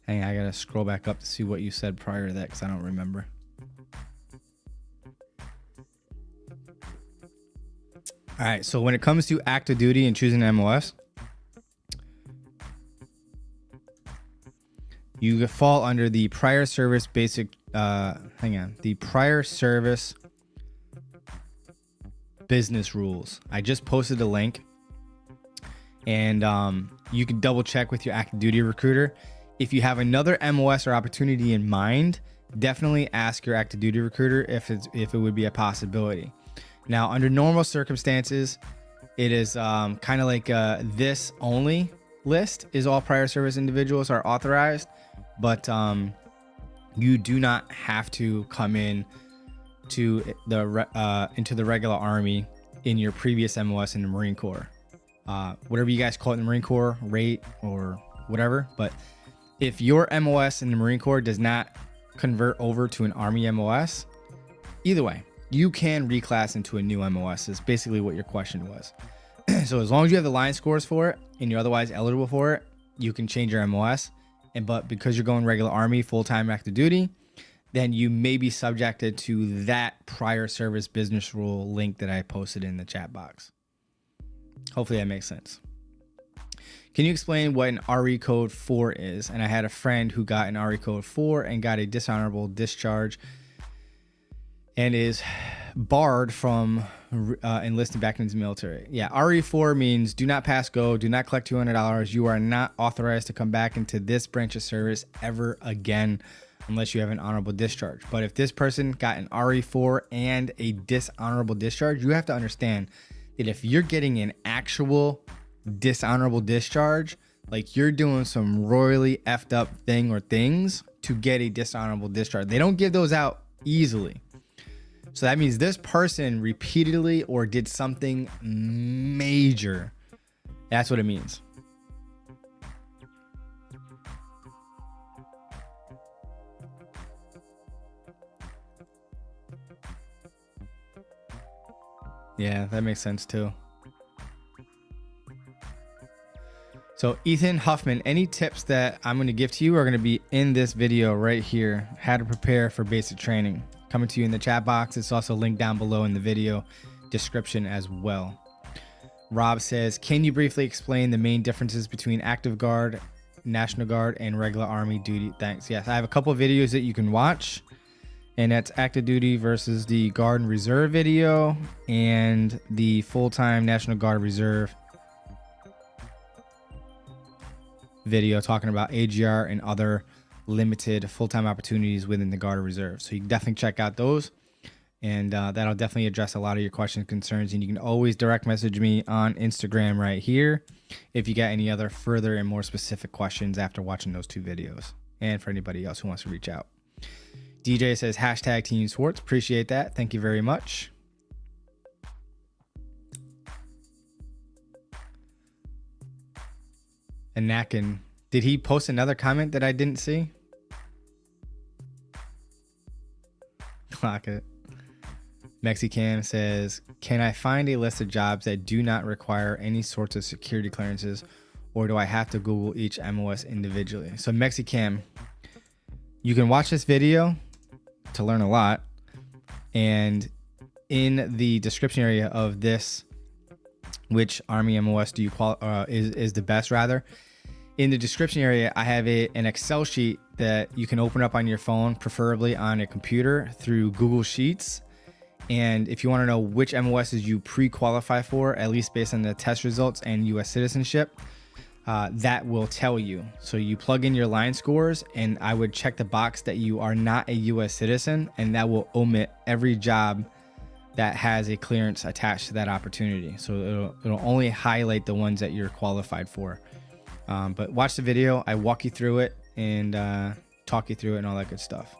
[SPEAKER 1] Hang on, I gotta scroll back up to see what you said prior to that because I don't remember. All right, so when it comes to active duty and choosing MOS, you fall under the prior service basic, the prior service business rules. I just posted a link, and you can double check with your active duty recruiter. If you have another MOS or opportunity in mind, definitely ask your active duty recruiter if it would be a possibility. Now, under normal circumstances, it is kind of like this only list is all prior service individuals are authorized, but you do not have to come in to into the regular Army in your previous MOS in the Marine Corps. Whatever you guys call it in the Marine Corps, rate or whatever. But if your MOS in the Marine Corps does not convert over to an Army MOS, either way, you can reclass into a new MOS is basically what your question was. So as long as you have the line scores for it and you're otherwise eligible for it, you can change your MOS. But because you're going regular Army, full-time active duty, then you may be subjected to that prior service business rule link that I posted in the chat box. Hopefully that makes sense. Can you explain what an RE code 4 is? And I had a friend who got an RE code 4 and got a dishonorable discharge and is barred from enlisting back into the military. Yeah, RE4 means do not pass go, do not collect $200. You are not authorized to come back into this branch of service ever again unless you have an honorable discharge. But if this person got an RE4 and a dishonorable discharge, you have to understand that if you're getting an actual dishonorable discharge, like you're doing some royally effed up thing or things to get a dishonorable discharge. They don't give those out easily. So that means this person repeatedly or did something major. That's what it means. Yeah, that makes sense too. So Ethan Huffman, any tips that I'm going to give to you are going to be in this video right here. How to prepare for basic training. Coming to you in the chat box. It's also linked down below in the video description as well. Rob says, can you briefly explain the main differences between active guard, National Guard, and regular Army duty? Thanks. Yes, I have a couple of videos that you can watch, and that's active duty versus the Guard and Reserve video and the full-time National Guard Reserve video talking about AGR and other limited full-time opportunities within the Guard or Reserve. So you can definitely check out those, and that'll definitely address a lot of your questions and concerns. And you can always direct message me on Instagram right here if you got any other further and more specific questions after watching those two videos, and for anybody else who wants to reach out. DJ says hashtag Team Swartz. Appreciate that. Thank you very much. And Nakin, did he post another comment that I didn't see? Clock it. Mexicam says, can I find a list of jobs that do not require any sorts of security clearances or do I have to Google each MOS individually? So Mexicam, you can watch this video to learn a lot. And in the description area of this, which Army MOS do you is the best rather, in the description area, I have an Excel sheet that you can open up on your phone, preferably on a computer through Google Sheets. And if you want to know which MOSs you pre-qualify for, at least based on the test results and US citizenship, that will tell you. So you plug in your line scores, and I would check the box that you are not a US citizen, and that will omit every job that has a clearance attached to that opportunity. So it'll only highlight the ones that you're qualified for. But watch the video. I walk you through it and talk you through it and all that good stuff.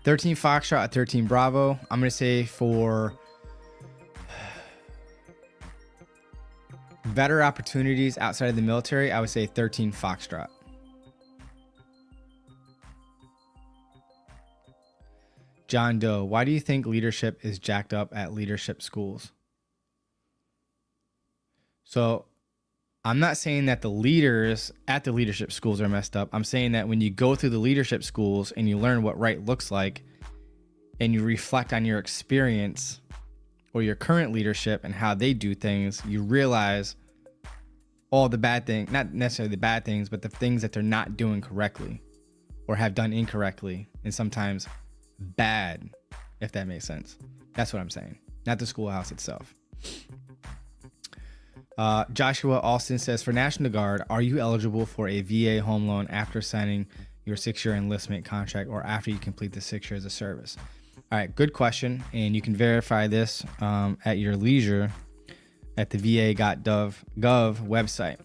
[SPEAKER 1] 13 Foxtrot at 13 Bravo. I'm going to say for better opportunities outside of the military, I would say 13 Foxtrot. John Doe, why do you think leadership is jacked up at leadership schools? So I'm not saying that the leaders at the leadership schools are messed up. I'm saying that when you go through the leadership schools and you learn what right looks like, and you reflect on your experience or your current leadership and how they do things, you realize all the bad things, not necessarily the bad things, but the things that they're not doing correctly or have done incorrectly, and sometimes bad, if that makes sense. That's what I'm saying, not the schoolhouse itself. Joshua Alston says, for National Guard, are you eligible for a VA home loan after signing your 6-year enlistment contract or after you complete the 6 years of service? All right, good question. And you can verify this at your leisure at the va.gov website.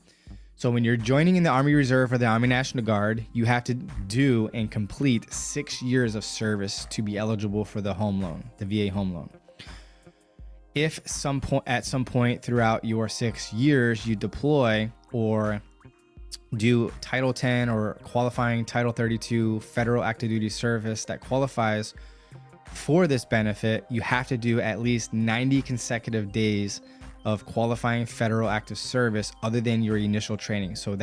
[SPEAKER 1] So when you're joining in the Army Reserve or the Army National Guard, you have to do and complete 6 years of service to be eligible for the home loan, the VA home loan. If at some point throughout your 6 years you deploy or do Title 10 or qualifying Title 32 federal active duty service that qualifies for this benefit, you have to do at least 90 consecutive days of qualifying federal active service other than your initial training. So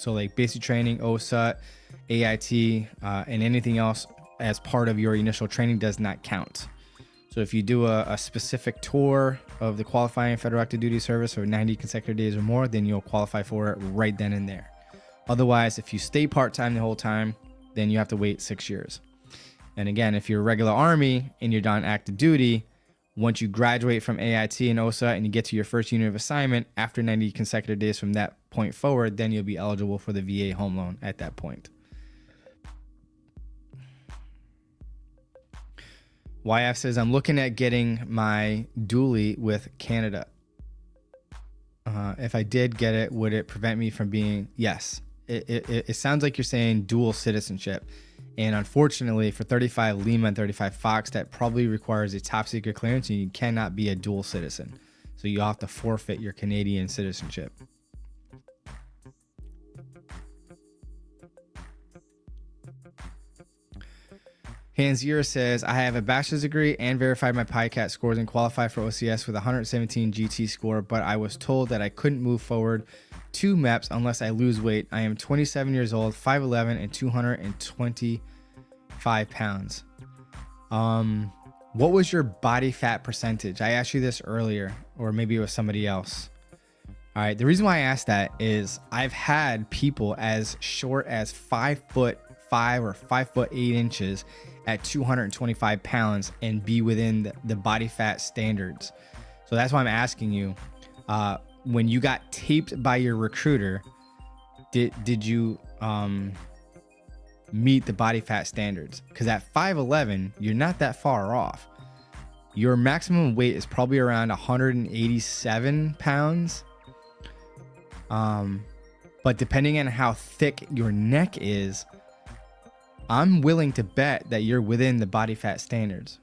[SPEAKER 1] like basic training, OSUT, AIT, and anything else as part of your initial training does not count. So if you do a specific tour of the qualifying federal active duty service for 90 consecutive days or more, then you'll qualify for it right then and there. Otherwise, if you stay part-time the whole time, then you have to wait 6 years. And again, if you're a regular Army and you're done active duty, once you graduate from AIT and OSUT and you get to your first unit of assignment, after 90 consecutive days from that point forward, then you'll be eligible for the VA home loan at that point. YF says, I'm looking at getting my dually with Canada. If I did get it, would it prevent me from being, yes. It sounds like you're saying dual citizenship. And unfortunately for 35 Lima and 35 Fox, that probably requires a top secret clearance and you cannot be a dual citizen. So you have to forfeit your Canadian citizenship. Hanzier says, I have a bachelor's degree and verified my PICAT scores and qualified for OCS with a 117 GT score, but I was told that I couldn't move forward to MEPS unless I lose weight. I am 27 years old, 5'11", and 225 pounds. What was your body fat percentage? I asked you this earlier, or maybe it was somebody else. All right, the reason why I asked that is I've had people as short as 5'5" or 5'8" at 225 pounds and be within the body fat standards. So that's why I'm asking you, when you got taped by your recruiter, did you meet the body fat standards? Because at 5'11", you're not that far off. Your maximum weight is probably around 187 pounds. But depending on how thick your neck is, I'm willing to bet that you're within the body fat standards.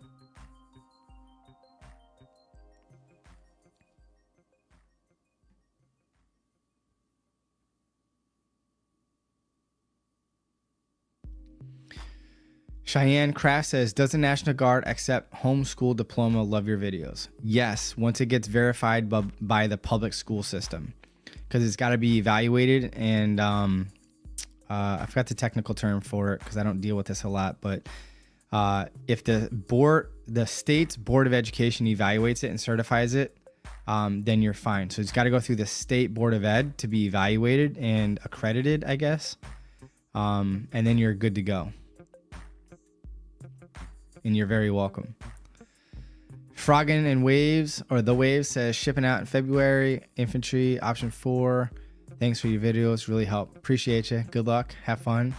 [SPEAKER 1] Cheyenne Craft says, does the National Guard accept homeschool diploma? Love your videos. Yes, once it gets verified by the public school system, because it's got to be evaluated. And I forgot the technical term for it because I don't deal with this a lot. But if the state's Board of Education evaluates it and certifies it, then you're fine. So it's got to go through the state Board of Ed to be evaluated and accredited, I guess. And then you're good to go. And you're very welcome. Froggin and Waves, or The Waves, says shipping out in February. Infantry option 4. Thanks for your videos. Really help. Appreciate you. Good luck. Have fun.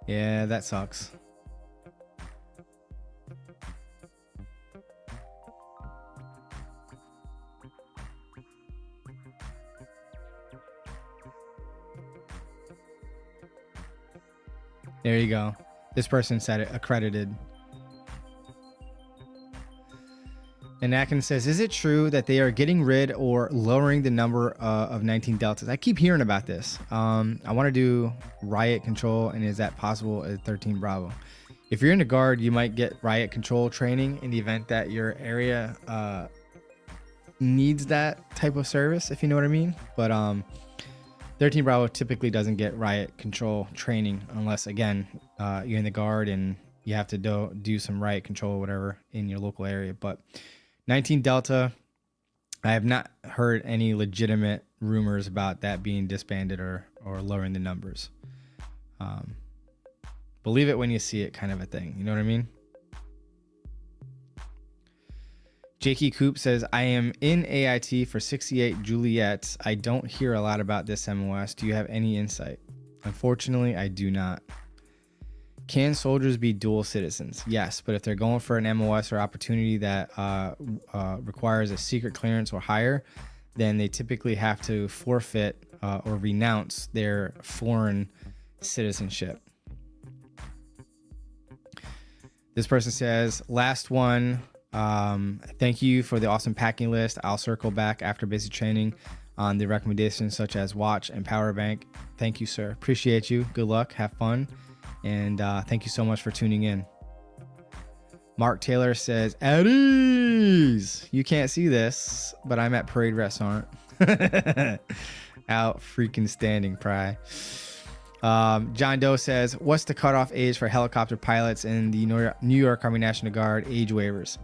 [SPEAKER 1] Yeah, that sucks. There you go. This person said it, accredited. And Atkins says, is it true that they are getting rid or lowering the number of 19 deltas? I keep hearing about this. I want to do riot control, and is that possible at 13 Bravo? If you're in the Guard, you might get riot control training in the event that your area needs that type of service, if you know what I mean. But 13 Bravo typically doesn't get riot control training unless, again, you're in the Guard and you have to do some riot control or whatever in your local area. But 19 Delta, I have not heard any legitimate rumors about that being disbanded or lowering the numbers. Believe it when you see it, kind of a thing. You know what I mean? Jakey Coop says, I am in AIT for 68 Juliets. I don't hear a lot about this MOS. Do you have any insight? Unfortunately, I do not. Can soldiers be dual citizens? Yes, but if they're going for an MOS or opportunity that requires a secret clearance or higher, then they typically have to forfeit or renounce their foreign citizenship. This person says, last one. Thank you for the awesome packing list. I'll circle back after basic training on the recommendations such as watch and power bank. Thank you, sir. Appreciate you. Good luck. Have fun. And thank you so much for tuning in. Mark Taylor says, at ease. You can't see this, but I'm at Parade Restaurant. Out freaking standing, Pry. John Doe says, what's the cutoff age for helicopter pilots in the New York Army National Guard age waivers?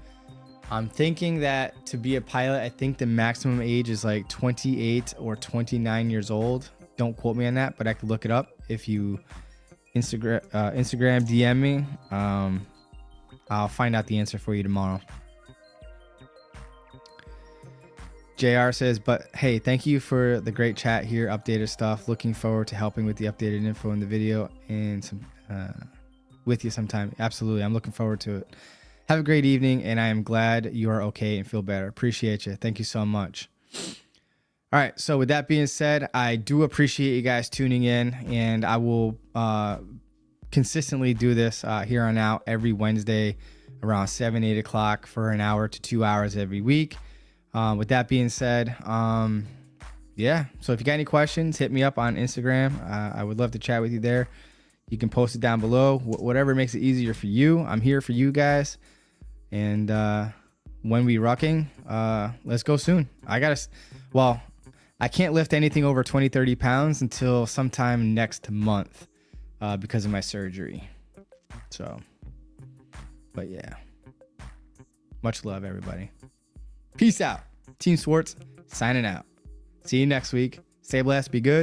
[SPEAKER 1] I'm thinking that to be a pilot, I think the maximum age is like 28 or 29 years old. Don't quote me on that, but I could look it up. If you Instagram DM me, I'll find out the answer for you tomorrow. JR says, but hey, thank you for the great chat here, updated stuff. Looking forward to helping with the updated info in the video and some with you sometime. Absolutely, I'm looking forward to it. Have a great evening, and I am glad you are okay and feel better. Appreciate you. Thank you so much. All right, so with that being said, I do appreciate you guys tuning in, and I will consistently do this here on out every Wednesday around 8 o'clock for an hour to 2 hours every week. With that being said, yeah, so if you got any questions, hit me up on Instagram. I would love to chat with you there. You can post it down below, whatever makes it easier for you. I'm here for you guys. And when we rocking, let's go soon. I can't lift anything over 20-30 pounds until sometime next month because of my surgery. So, but yeah, much love, everybody. Peace out. Team Swartz signing out. See you next week. Stay blessed. Be good.